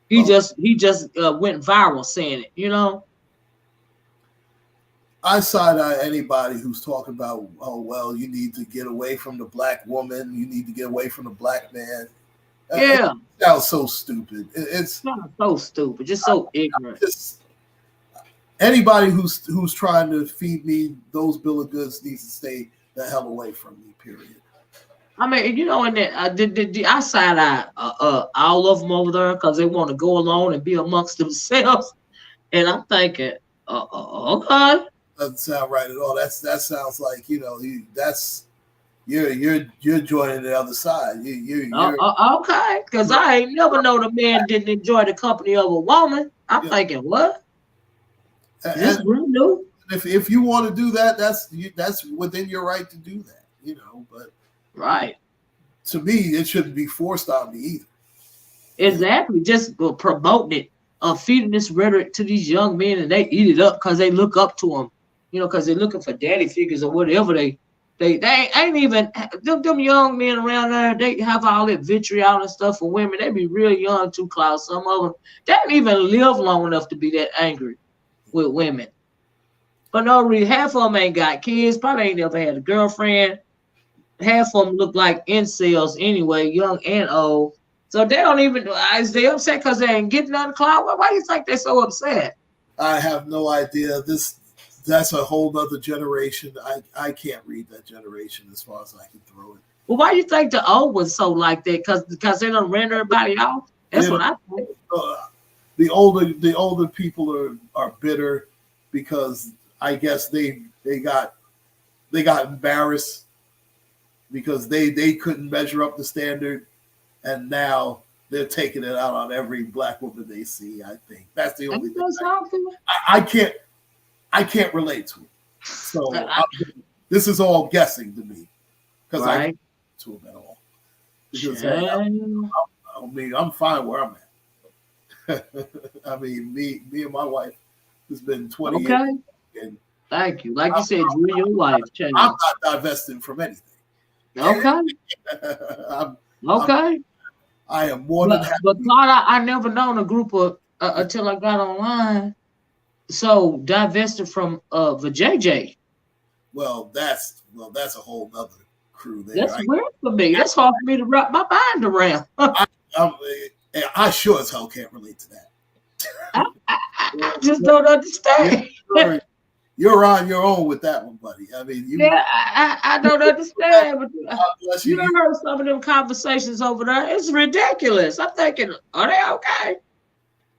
He just went viral saying it. You know. I side eye anybody who's talking about, oh well, you need to get away from the black woman, you need to get away from the black man. Yeah, it sounds so stupid. It's so stupid, just so ignorant. Anybody who's trying to feed me those bill of goods needs to stay the hell away from me. Period. I mean, you know, and I side eye all of them over there because they want to go alone and be amongst themselves, and I'm thinking, okay. Doesn't sound right at all. That sounds like, you know, you're joining the other side. You're okay, because I ain't never known a man didn't enjoy the company of a woman. I'm thinking, what? This real new? If you want to do that, that's within your right to do that, you know. But right, to me, it shouldn't be forced on me either. Exactly, just promoting it, feeding this rhetoric to these young men, and they eat it up because they look up to them. You know, because they're looking for daddy figures or whatever. They ain't even them young men around there. They have all that vitriol and stuff for women. They be real young too, Klaus. Some of them they don't even live long enough to be that angry with women. For no reason, half of them ain't got kids. Probably ain't never had a girlfriend. Half of them look like incels anyway, young and old. So they don't even. Is they upset because they ain't getting on the cloud? Why do you think they're so upset? I have no idea. That's a whole nother generation. I can't read that generation as far as I can throw it. Well, why do you think the old was so like that? Because they don't rent everybody off? That's what I think. The older people are bitter because I guess they got embarrassed because they couldn't measure up the standard, and now they're taking it out on every black woman they see. I think that's the only thing. I can't relate to it. So this is all guessing to me because I can't relate to them at all. Because I mean, I'm fine where I'm at. I mean, me and my wife has been 20 years. And thank you. Like you said, you and your wife. I'm not divesting from anything. Okay. Okay. I am more than happy. But Claude, I never known a group of until I got online. So divested from the JJ. Well, that's a whole nother crew there. That's weird for me. That's hard for me to wrap my mind around. I sure as hell can't relate to that. I just don't understand. You're on your own with that one, buddy. I mean, I don't understand. But you done heard some of them conversations over there. It's ridiculous. I'm thinking, are they okay?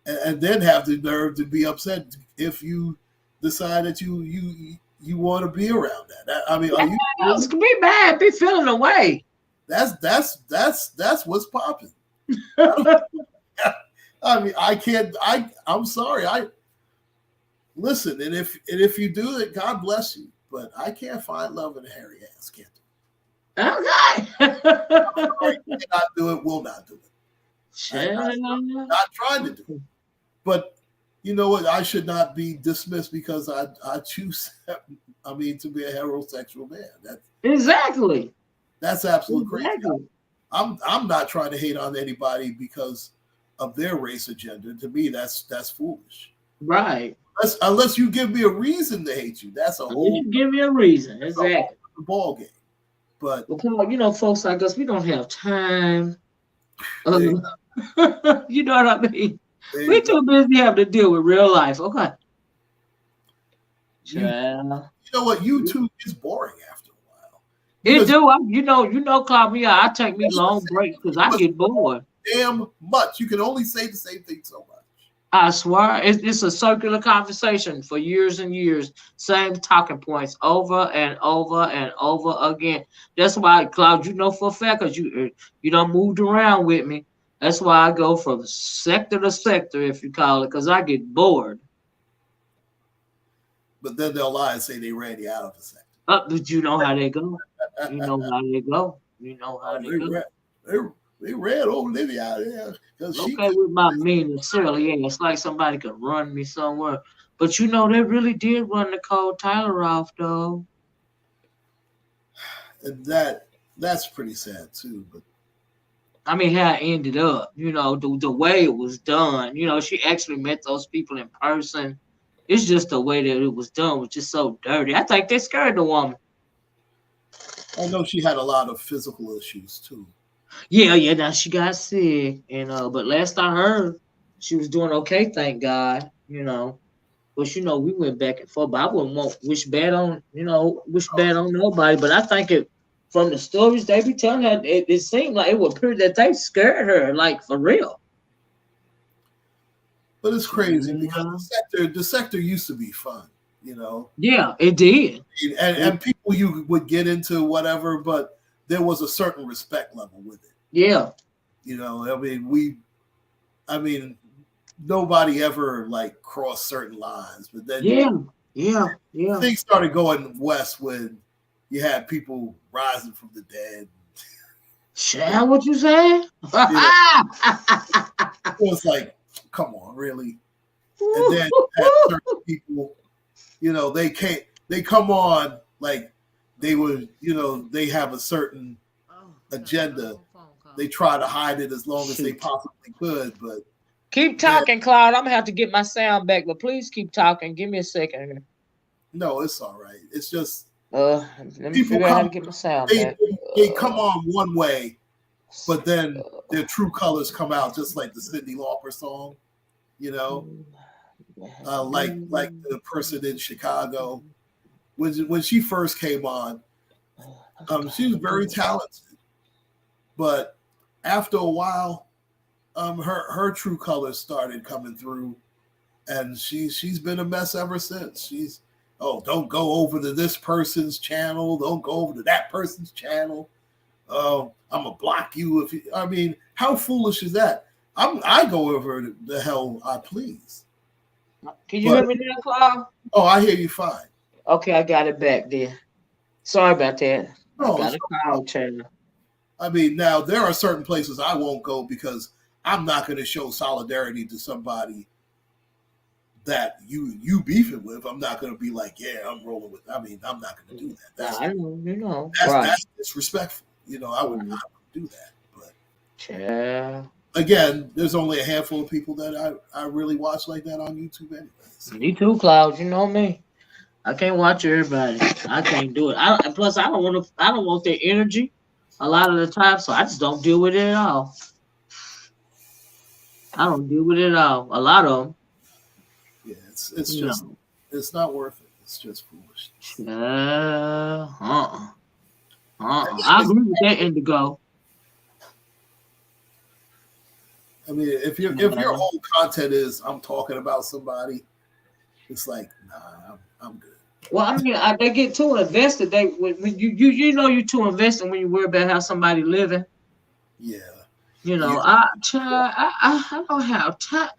And then have the nerve to be upset if you decide that you want to be around that. I mean, are you be mad, be feeling away. That's what's popping. I mean, I'm sorry. listen, and if you do it, God bless you. But I can't find love in a hairy ass. Can't do Okay. it. I'm sorry, cannot do it. Will not do it. Not trying to do it. But you know what? I should not be dismissed because I choose. I mean, to be a heterosexual man. Exactly. That's absolutely crazy. I'm not trying to hate on anybody because of their race or gender. To me, that's foolish. Right. Unless you give me a reason to hate you. That's a whole. You give me a reason. Exactly. Ball game. But you know, folks like us, we don't have time. You know what I mean? We're too busy having to deal with real life. Okay. You know what? YouTube is boring after a while. It do. You know, Claudia, I take me long breaks because I get bored. Damn much. You can only say the same thing so much. I swear, it's a circular conversation for years and years. Same talking points over and over and over again. That's why, Claude, you know for a fact, because you done moved around with me. That's why I go from sector to sector, if you call it, because I get bored. But then they'll lie and say they ran you out of the sector. But you know how they go. You know how they go. You know how they go. They ran Olivia out there because she with my mean and silly ass, like somebody could run me somewhere. But you know, they really did run Nicole Tyler off, though. And that's pretty sad too. But I mean, how it ended up, you know, the way it was done. You know, she actually met those people in person. It's just the way that it was done was just so dirty. I think they scared the woman. I know she had a lot of physical issues too. Yeah. Now she got sick, and but last I heard, she was doing okay, thank God. You know, but you know, we went back and forth. But I wouldn't wish bad on nobody. But I think from the stories they be telling her, it seemed like it would appear that they scared her, like for real. But it's crazy because the sector used to be fun, you know. Yeah, it did. And people you would get into whatever, but there was a certain respect level with it. Yeah. You know, I mean, nobody ever like crossed certain lines, but then yeah. Things started going west when you had people rising from the dead. Share what you say? It was like, come on, really? And then certain people, you know, they come on like they would, you know, they have a certain agenda. They try to hide it as long as they possibly could, but keep talking, Claude. I'm gonna have to get my sound back, but please keep talking. Give me a second. No, it's all right. It's just let me figure out how to get my sound back. They come on one way, but then their true colors come out, just like the Cyndi Lauper song, you know, like the person in Chicago when she first came on. She was very talented, but after a while, her true colors started coming through, and she's been a mess ever since. Don't go over to this person's channel. Don't go over to that person's channel. I'm gonna block you if you. I mean, how foolish is that? I go over the hell I please. Can you hear me now, Claude? Oh, I hear you fine. Okay, I got it back there. Sorry about that. No, I got a call channel. I mean, now there are certain places I won't go because I'm not going to show solidarity to somebody that you beefing with. I'm not going to be like, yeah, I'm rolling with. I mean, I'm not going to do that. I know, you know, that's disrespectful. You know, I would not do that. But again, there's only a handful of people that I really watch like that on YouTube, anyways. Me too, Claude. You know me. I can't watch everybody. I can't do it. Plus, I don't want their energy a lot of the time, so I just don't deal with it at all. I don't deal with it at all. A lot of them. Yeah, it's just it's not worth it. It's just foolish. I agree with that, Indigo. I mean, if your whole content is I'm talking about somebody, it's like, nah, I'm good. Well, I mean, they get too invested. When you know you're too invested when you worry about how somebody living. Yeah. You know, yeah. I don't have time.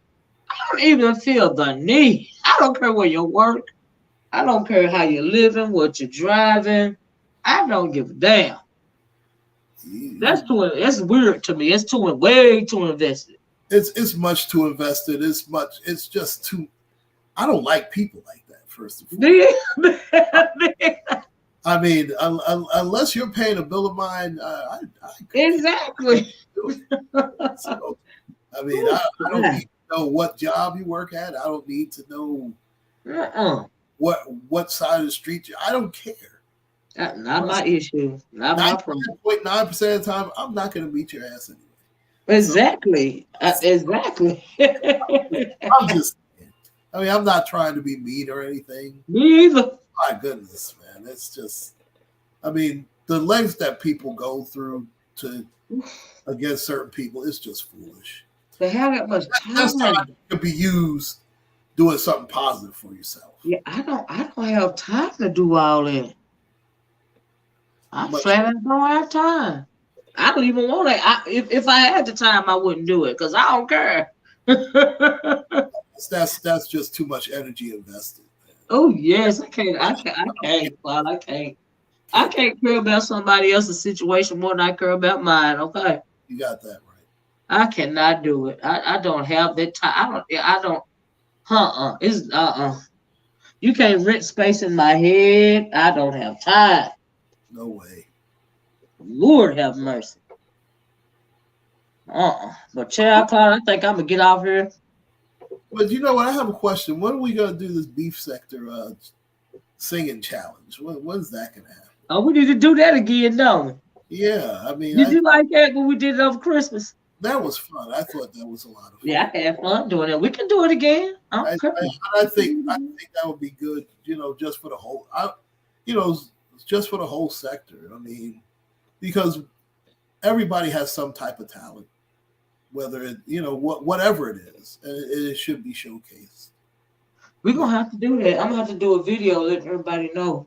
I don't even feel the need. I don't care where you work. I don't care how you're living, what you're driving. I don't give a damn. You, It's weird to me. It's too way too invested. it's much too invested. It's just too. I don't like people like that. First and foremost. I mean, unless you're paying a bill of mine, I Exactly. do it. So, I mean, I don't need to know what job you work at. I don't need to know what side of the street I don't care. Not my issue. Not my problem. 99.9% of the time, I'm not going to beat your ass anyway. Exactly. Exactly. I'm just saying. I mean, I'm not trying to be mean or anything. Me either. My goodness, man. It's just, I mean, the lengths that people go through to against certain people is just foolish. They have that much That's time. time to be used doing something positive for yourself. Yeah, I don't have time to do all that. I flat out don't have time. I don't even want it. If I had the time, I wouldn't do it because I don't care. That's just too much energy invested. Man. Oh yes, I can't. Well, I can't care about somebody else's situation more than I care about mine. Okay, You got that right. I cannot do it. I don't have that time. I don't. It's You can't rent space in my head. I don't have time. No way. Lord have mercy. But Child Cloud, I think I'm gonna get off here. But you know what? I have a question. When are we gonna do this beef sector singing challenge? When's that gonna happen? Oh, we need to do that again, don't we? Yeah, I mean, Did you like that when we did it over Christmas? That was fun. I thought that was a lot of fun. Yeah, I had fun doing it. We can do it again. I think that would be good. Just for the whole, just for the whole sector. I mean, because everybody has some type of talent, whether it, whatever it is, it should be showcased. We're gonna have to do that. I'm gonna have to do a video letting everybody know.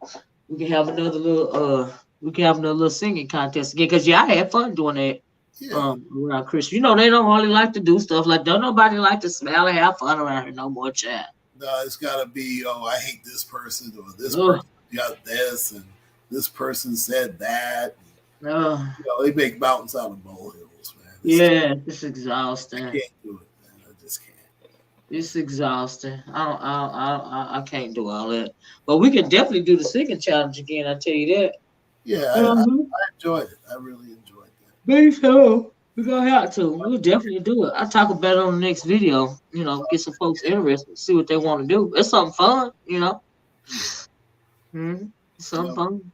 We can have another little singing contest again. Cause I had fun doing that. Yeah. Around Christmas. They don't hardly like to do stuff like don't nobody like to smile and have fun around here no more, child. No, it's gotta be, I hate this person or this person got this and this person said that. They make mountains out of molehills, man. It's exhausting. I can't do it, man. I just can't. It's exhausting. I can't do all that. But we can definitely do the singing challenge again. I tell you that. Yeah, I enjoyed it. I really enjoyed that. Me too. We're gonna have to. We'll definitely do it. I'll talk about it on the next video. Get some folks interested, see what they want to do. It's something fun, Something fun.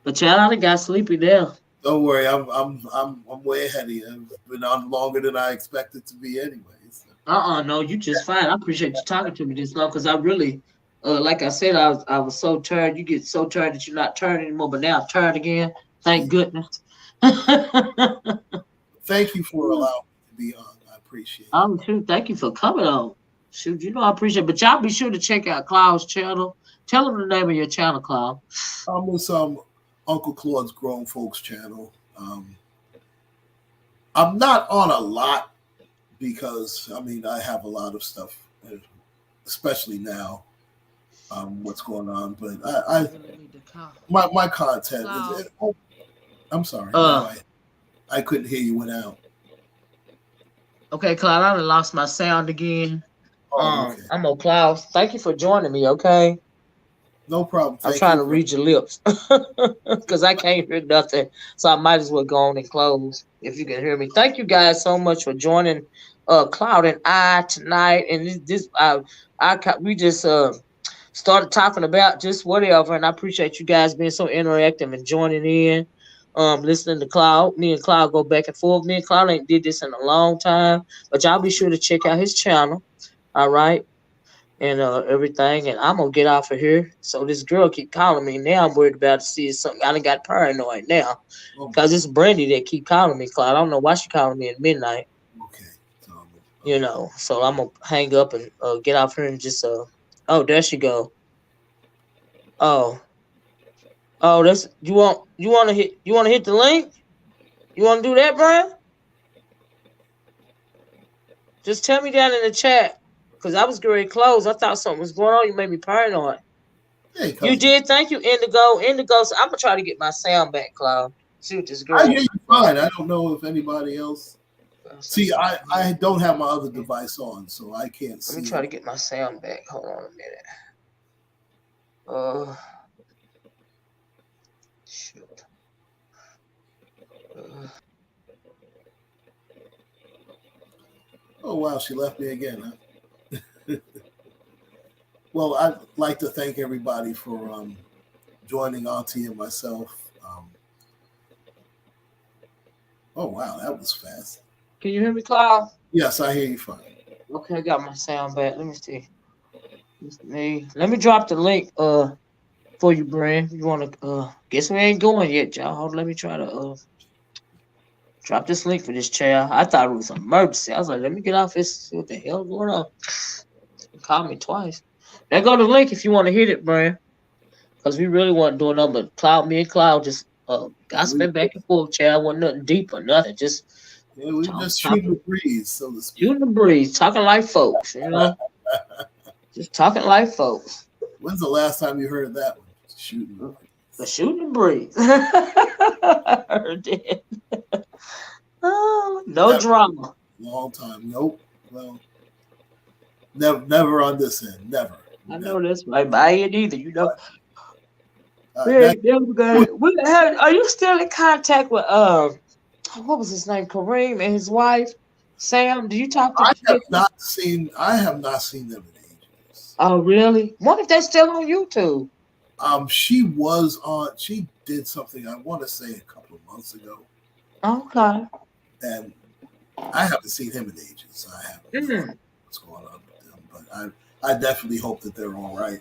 But child, I got sleepy there. Don't worry, I'm way ahead of you. I've been on longer than I expected to be, anyways. No, you just fine. I appreciate you talking to me this long because I really, like I said, I was so tired. You get so tired that you're not tired anymore, but now I'm tired again. Thank goodness. Thank you for allowing me to be on. I appreciate it. Shoot, thank you for coming on. Shoot, I appreciate it. But y'all be sure to check out Cloud's channel. Tell them the name of your channel, Cloud. It's Uncle Claude's Grown Folks channel. I'm not on a lot because I have a lot of stuff, especially now. What's going on? But my content is. I'm sorry. I couldn't hear you. Went out. Okay, Cloud. I done lost my sound again. Okay. I'm on Cloud. Thank you for joining me. Okay. No problem. I'm trying to read your lips because I can't hear nothing. So I might as well go on and close if you can hear me. Thank you guys so much for joining Cloud and I tonight. And we just started talking about just whatever. And I appreciate you guys being so interactive and joining in, listening to Cloud. Me and Cloud go back and forth. Me and Cloud ain't did this in a long time. But y'all be sure to check out his channel. All right. And everything, and I'm gonna get off of here. So this girl keep calling me. Now I'm worried about to see something. I done got paranoid now because it's Brandy that keep calling me, Cloud. I don't know why she calling me at midnight. Okay. So I'm gonna hang up and get off here and just oh, there she go. Oh, that's you want to hit the link? You want to do that, Brian? Just tell me down in the chat. Because I was getting close. I thought something was going on. You made me paranoid. Hey, You cousin. did. Thank you, Indigo. Indigo. So I'm gonna try to get my sound back, Cloud. See what this I girl. hear you fine. I don't know if anybody else. See, I don't have my other device on, so I can't Let me see try it. to get my sound back. Hold on a minute. Uh, shoot. Oh wow, she left me again. Huh? Well, I'd like to thank everybody for joining Auntie and myself. Oh wow, that was fast. Can you hear me, Cloud? Yes, I hear you fine. Okay, I got my sound back. Let me see. Let me drop the link for you, Brand. You wanna guess we ain't going yet, y'all. Hold on, let me try to drop this link for this chair. I thought it was an emergency. I was like, let me get off this, see what the hell going on. Call me twice. There go the link if you want to hit it, Brand. Because we really wasn't doing nothing but Cloud, me and Cloud just We, gossiping back and forth, child. Wasn't nothing deep or nothing. Just yeah, we just shooting the talking, breeze, so to speak. shooting the breeze, talking like folks, you know? Just talking like folks. When's the last time you heard that one? Shooting the The breeze. shooting the breeze. I heard that. Oh, no Never, drama. long time. Nope. Well, never on this end. Never. I Never. know this right, but I ain't either, you know. But, We now, ain't never got it. Are you still in contact with what was his name? Kareem and his wife? Sam? Do you talk to I have not seen them in ages. Oh, really? What if they're still on YouTube? She was on. She did something. I want to say a couple of months ago, Okay. and I haven't seen him in ages. I have no idea Mm. what's going on with them, but I definitely hope that they're all right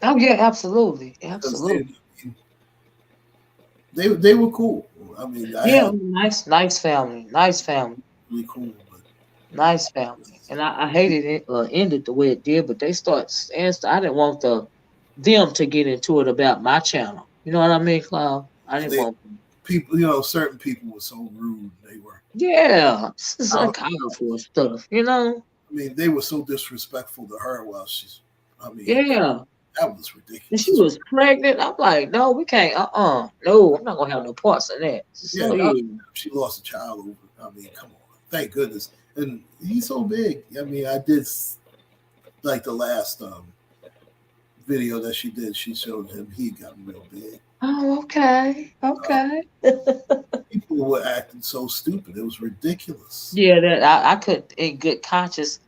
Oh yeah, absolutely, because absolutely. they were cool. I mean, I Yeah, had nice family, nice family, really cool, but nice family. And I hated it ended the way it did, but they and I didn't want them to get into it about my channel. You know what I mean, Cloud? I didn't they want them. people, certain people were so rude. They were. Yeah, this is I uncalled for stuff. You know? mean, they were so disrespectful to her while she's. I mean, Yeah. that was And she ridiculous. was pregnant. I'm like, no, we can't. No, I'm not gonna have no parts in that. Yeah, So God, yeah. she lost a child over. I mean, come on. Thank goodness. And he's so big. I mean, I did like the last video that she did. She showed him he got real big. Oh, okay, Uh, okay. People were acting so stupid. It was ridiculous. Yeah, that I could in good conscience.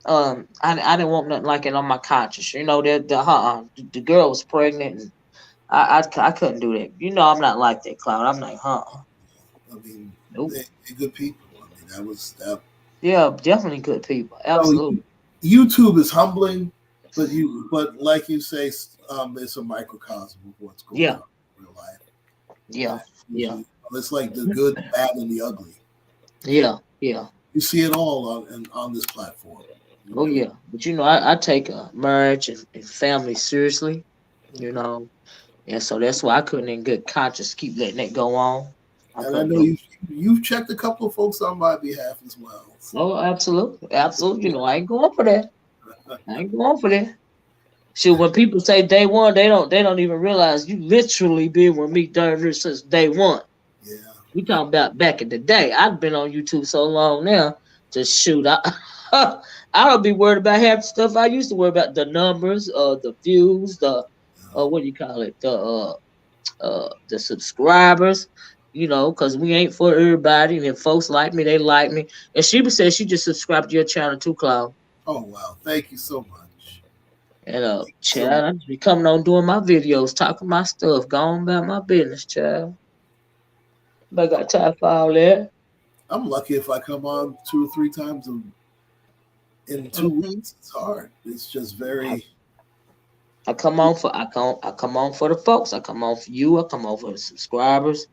I didn't want nothing like it on my conscience. You know that the girl was pregnant, and I couldn't do that. You know I'm not like that, Cloud. I'm like, I mean, nope. they're good people. I mean, that was that. Yeah, definitely good people. No, Absolutely. YouTube is humbling, but like you say, it's a microcosm of what's going Yeah, on in real life. yeah, And yeah, it's like the good, the bad, and the ugly. And yeah, yeah. you see it all on this platform. You Oh really. yeah. But you know I take marriage and family seriously. You know, and so that's why I couldn't in good conscience keep letting that go on. I And I couldn't know do it. you've checked a couple of folks on my behalf as well. So. Oh, absolutely, absolutely. You know I ain't going for that. I ain't going for that. Shoot, when people say day one, they don't even realize you literally been with me during this since day one. Yeah. We talking about back in the day. I've been on YouTube so long now. Just shoot, I I don't be worried about half the stuff I used to worry about. The numbers, the views, the what do you call it? The subscribers. You know, because we ain't for everybody. And if folks like me, they like me. And she said she just subscribed to your channel too, Cloud. Oh wow! Thank you so much. And So much. child, I just be coming on doing my videos, talking my stuff, going about my business, child. But I got time for all that. I'm lucky if I come on 2 or 3 times in 2 weeks. It's hard. It's just I, very. I come on for I come on for the folks. I come on for you. I come on for the subscribers.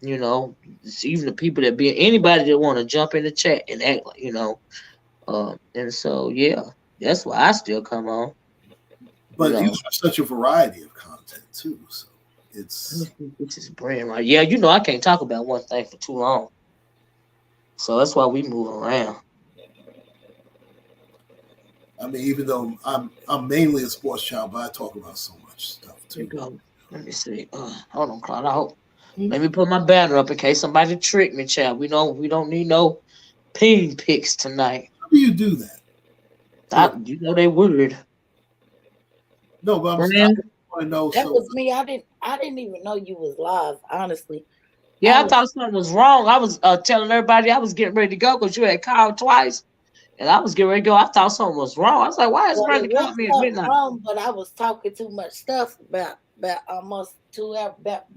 You know, it's even the people that be anybody that want to jump in the chat and act like and so yeah, that's why I still come on. You But you know, have such a variety of content too. So let me it's. see this is brand right. Yeah, you know I can't talk about one thing for too long. So that's why we move around. I mean, even though I'm mainly a sports child, but I talk about so much stuff Here you too. go. Let me see. Hold on, Claude. I hope. Let me put my banner up in case somebody trick me, child. We don't need no ping pics tonight. How do you do that? To You know they weird. no, but I Brand. want to know. That So was me. I didn't even know you was live. Honestly, I Yeah, I was. thought something was wrong. I was telling everybody I was getting ready to go because you had called twice, and I was getting ready to go. I thought something was wrong. I was like, "Why is Well, Brandon it was calling me at something midnight?" wrong, but I was talking too much stuff about almost 2 hours,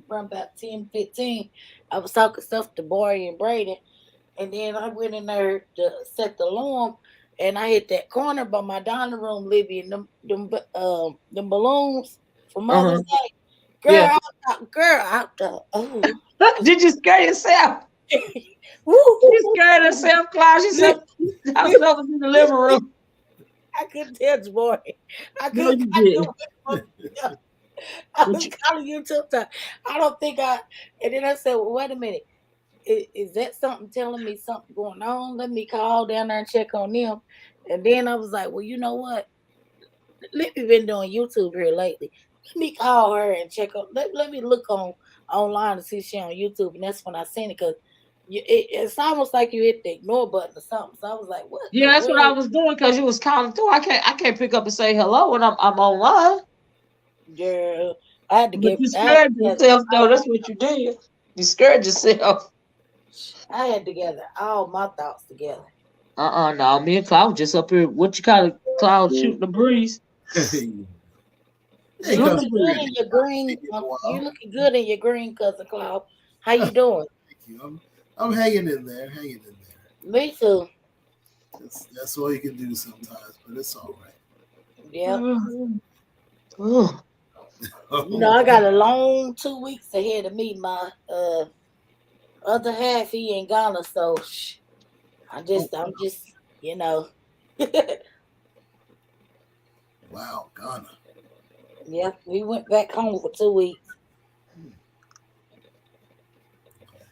from about 10, 15. I was talking stuff to Barry and Brady, and then I went in there to set the alarm, and I hit that corner by my dining room, Libby, and them balloons for Uh huh. Mother's Day. Yeah. Girl, out the oh, Did you scare yourself? She woo! scared herself, Claude. She said, "I was in the living room." I couldn't tell the boy. I No, couldn't. you I did. knew it. I But was calling you two times. I don't think I. And then I said, well, "Wait a minute. Is that something telling me something going on? Let me call down there and check on them." And then I was like, "Well, you know what? Libby been doing YouTube here lately. Let me call her and check on. Let me look online to see if she on YouTube." And that's when I seen it because it's almost like you hit the ignore button or something. So I was like, "What in yeah, the that's what I world, was doing because you was calling through. I can't pick up and say hello when I'm online. girl?" I had to But get. you I had scared to get yourself though. That's what you did. You scared yourself. I had to gather all my thoughts together. No. Me and Cloud just up here. What you call it? Cloud shooting the breeze. hey, You Shooting the cousin looking good breeze. Brandy, in your I haven't seen green. you in a You while. looking good in your green, cousin Cloud. How you Thank doing? you. I'm hanging in there, hanging in there. Me too. That's all you can do sometimes, but it's all Yep. Oh, You know, I got a long 2 weeks ahead of me. My other half, he in Ghana, so right. I'm just, you know. Wow, Ghana. Yep, we went back home for 2 weeks.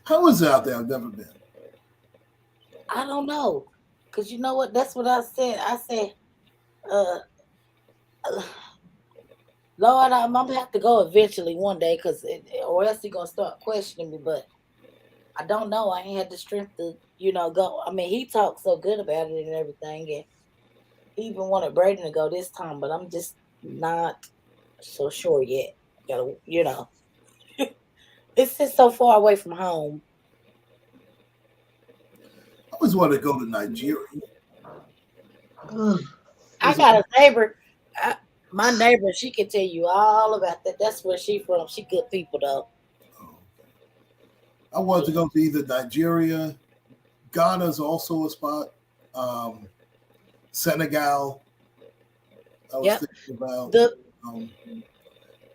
How is it out there? I've never been. I don't know, cause you know what? That's what I said. I said, uh, Lord, I'm gonna have to go eventually one day, cause or else he gonna start questioning me. But I don't know. I ain't had the strength to, go. I mean, he talked so good about it and everything, and he even wanted Braden to go this time, but I'm just not so sure yet. It's just so far away from home. I always wanted to go to Nigeria. oh. I There's a, got a neighbor. I, my neighbor, she can tell you all about that. That's where she from. She good people though. oh, I wanted to Yeah. go to either Nigeria, Ghana is also a spot. Um, Senegal, I was Yep. thinking about. The Um,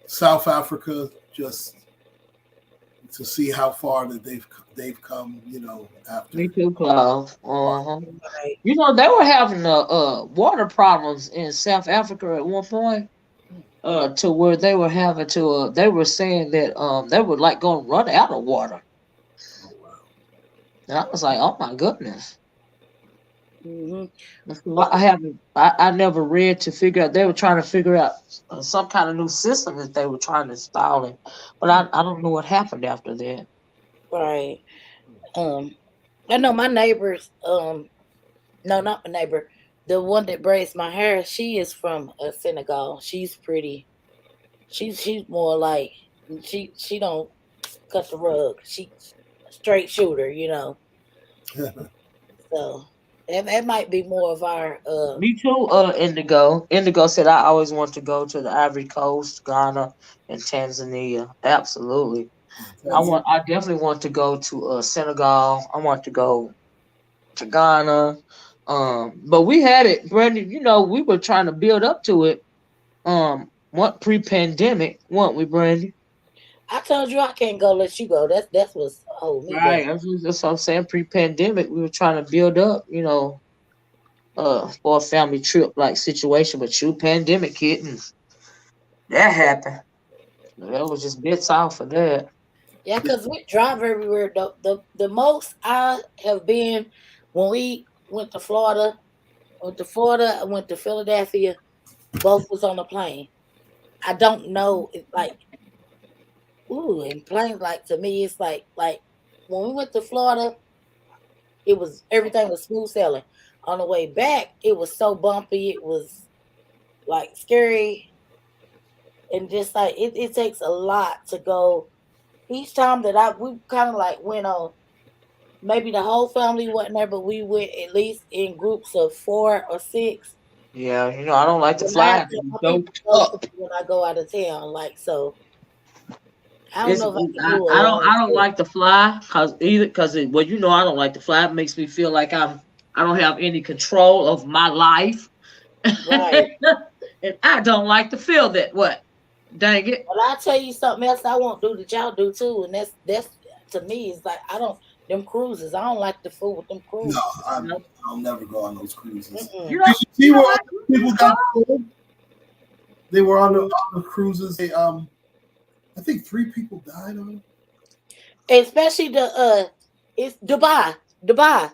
South Africa, just to see how far that they've come. Me After. too, Cloud. Uh-huh. right. You know they were having water problems in South Africa at one point. To where they were having to. They were saying that they were like going to run out of water. Oh wow. And I was like, oh my goodness. Hmm. That's what I haven't. I never read to figure out. They were trying to figure out some kind of new system that they were trying to install it, but I don't know what happened after that. Right. Um. I know my neighbors. No, not my neighbor. The one that braids my hair. She is from Senegal. She's pretty. She's more like she don't cut the rug. She straight shooter. So that might be more of our. Me too. Indigo. Indigo said I always want to go to the Ivory Coast, Ghana, and Tanzania. Absolutely. Yeah, I Mhm. Tanzania. want. I definitely want to go to Senegal. I want to go to Ghana. But we had it, Brandon. You know, we were trying to build up to it. What pre-pandemic? Weren't we, Brandon? I told you I can't go let you go. That's what's holding me Right. back. That's what I'm saying. Pre-pandemic, we were trying to build up. For a family trip like situation, but shoot, pandemic hit and that happened. That was just bits off of that. Yeah, because we drive everywhere. The most I have been when we went to Florida went to Florida. I went to Philadelphia. Both was on the plane. I don't know. It's like, ooh, and planes like to me, it's like when we went to Florida, it was everything was smooth sailing. On the way back, it was so bumpy. It was like scary, and just like it takes a lot to go. Each time that we kind of like went on, maybe the whole family wasn't there, but we went at least in groups of 4 or 6. Yeah, I don't like to And I fly. have I to, be my people doped go to up. me when I go out of town. Like so, I don't It's know if I can I, do a I don't long I don't trip. like to fly because well I don't like to fly. It makes me feel like I don't have any control of my life, Right. and I don't like to feel that. What? Dang it! But I'll tell you something else I won't do that y'all do too, and that's to me is like I don't them cruises. I don't like the food with them No, cruises. I'll never go on those cruises. You Mm-mm. know Did you see you don't where all like the people got cruises, killed? They were on the cruises. I think 3 people died on it. Especially it's Dubai. Dubai.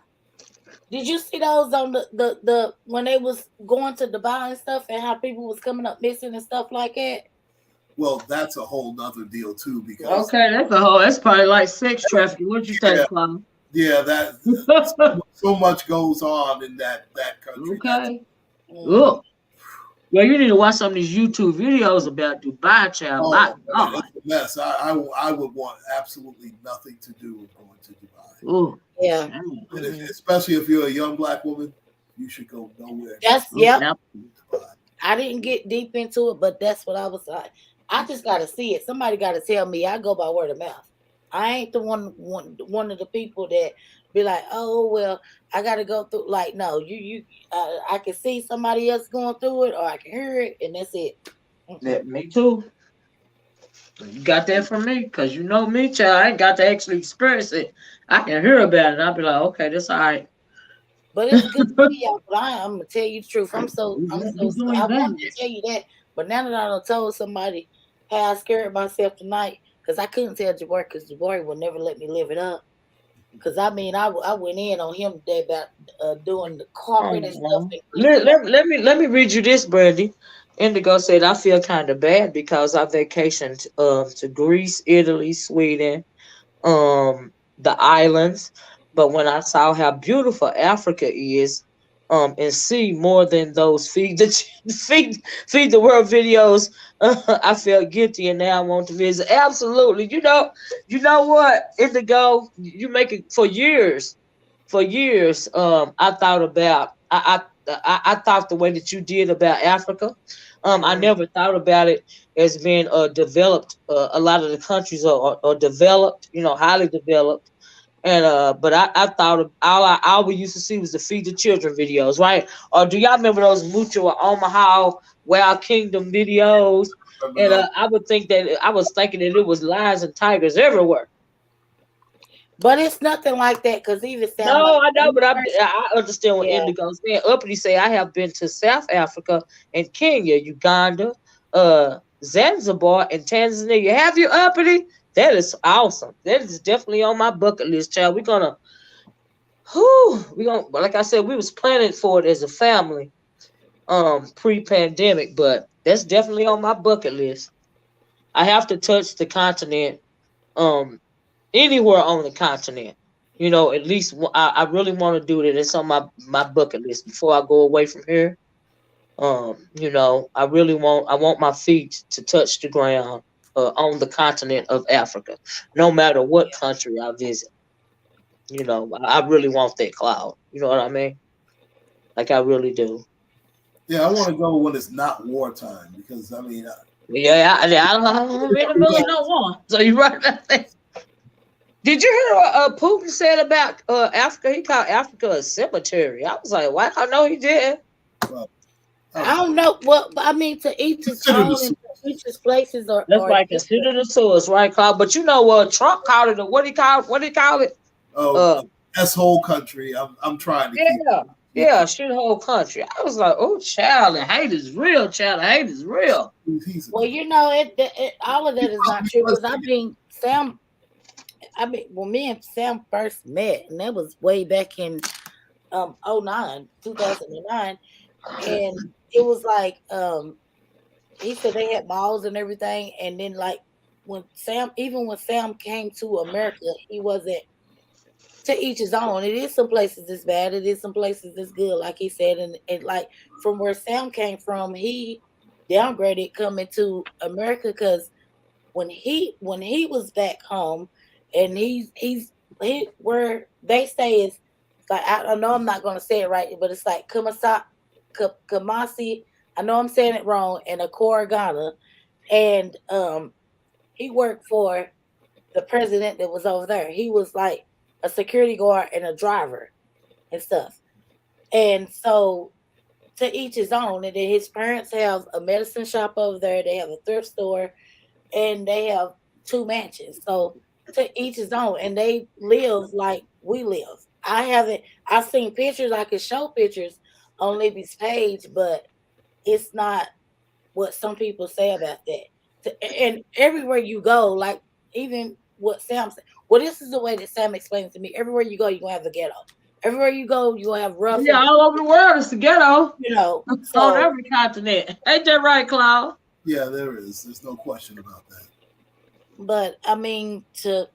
Did you see those on the when they was going to Dubai and stuff and how people was coming up missing and stuff like that? Well, that's a whole nother deal too, because okay, that's probably like sex trafficking. What you yeah, think, Clown? yeah, that so much goes on in that country. That's Okay. Mm. Look. Well, you need to watch some of these YouTube videos about Dubai, child. My oh man, God. it's a mess. I would want absolutely nothing to do with going to Dubai, Ooh. Yeah. Damn. and Mm-mm. especially if you're a young black woman, you should go nowhere That's Ooh, yep. now- near Dubai. I didn't get deep into it, but that's what I was like. I just got to see it. Somebody got to tell me. I go by word of mouth. I ain't the one of the people that be like, oh well, I got to go through. Like, no, I can see somebody else going through it, or I can hear it, and that's it. Mm-mm. me too. You got that from me, cause you know me, child. I ain't got to actually experience it. I can hear about it, and I'll be like, okay, that's all right. But it's good to see y'all. But I'm gonna tell you the truth. You I doing wanted to that? tell you that, but now that I done told somebody how I scared myself tonight, because I couldn't tell Jabari, because Jabari would never let me live it up. Because I mean, I went in on him today about doing the carpet and stuff Oh, and cleaning up. let me read you this, Brandy. Indigo said, I feel kind of bad because I vacationed to Greece, Italy, Sweden, the islands. But when I saw how beautiful Africa is, and see more than those feed the world videos, I felt guilty, and now I want to visit. Absolutely, you know what, Indigo, you make it for years. I thought about I thought the way that you did about Africa. I Mm. never thought about it as being developed. A lot of the countries are developed, highly developed. And but I thought all we used to see was the feed the children videos, right? Or do y'all remember those Mucho or Omaha Wild Kingdom videos? Remember And those? I was thinking that it was lions and tigers everywhere. But it's nothing like that because even sound like No, I know, when but we first, I understand what yeah. Indigo's saying. Uppity say I have been to South Africa and Kenya, Uganda, Zanzibar, and Tanzania. Have you, Uppity? That is awesome. That is definitely on my bucket list, child. Like I said, we was planning for it as a family, pre-pandemic, but that's definitely on my bucket list. I have to touch the continent, um, anywhere on the continent. At least I really want to do that. It's on my bucket list before I go away from here. I want my feet to touch the ground on the continent of Africa, no matter what country I visit. I really want that cloud. You know what I mean? Like I really do. Yeah, I want to go when it's not wartime because I mean, Yeah, I don't be in the middle of no war. So you're right about that. Did you hear what Putin said about Africa? He called Africa a cemetery. I was like, "Wow, I know he did." well, I don't know what I mean. To each his consider own, the and to each his places That's are like different. consider the source, right, Cloud? But what Trump called it, what he call it? oh Uh, that's whole country. I'm trying to yeah, keep yeah, shit, whole country. I was like, "Oh, child, the hate is real. Child, the hate is real." he's a Well, good. you know, all of that is not true Let's because I mean, Sam. I mean, when me and Sam first met, and that was way back in '09, 2009, and it was like he said they had malls and everything, and then like when Sam came to America, he wasn't, to each his own. It is some places it's bad, it is some places it's good, like he said, and like from where Sam came from, he downgraded coming to America because when he was back home, and he where they say is like, I know I'm not gonna say it right, but it's like Kamasi. I know I'm saying it wrong, and a Ghana, and he worked for the president that was over there. He was like a security guard and a driver and stuff. And so to each his own. And then his parents have a medicine shop over there. They have a thrift store, and they have two mansions. So to each his own, and they live like we live. I haven't. I've seen pictures. I can show pictures on Libby's page, but it's not what some people say about that. And everywhere you go, like even what Sam said. Well, this is the way that Sam explains to me. Everywhere you go, you're gonna have the ghetto. Everywhere you go, you're gonna have rough Yeah, and all over the world it's the ghetto. On So, every continent. Ain't that right, Claude? Yeah, there is. There's no question about that. but I mean, to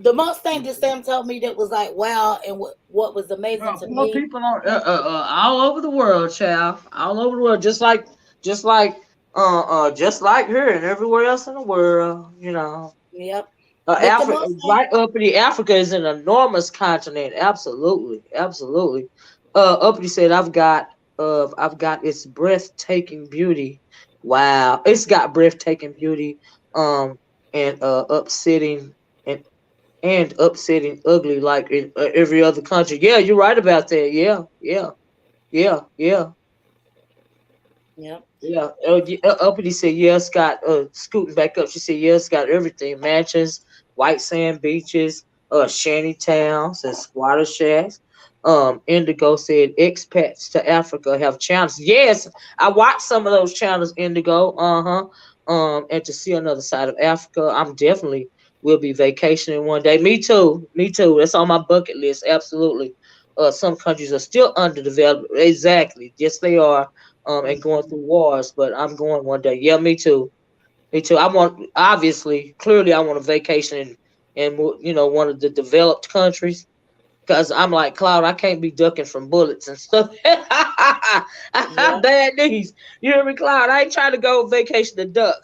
the most thing that Sam told me that was like wow, and what was amazing to More me. people on all over the world, child. All over the world, just like just like here and everywhere else in the world, you know. Yep. But the Africa, most thing, right uppity Africa is an enormous continent. Absolutely, absolutely. Uppity said, I've got its breathtaking beauty. Wow, it's got breathtaking beauty. Um, and upsetting and upsetting ugly like in every other country. Yeah, you're right about that. Yeah, yeah, yeah, yeah. yep, Yeah, Uppity said, yeah, it's got, scooting back up, she said, yeah, it's got everything mansions, white sand beaches, shanty towns, and squatter shacks. Indigo said, expats to Africa have channels. Yes, I watched some of those channels, Indigo. Uh huh. And to see another side of Africa, I'm definitely will be vacationing one day. Me too. Me too. That's on my bucket list. Absolutely. Some countries are still underdeveloped. Exactly. Yes, they are, and going through wars, but I'm going one day. Yeah, me too. Me too. I want, obviously, clearly, I want a vacation in one of the developed countries, because I'm like Cloud. I can't be ducking from bullets and stuff. I have yep. bad knees. You hear me, Cloud? I ain't trying to go on vacation to duck.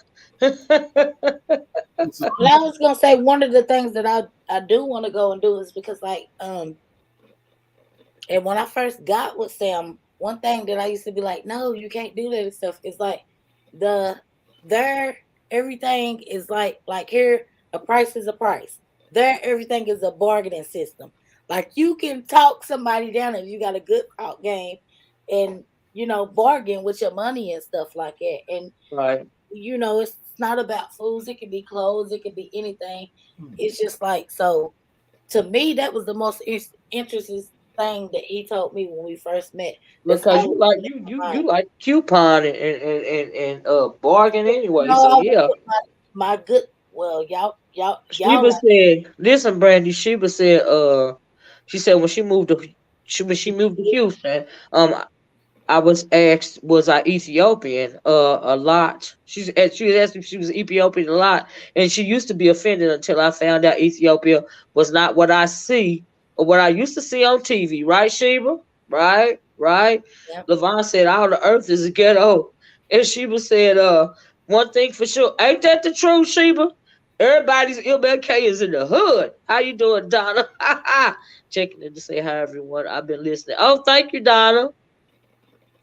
So, And I was gonna say one of the things that I do want to go and do is because like and when I first got with Sam, one thing that I used to be like, no, you can't do that and stuff. It's like the there everything is like here a price is a price. There everything is a bargaining system. Like you can talk somebody down if you got a good talk game, and bargain with your money and stuff like that. And Right. it's not about foods. It can be clothes. It can be anything. It's just like so. To me, that was the most interesting thing that he told me when we first met. That's Because you always like been you in you my mind. you like coupon and bargain anyway. No, So I would yeah. put my good. Well, y'all Sheba like said, "Listen, Brandy." Sheba said, she said when she moved to Houston, I was asked, was I Ethiopian? A lot. She was asked if she was Ethiopian a lot, and she used to be offended until I found out Ethiopia was not what I see or what I used to see on TV. Right, Sheba? Right, right. yep, Levon said, "All the earth is a ghetto," and Sheba said, one thing for sure, ain't that the truth, Sheba? Everybody's MLK is in the hood. How you doing, Donna? Checking in to say hi, everyone. I've been listening. Oh, thank you, Donna.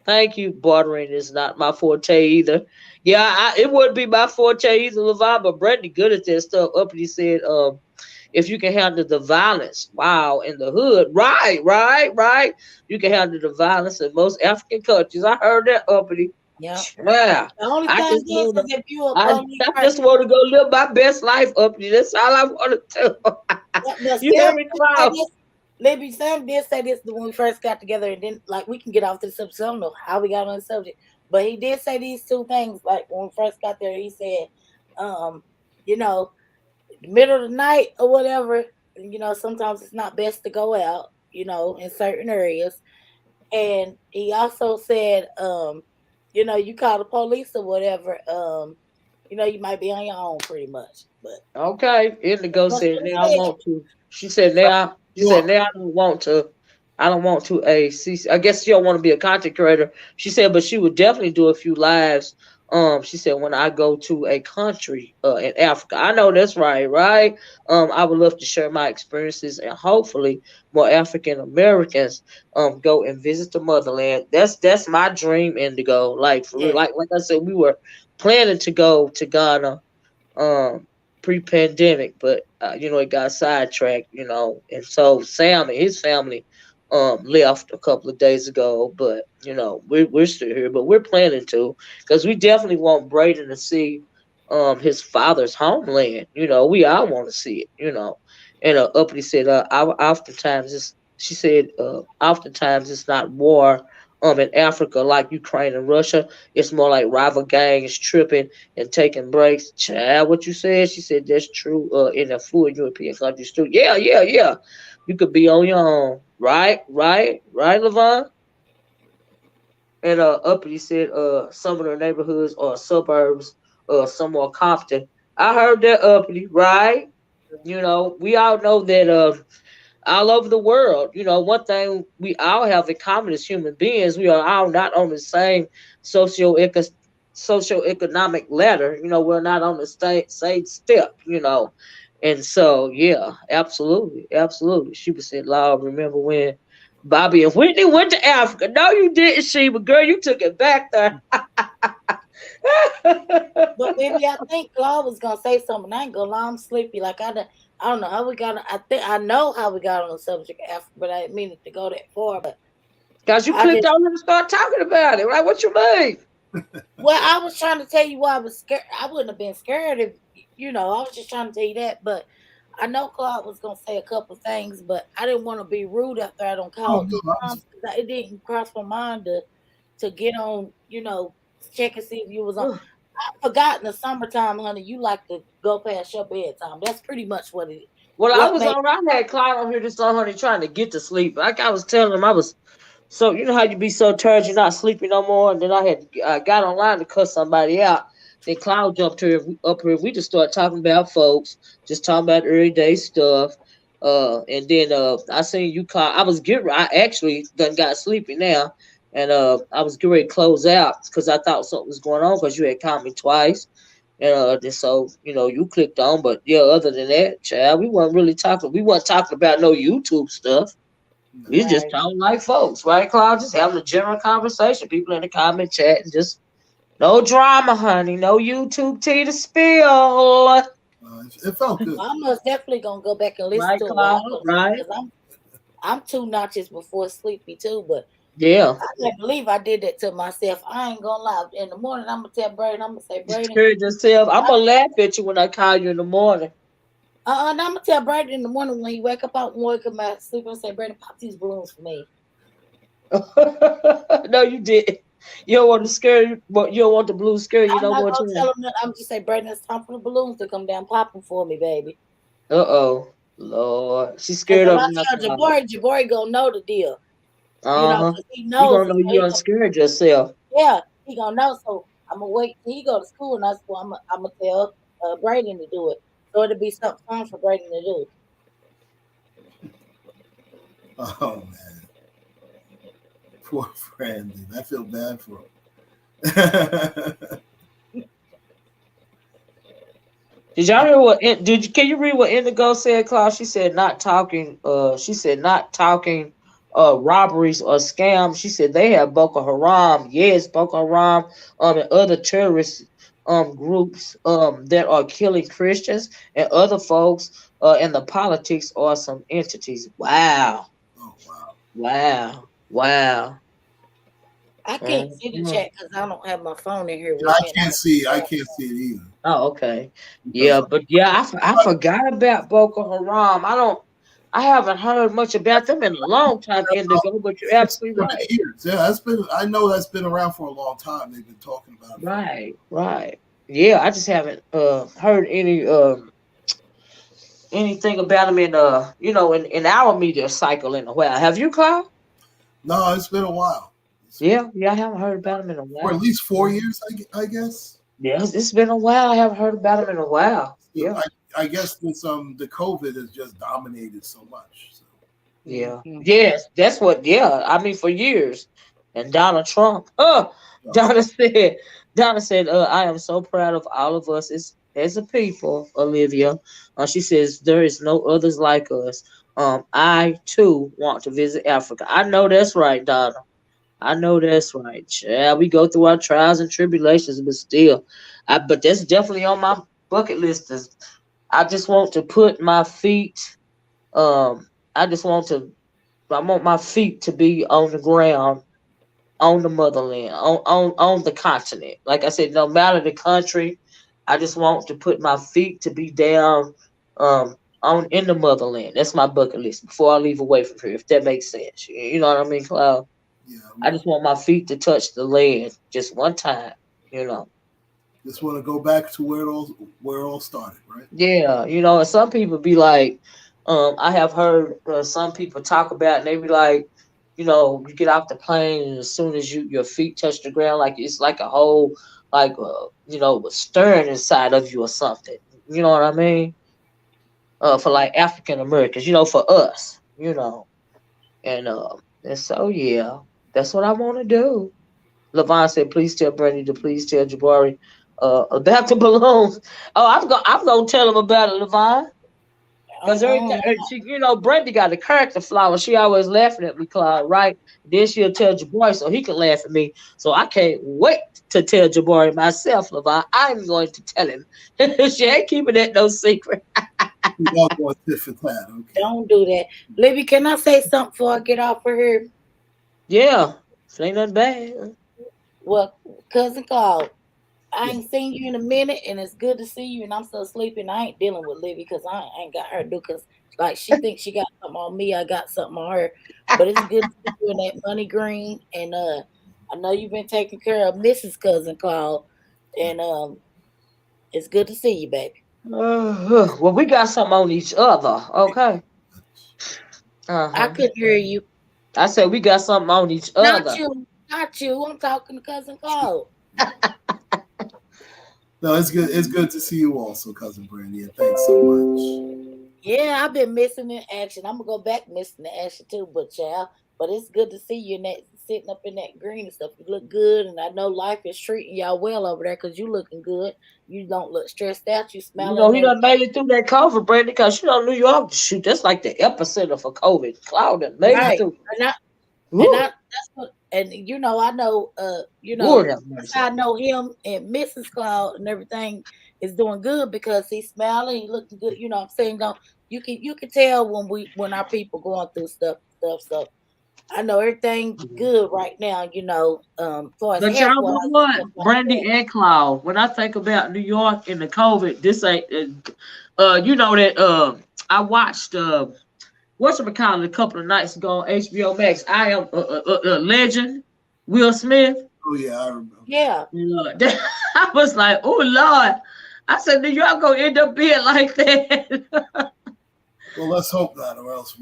Thank you. Bartering is not my forte either. Yeah, it wouldn't be my forte either, Levon, but Brandy good at that stuff. Uppity said, if you can handle the violence, wow, in the hood. Right, right, right. You can handle the violence in most African countries. I heard that, Uppity. yep. Yeah. The only I thing just is, wanna if you a I, police I person, just want to go live my best life, Uppity. That's all I want to do. yeah, but You Sam hear me, did say Cloud? this. Maybe Sam did say this when we first got together, and then like we can get off the subject. I don't know how we got on the subject, but he did say these two things. Like when we first got there, he said, um, you know, middle of the night or whatever, sometimes it's not best to go out. in certain areas. And he also said, you call the police or whatever, you might be on your own pretty much. But Okay, Indigo that's said what now I he said. want to. She said now. She said Well, now I don't want to. I don't want to. I guess she don't want to be a content creator. She said, but she would definitely do a few lives. She said when I go to a country in Africa, I know that's right, right. I would love to share my experiences and hopefully more African Americans go and visit the motherland. That's my dream, Indigo. Like for real, Yeah, like I said, we were planning to go to Ghana um pre-pandemic, but it got sidetracked, and so Sam and his family left a couple of days ago, but we're still here, but we're planning to, because we definitely want Braden to see his father's homeland. We all want to see it, and Uppity said oftentimes it's she said oftentimes it's not war in Africa like Ukraine and Russia. It's more like rival gangs tripping and taking breaks. Child, what you said? She said that's true in a fluid European countries too. Yeah, yeah, yeah. You could be on your own. Right, right, right, Levon? And Uppity said some of the neighborhoods or suburbs some more Compton. I heard that Uppity, right? We all know that all over the world. One thing we all have in common as human beings, we are all not on the same socioeconomic ladder. We're not on the same step. And so yeah, absolutely, absolutely. She was saying, "Lord, remember when Bobby and Whitney went to Africa?" No, you didn't, she, but girl, you took it back there. but maybe I think Claude was gonna say something. I ain't gonna lie, I'm sleepy. Like I don't know how we got. I think I know how we got on the subject of Africa, but I didn't mean it to go that far. But Cause you I clicked just on it and start talking about it, right? What you mean? Well, I was trying to tell you why I was scared. I wouldn't have been scared if I was just trying to tell you that. But I know Claude was gonna say a couple things, but I didn't want to be rude after I don't oh call no, two times because it didn't cross my mind to get on. Check and see if you was on. I forgot in the summertime, honey. You like to go past your bedtime. That's pretty much what it. Well, I What was made on. I had Clyde on here this on honey trying to get to sleep. Like I was telling him, I was so how you be so tired you're not sleeping no more. And then I got online to cuss somebody out. Then Cloud jumped here up here. We just started talking about folks, just talking about everyday stuff. And then I seen you call. I was getting. I actually done got sleepy now, and I was getting ready to close out because I thought something was going on because you had called me twice. And just so you clicked on, but yeah, other than that, child, we weren't really talking. We weren't talking about no YouTube stuff. no. We just right? talking like folks, right, Claude? Just having a general conversation. People in the comment chat and just no drama, honey. No YouTube tea to spill. It felt good. I'm most definitely gonna go back and listen Right, to it while I Claude? go to sleep Right? because I'm 2 notches before sleepy too, but. Yeah. I can't believe I did that to myself. I ain't gonna lie. In the morning, I'm gonna tell Braden. I'm gonna say, You Braden. scared yourself. I'm gonna laugh at you when I call you in the morning. I'm gonna tell Braden in the morning when he wake up out and wake up out of sleep and say, Braden, pop these balloons for me. No, you didn't. You don't want to scare you, but you don't want the blue scare you I'm no not more gonna tell time. him that. I'm just say, Braden, it's time for the balloons to come down, pop them for me, baby. Uh-oh. Lord. She's Because scared if of I me. tell Jabari gonna know the deal. Uh-huh. Because he You knows. gonna So know you he done scared yourself. yeah, he gonna know. So I'm gonna wait till he go to school, and that's what I'm gonna tell Braden to do it. So it'll be something fun for Braden to do. Oh man, poor friend. Dude. I feel bad for him. Did y'all hear what? Did you? Can you read what Indigo said, Klaus? She said not talking. She said not talking. Robberies or scams. She said they have Boko Haram. Yes, Boko Haram. And other terrorist groups that are killing Christians and other folks. And the politics are some entities. Wow, Oh wow. wow, wow. I can't see the Mhm. chat because I don't have my phone in here Yeah, with me. And I'm I can't see it either Oh, okay. because Yeah, but yeah, I forgot about Boko Haram. I haven't heard much about them in a long time, Indigo, but you're absolutely right. years. Yeah, that's been. I know that's been around for a long time. They've been talking about it for. Right, right. Yeah, I just haven't heard anything about him in in our media cycle in a while. Have you, Carl? No, it's been a while. Yeah, I haven't heard about him in a For at while. least 4 years, I guess. Yeah, it's been a while. I haven't heard about him in a while. So Yeah, I guess this the COVID has just dominated so much. So yeah, Mhm. yes. That's what. Yeah, I mean for years. And Donald Trump. uh, Donna said. Donna said, "I am so proud of all of us as a people." Olivia, she says there is no others like us. I too want to visit Africa. I know that's right, Donna. I know that's right. Yeah, we go through our trials and tribulations, but still, but that's definitely on my bucket list. I just want to put my feet. Um, I just want to. I want my feet to be on the ground, on the motherland, on the continent. Like I said, no matter the country, I just want to put my feet to be down, on in the motherland. That's my bucket list before I leave away from here. If that makes sense, you know what I mean, Cloud. yeah, I just want my feet to touch the land just one time, you know. just want to go back to where it all started, right? Yeah, and some people be like, I have heard some people talk about, and they be like, you get off the plane, and as soon as your feet touch the ground, like it's like a whole, like, stirring inside of you or something. You know what I mean? For like African Americans, for us, and so yeah, that's what I want to do. Levon said, "Please tell Brandy to please tell Jabari about the balloons." Oh, I'm gonna tell him about it, Levon. Because every Uh-uh. time, Brandy got a character flaw. And she always laughing at me, Clyde, right? Then she'll tell Jabari so he can laugh at me. So I can't wait to tell Jabari myself, Levon. I'm going to tell him. She ain't keeping that no secret. We all going tit for tat. Okay. Don't do that. Libby, can I say something before I get off of here? Yeah, it ain't nothing bad. Well, cousin Claude, I Yeah. ain't seen you in a minute, and it's good to see you. And I'm so sleepy, and I ain't dealing with Libby because I ain't got her to do. Because like she thinks she got something on me, I got something on her. But it's good to see you in that money green, and I know you've been taking care of Mrs. Cousin Claude, and it's good to see you, baby. Well, we got something on each other, okay? I Uh-huh. couldn't hear you. I said we got something on each Not other. you, not you. I'm talking to Cousin Claude. No, it's good. It's good to see you also, cousin Brandy, and thanks so much. Yeah, I've been missing in action. I'm gonna go back missing the action too, but child. But it's good to see you in that sitting up in that green and stuff. You look good, and I know life is treating y'all well over there because you looking good. You don't look stressed out. You smiling and He done everything. made it through that COVID, Brandon, because New York, shoot, that's like the epicenter for COVID. Cloud done made it Right. through. And I and Woo, I that's what and I know Lord have that's mercy. how I know him and Mrs. Cloud and everything is doing good because he's smiling, he looking good, I'm saying don't you can tell when our people going through stuff. So I know everything good right now, far as But health y'all wise know and what, stuff like that. Brandy and Cloud, when I think about New York and the COVID, this ain't, you know that, I watched, whatchamacallit a couple of nights ago on HBO Max. I am a legend, Will Smith. Oh yeah, I remember. Yeah. I was like, oh Lord. I said, New York gonna end up being like that. Well, let's hope not, or else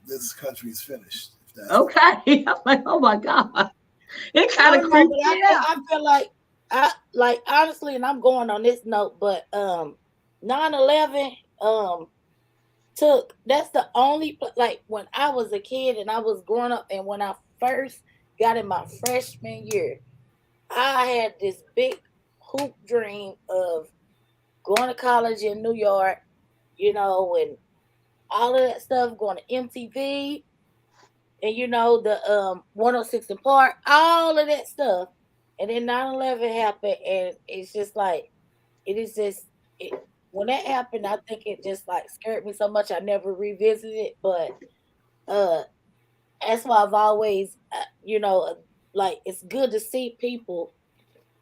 this country is finished. If that's the case. Okay. I'm like, oh my God. It I kind of don't know, creeped but me out. I feel like I like honestly, and I'm going on this note, but 9/11 took that's the only like when I was a kid and I was growing up and when I first got in my freshman year, I had this big hoop dream of going to college in New York, and all of that stuff, going to MTV and the 106 in Park, all of that stuff. And then 9/11 happened and it's just like it is just it when that happened, I think it just like scared me so much I never revisited it. But uh that's why I've always like it's good to see people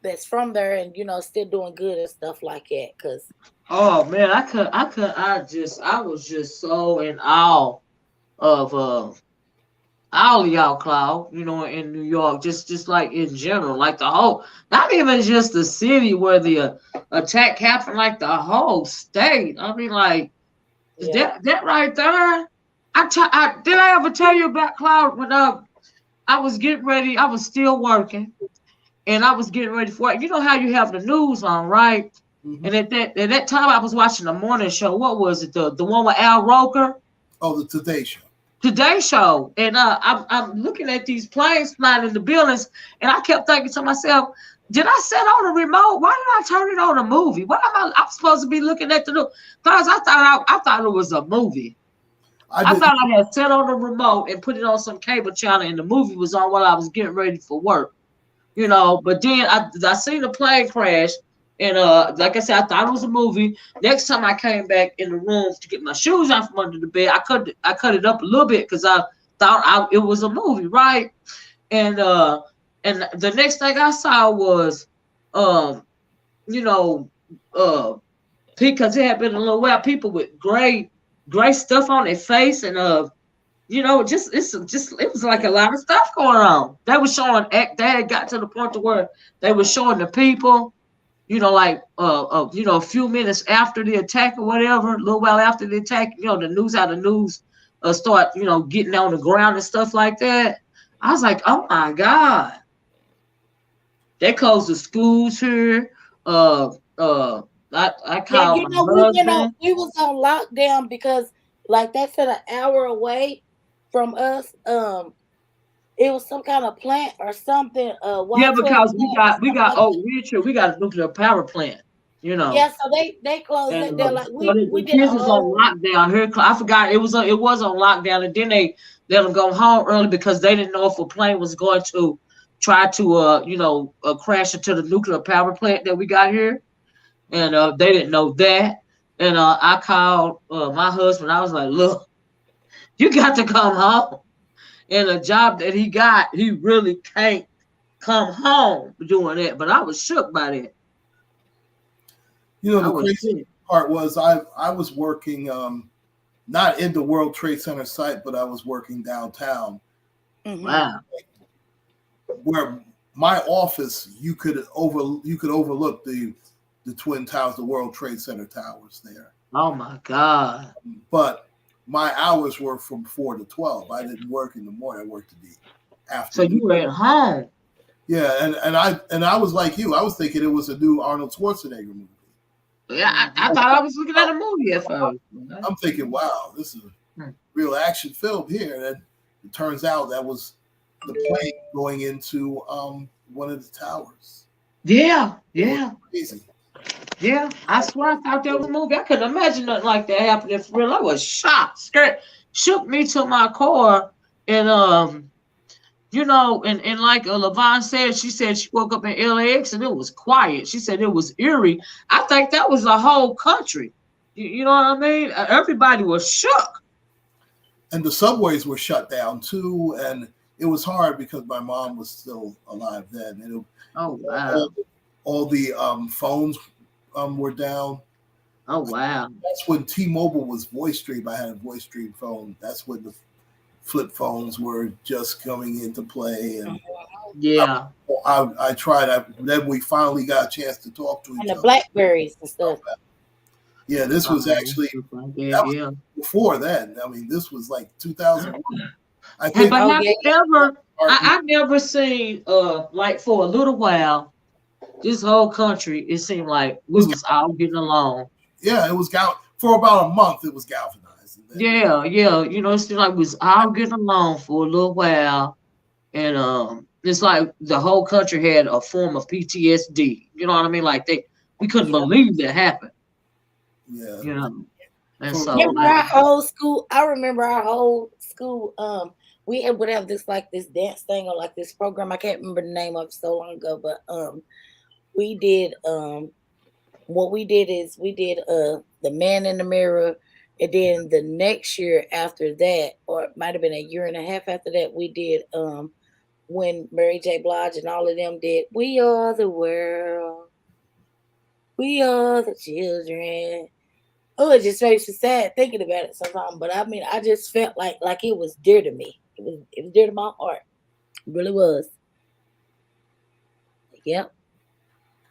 that's from there and still doing good and stuff like that. Cause Oh man, I was just so in awe of all of y'all, Cloud, in New York, just like in general, like the whole, not even just the city where the attack happened, like the whole state. I mean, like Yeah. That right there. Did I ever tell you about Cloud when I was getting ready? I was still working, and I was getting ready for it. You know how you have the news on, right? Mm-hmm. And at that time, I was watching the morning show. What was it? The one with Al Roker? Oh, the Today Show. Today Show. And I'm looking at these planes flying in the buildings, and I kept thinking to myself, did I set on the remote? Why did I turn it on a movie? What am I? I'm supposed to be looking at the news. Guys, I thought it was a movie. I thought I had set on the remote and put it on some cable channel, and the movie was on while I was getting ready for work. But then I seen the plane crash, and like I said, I thought it was a movie. Next time I came back in the room to get my shoes out from under the bed, I cut it up a little bit because I thought it was a movie, right? And the next thing I saw was you know because it had been a little while, people with gray stuff on their face, and it was like a lot of stuff going on. They were showing they had got to the point to where they were showing the people, like a few minutes after the attack or whatever, a little while after the attack, the news start, getting on the ground and stuff like that. I was like, oh my God. They closed the schools here. I Yeah, called my husband. we was on lockdown because like they said an hour away from us. It was some kind of plant or something. Yeah, Y12 because plant or we something got like that. we got a nuclear power plant, Yeah, so they closed and it down. Like so we the did a kids was on whole. lockdown here. I forgot it was on lockdown, and then they let them go home early because they didn't know if a plane was going to try to crash into the nuclear power plant that we got here, and they didn't know that. And I called my husband. I was like, look, you got to come home. And the job that he got, he really can't come home doing that. But I was shook by that. The crazy part was I was working not in the World Trade Center site, but I was working downtown. Mm-hmm. Wow. Where my office, you could overlook the Twin Towers, the World Trade Center towers there. Oh my God. But my hours were from 4 to 12. I didn't work in the morning. I worked in the afternoon. So you were at home. Yeah, and I was like you. I was thinking it was a new Arnold Schwarzenegger movie. Yeah, I thought I was looking at a movie at first. I'm thinking, wow, this is a real action film here. And then it turns out that was the plane going into one of the towers. Yeah. Crazy. Yeah, I swear I thought that was a movie. I couldn't imagine nothing like that happening for real. I was shocked, scared, shook me to my core. And and like LaVon said, she said she woke up in LAX and it was quiet. She said it was eerie. I think that was the whole country. You know what I mean? Everybody was shook. And the subways were shut down too, and it was hard because my mom was still alive then. And oh wow! All the phones were down. Oh wow! That's when T-Mobile was voice stream. I had a voice stream phone. That's when the flip phones were just coming into play. And yeah, I tried. Then we finally got a chance to talk to each other. And the Blackberries and stuff. Yeah, this was actually that was before then. I mean, this was like 2001. I think. But I never seen like for a little while. This whole country, it seemed like we was all getting along. Yeah, it was for about a month. It was galvanized. Yeah. It seemed like we was all getting along for a little while, and it's like the whole country had a form of PTSD. You know what I mean? Like we couldn't believe that happened. Yeah. And so remember our whole school. I remember our whole school. We would have this dance thing or like this program. I can't remember the name of it so long ago, but we did what we did is we did the Man in the Mirror, and then the next year after that, or it might have been a year and a half after that, we did when Mary J. Blige and all of them did We Are the World, We Are the Children. Oh, it just makes me sad thinking about it sometimes. But I mean, I just felt like it was dear to me. It was dear to my heart. It really was. Yep.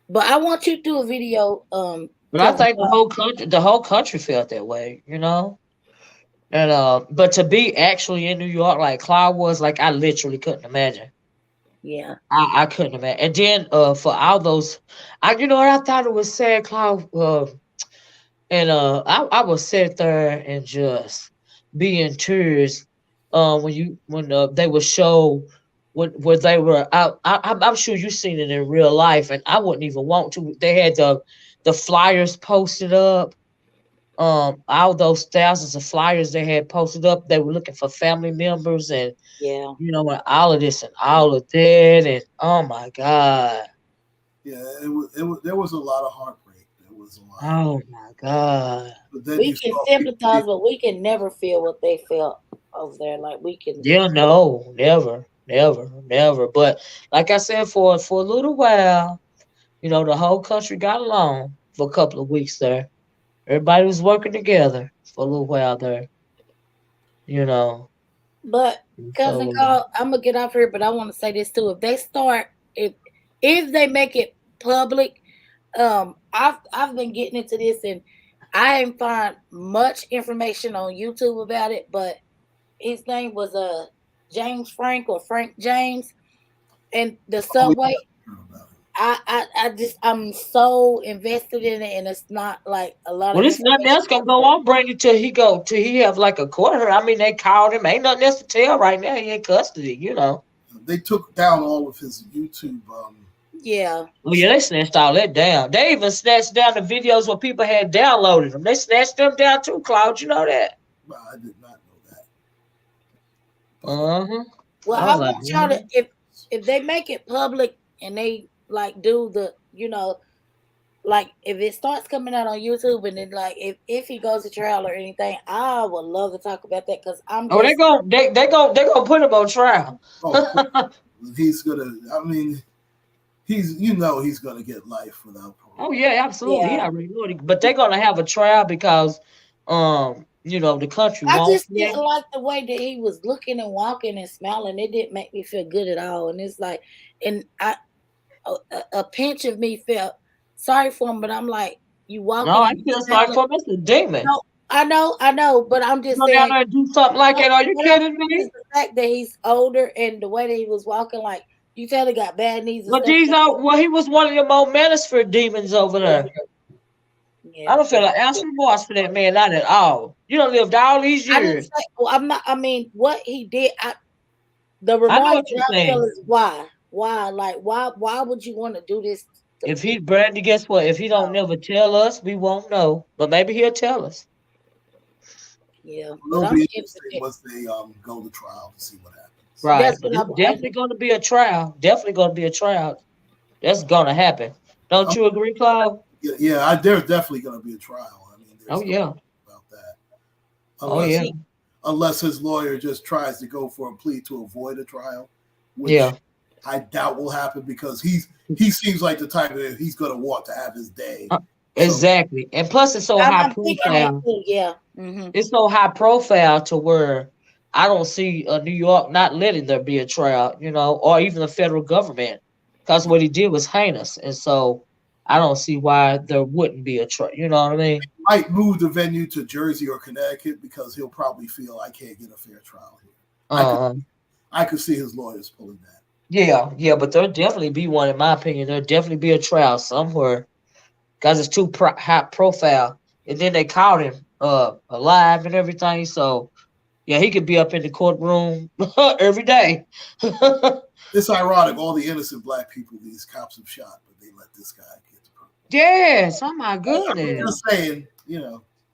But I want you to do a video. But I think the whole country felt that way, And but to be actually in New York like Cloud was, like I literally couldn't imagine. Yeah. I couldn't imagine. And then for all those, you know what, I thought it was sad, Cloud. And I would sit there and just be in tears. When they would show when where they were out. I'm sure you've seen it in real life, and I wouldn't even want to. They had the flyers posted up. All those thousands of flyers they had posted up. They were looking for family members, and Yeah. and all of this and all of that, and oh my god, Yeah, it was. There was a lot of heartbreak. There was a lot, oh my god. but then We you can saw sympathize, but we can never feel what they felt over there. Like we can. Yeah, no, never, never, never. But like I said, for a little while, the whole country got along for a couple of weeks there. Everybody was working together for a little while there, you know. But cousin So Carl, I'm gonna get off here, but I want to say this too. If they start, if they make it public, I've been getting into this, and I ain't find much information on YouTube about it. But his name was James Frank or Frank James, and the oh, subway. yeah, about it. I'm so invested in it, and it's not like a lot of well, it's nothing else information gonna out go there. on, Brandy, till he have like a quarter. I mean, they called him. Ain't nothing else to tell right now. He in custody. They took down all of his YouTube. Yeah, Well, yeah, they snatched all that down. They even snatched down the videos where people had downloaded them. They snatched them down too, Claude. You know that? I did not know that, but Uh-huh. well, I I was like, want y'all to mhm. if they make it public and they like do the like if it starts coming out on YouTube and then like if he goes to trial or anything, I would love to talk about that because I'm Oh, just they gonna put him on trial. oh, of course, he's gonna. I mean, he's gonna get life without Oh parole. yeah, absolutely. He yeah. already knew it. But they're gonna have a trial because the country I wants just didn't him. like the way that he was looking and walking and smiling. It didn't make me feel good at all. And it's like, and a pinch of me felt sorry for him, but I'm like, you No, walking I and you feel sorry smiling. for him. It's a demon. No, I know, but I'm just Go down saying. there and do something like But that. Are you what I'm kidding saying is me? the fact that he's older and the way that he was walking, like you tell he got bad knees and Well, stuff. he was one of the more menacing demons over there. I Yeah, don't feel an ounce remorse for that man, not at all. You don't lived all these I didn't years. say. Well, I'm not. I mean, what he did. The I know remorse what that you're I feel saying. is why. Why? Like why would you want to do this to If he people? Brandy, guess what? If he don't Oh, never tell us, we won't know. But maybe he'll tell us. yeah, but It'll I'm be interesting interested. once they go to trial to see what happens. Right. That's But what it's I'm. And definitely gonna be a trial. Definitely gonna be a trial. That's gonna happen. Don't Oh, you agree, Claude? yeah, yeah, there's definitely going to be a trial. I mean, Oh there's no yeah. doubt about that. Oh Unless yeah. see, unless his lawyer just tries to go for a plea to avoid a trial, which Yeah. I doubt will happen because he seems like the type that he's going to want to have his day. Uh, So exactly. And plus it's so high I'm thinking that profile. too. Yeah. Hmm. It's so high profile to where I don't see New York not letting there be a trial, or even the federal government, because what he did was heinous, and so I don't see why there wouldn't be a trial. You know what I mean? might move the venue to Jersey or Connecticut because he'll probably feel I can't get a fair trial here. I could Uh, I could see his lawyers pulling that. yeah, yeah, but there'll definitely be one, in my opinion. There'll definitely be a trial somewhere because it's too high profile, and then they caught him alive and everything. So yeah, he could be up in the courtroom every day. It's ironic, all the innocent black people these cops have shot, but they let this guy get the program. Yes. Oh my I'm goodness. just saying.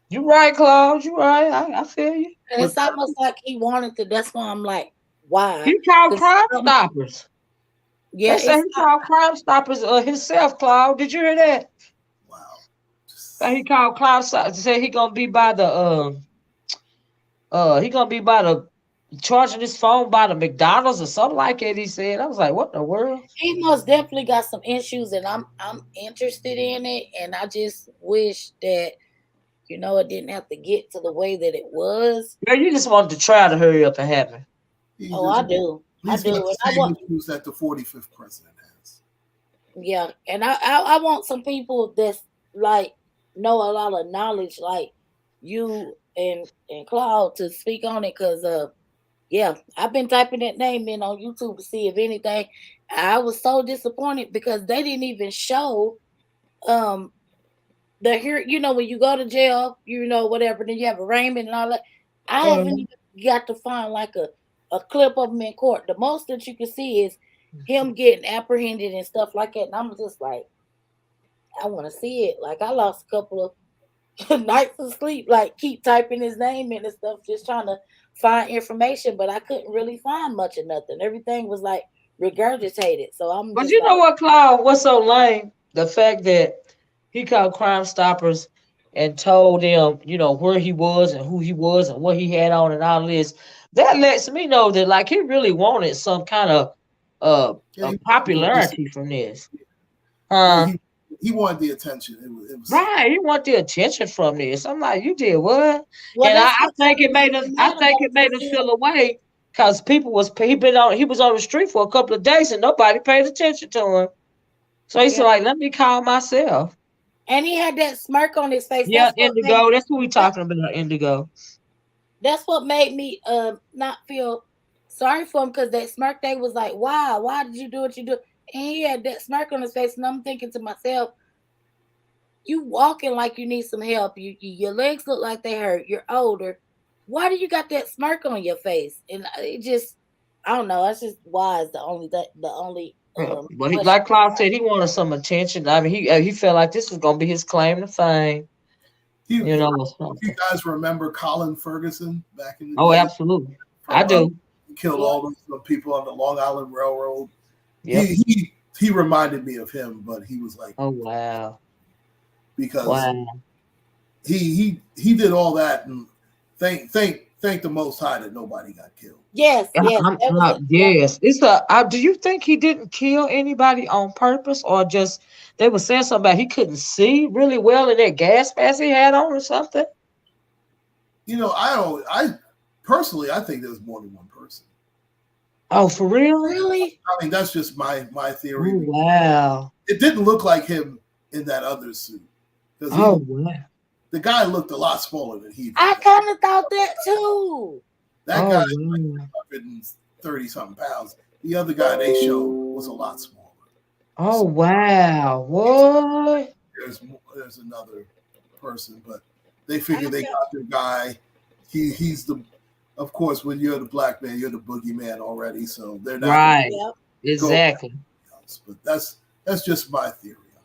You right, Claude. You right. I feel you. And But it's almost like he wanted to. That's why I'm like, why? He called Because Crime Stoppers. yeah, They say it's he called Crime Stoppers himself, Claude. Did you hear that? wow, He called Crime Stoppers. Say he gonna be by the charging his phone by the McDonald's or something like that. He said. I was like, what in the world? he most definitely got some issues, and I'm interested in it, and I just wish that it didn't have to get to the way that it was. Girl, you just wanted to try to hurry up and happen. he Oh, just I he's got do, the and I same want issues that the 45th president has. yeah, and I want some people that's like know a lot of knowledge, like you and Claude to speak on it because yeah, I've been typing that name in on YouTube to see if anything. I was so disappointed because they didn't even show um the here. You know when you go to jail, you know whatever, then you have arraignment and all that. I haven't even got to find like a clip of him in court. The most that you can see is him getting apprehended and stuff like that. And I'm just like, I want to see it. Like I lost a couple of nights of sleep, like keep typing his name in and stuff, just trying to find information, but I couldn't really find much of nothing. Everything was like regurgitated. So I'm But just you know like, what, Cloud? What's so lame? The fact that he called Crime Stoppers and told them, where he was and who he was and what he had on and all this. That lets me know that like he really wanted some kind of Yeah, popularity from this. yeah, Huh? he wanted the attention. It was Right. He want the attention from this. I'm like, you did what? well, And I, that's I what think some it people made us get I mad think about. it They made us said, feel away because he was on the street for a couple of days and nobody paid attention to him. So he yeah, said, like, let me call myself. and he had that smirk on his face. Yeah, Indigo. That's who we talking about, Indigo. That's what made me not feel sorry for him because that smirk they was like, why did you do what you do? And he had that smirk on his face, and I'm thinking to myself, you walking like you need some help. Your legs look like they hurt. You're older. Why do you got that smirk on your face? And it just, I don't know. That's just why is the only But he, question. like Claude said, he wanted some attention. I mean, he felt like this was gonna be his claim to fame, or if you something. guys remember Colin Ferguson back in the Oh, day absolutely. I from do. he killed Yeah. all those people on the Long Island Railroad. Yep. He reminded me of him, but he was like Oh, wow. because Wow. he did all that and thank the Most High that nobody got killed. Yes, yes. That was a yeah. Yes, do you think he didn't kill anybody on purpose, or just they were saying something about he couldn't see really well in that gas mask he had on or something? I personally I think there was more than one person. Oh, for real? Really? I mean that's just my Oh, theory. wow. It didn't look like him in that other suit because Oh, wow. the guy looked a lot smaller than he did. I kind of thought that too. That Oh, guy wow. 130 something pounds. The other guy they showed was a lot smaller. Oh, So wow. What? there's another person, but they figured they got their guy. He's the of course when you're the black man, you're the boogeyman already, so they're not gonna Right. Yep. go Exactly. else. But that's just my theory on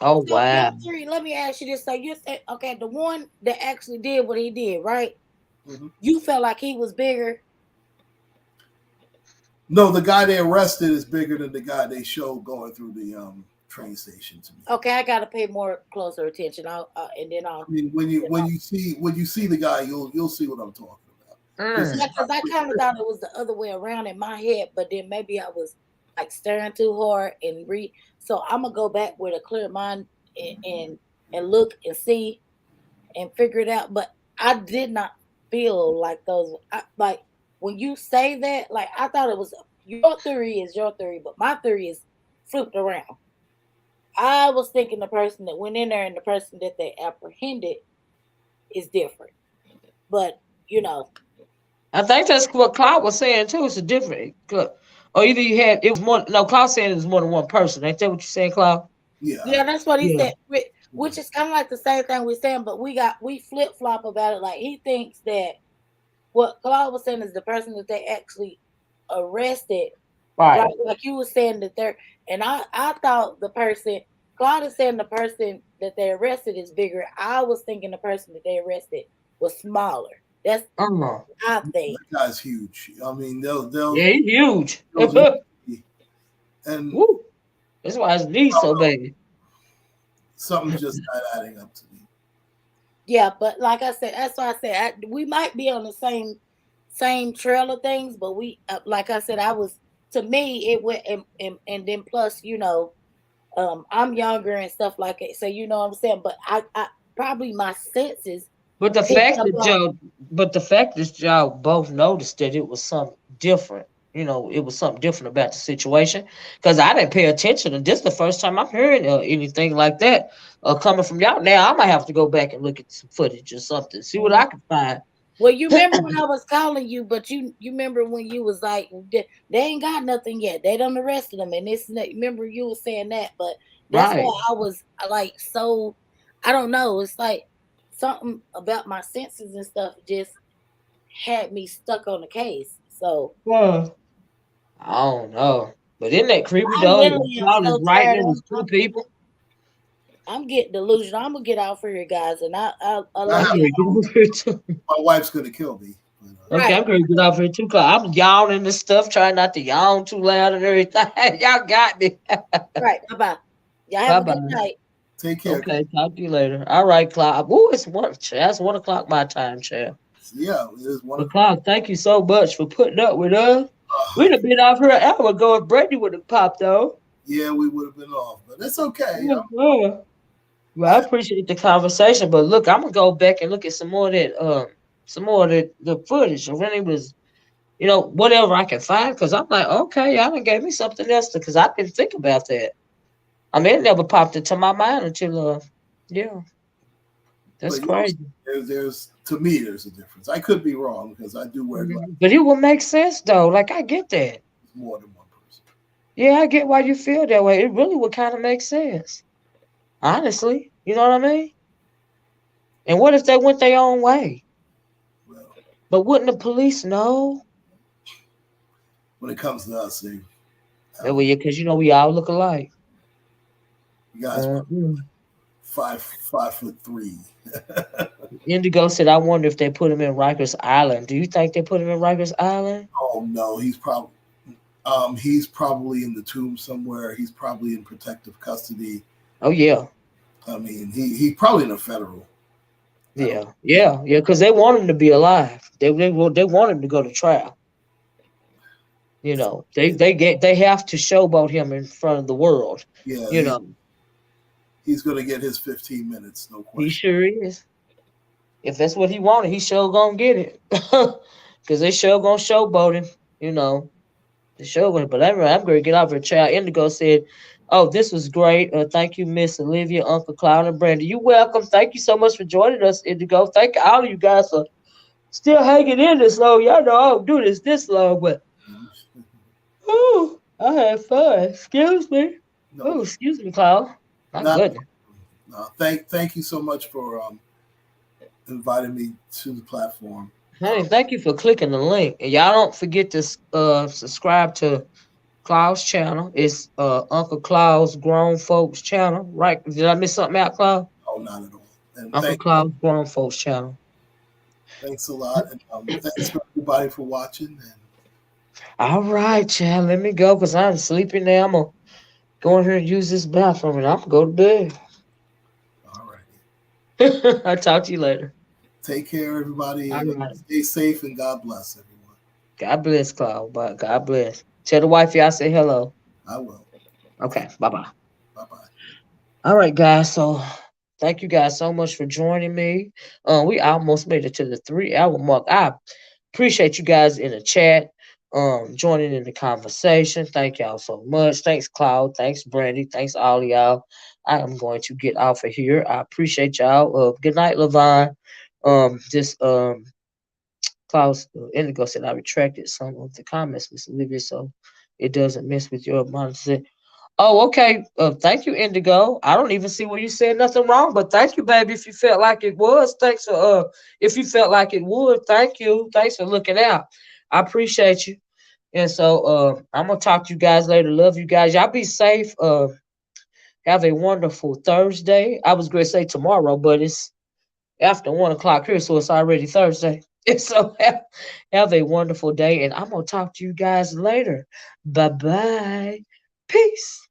Oh, So wow. let me ask you this. So you said, okay, the one that actually did what he did, right? it. You felt like he was bigger. No, the guy they arrested is bigger than the guy they showed going through the train station to me. Okay, I got to pay more closer attention. And then I'll. I mean, when you see the guy, you'll see what I'm talking about. Yeah, Mm. because I kind of thought it was the other way around in my head, but then maybe I was like staring too hard and read. So I'm gonna go back with a clear mind and look and see and figure it out. But I did not feel like those. Like when you say that, like I thought it was your theory is your theory, but my theory is flipped around. I was thinking the person that went in there and the person that they apprehended is different. But you know, I think that's what Claude was saying too. It's a different, or either you had it was more. No, Claude saying it was more than one person. Ain't that what you saying, Claude? yeah, Yeah, that's what he Yeah. said. Which is kind of like the same thing we're saying, but we flip flop about it. Like he thinks that what Claude was saying is the person that they actually arrested, Right. right? Like you were saying that they're, and I thought the person Claude is saying the person that they arrested is bigger. I was thinking the person that they arrested was smaller. That's Uh-huh. I that think. guy's huge. I mean, they'll Yeah, he's huge. and Woo. That's why his knees so bad. something's just not adding up to me. Yeah, but like I said, that's why I said we might be on the same trail of things, but we like I said, I was to me it went and then plus I'm younger and stuff like it, so you know what I'm saying. But I probably my senses But the picked fact up that on Joe, but the fact that y'all both noticed that it was something different. It was something different about the situation because I didn't pay attention. And this is the first time I'm hearing anything like that coming from y'all. Now I might have to go back and look at some footage or something, see what Mhm. I can find. Well, you remember when I was calling you, but you remember when you was like, they ain't got nothing yet. They done arrested them, and this and that. Remember you was saying that, but that's Right. why I was like so. I don't know. It's like something about my senses and stuff just had me stuck on the case. So Well, I don't know. But isn't that creepy I though? Like, literally am y'all is so right. tired. There was two people. I'm getting delusional. I'm gonna get out for here, guys, and I I love I'm have you. gonna get over here too. my wife's gonna kill me. Okay, Right, I'm gonna get off here too. Cause I'm yawning and stuff, trying not to yawn too loud and everything. Y'all got me. right. Bye bye. Y'all have Bye a good bye. night. Take care. Okay, talk to you later. All right, Cloud. Ooh, it's one. That's 1 o'clock my time, child. Yeah, it is one But o'clock. Cloud, thank you so much for putting up with us. Uh, We'd have been off here an hour ago if Brady would have popped though. yeah, we would have been off, but it's okay. Well, I appreciate the conversation, but look, I'm gonna go back and look at some more of that, some more of the footage. When it was, whatever I can find, because I'm like, okay, y'all done gave me something else because I didn't think about that. I mean, it never popped into my mind until, yeah, that's But you know, crazy. there's to me there's a difference. I could be wrong because I do wear glasses But it would make sense though. Like I get that. more than one person. Yeah, I get why you feel that way. It really would kind of make sense, honestly. You know what I mean? And what if they went their own way? Well, But wouldn't the police know? when it comes to us, Yeah, well, yeah, because we all look alike. you guys probably Mm. 5'3". Indigo said, "I wonder if they put him in Rikers Island. Do you think they put him in Rikers Island?" Oh no, he's probably in the tomb somewhere. He's probably in protective custody. Oh yeah, I mean, he probably in a federal. I don't. yeah. Because they want him to be alive. They want him to go to trial. They have to showboat him in front of the world. Yeah, You know, he's going to get his 15 minutes, no he question. sure is. If that's what he wanted, he sure gonna get it. Because they sure gonna showboat him. You know, the show went. But I'm gonna get off here. Child Indigo said, "Oh, this was great. Thank you, Miss Olivia, Uncle Cloud, and Brandy. You welcome. Thank you so much for joining us, Indigo. Thank all of you guys for still hanging in this long. Y'all know I don't do this long, but I had fun. Excuse me. No, Oh, excuse me, Cloud. My not. goodness. No, thank you so much for inviting me to the platform. Honey, thank you for clicking the link. And y'all don't forget to subscribe to Cloud's channel. It's Uncle Cloud's Grown Folks channel. Right? Did I miss something out, Cloud? Oh, not at all. And Uncle Cloud's Grown Folks channel. thanks a lot, and thanks for everybody for watching. And All right, child. Let me go because I'm sleepy now. I'm gonna go in here and use this bathroom and I'm gonna go to bed. all right, I'll talk to you later. take care, everybody, All and right. stay safe, and God bless everyone. God bless, Cloud. But God bless. Tell the wifey I say hello. I will. Okay. Bye bye. Bye bye. All right, guys. So thank you guys so much for joining me. We almost made it to the 3 hour mark. I appreciate you guys in the chat, joining in the conversation. Thank y'all so much. Thanks, Cloud. Thanks, Brandy. Thanks, all of y'all. I am going to get off of here. I appreciate y'all. Good night, Levon. This Klaus Indigo said I retracted some of the comments, Miss Olivia, so it doesn't mess with your mindset. Oh, okay. Thank you, Indigo. I don't even see where you said nothing wrong, but thank you, baby. If you felt like it was, thanks for if you felt like it would, thank you. Thanks for looking out. I appreciate you. And so I'm gonna talk to you guys later. Love you guys. Y'all be safe. Have a wonderful Thursday. I was gonna say tomorrow, but it's after 1 o'clock here, so it's already Thursday. So have a wonderful day, and I'm gonna talk to you guys later. Bye bye. Peace.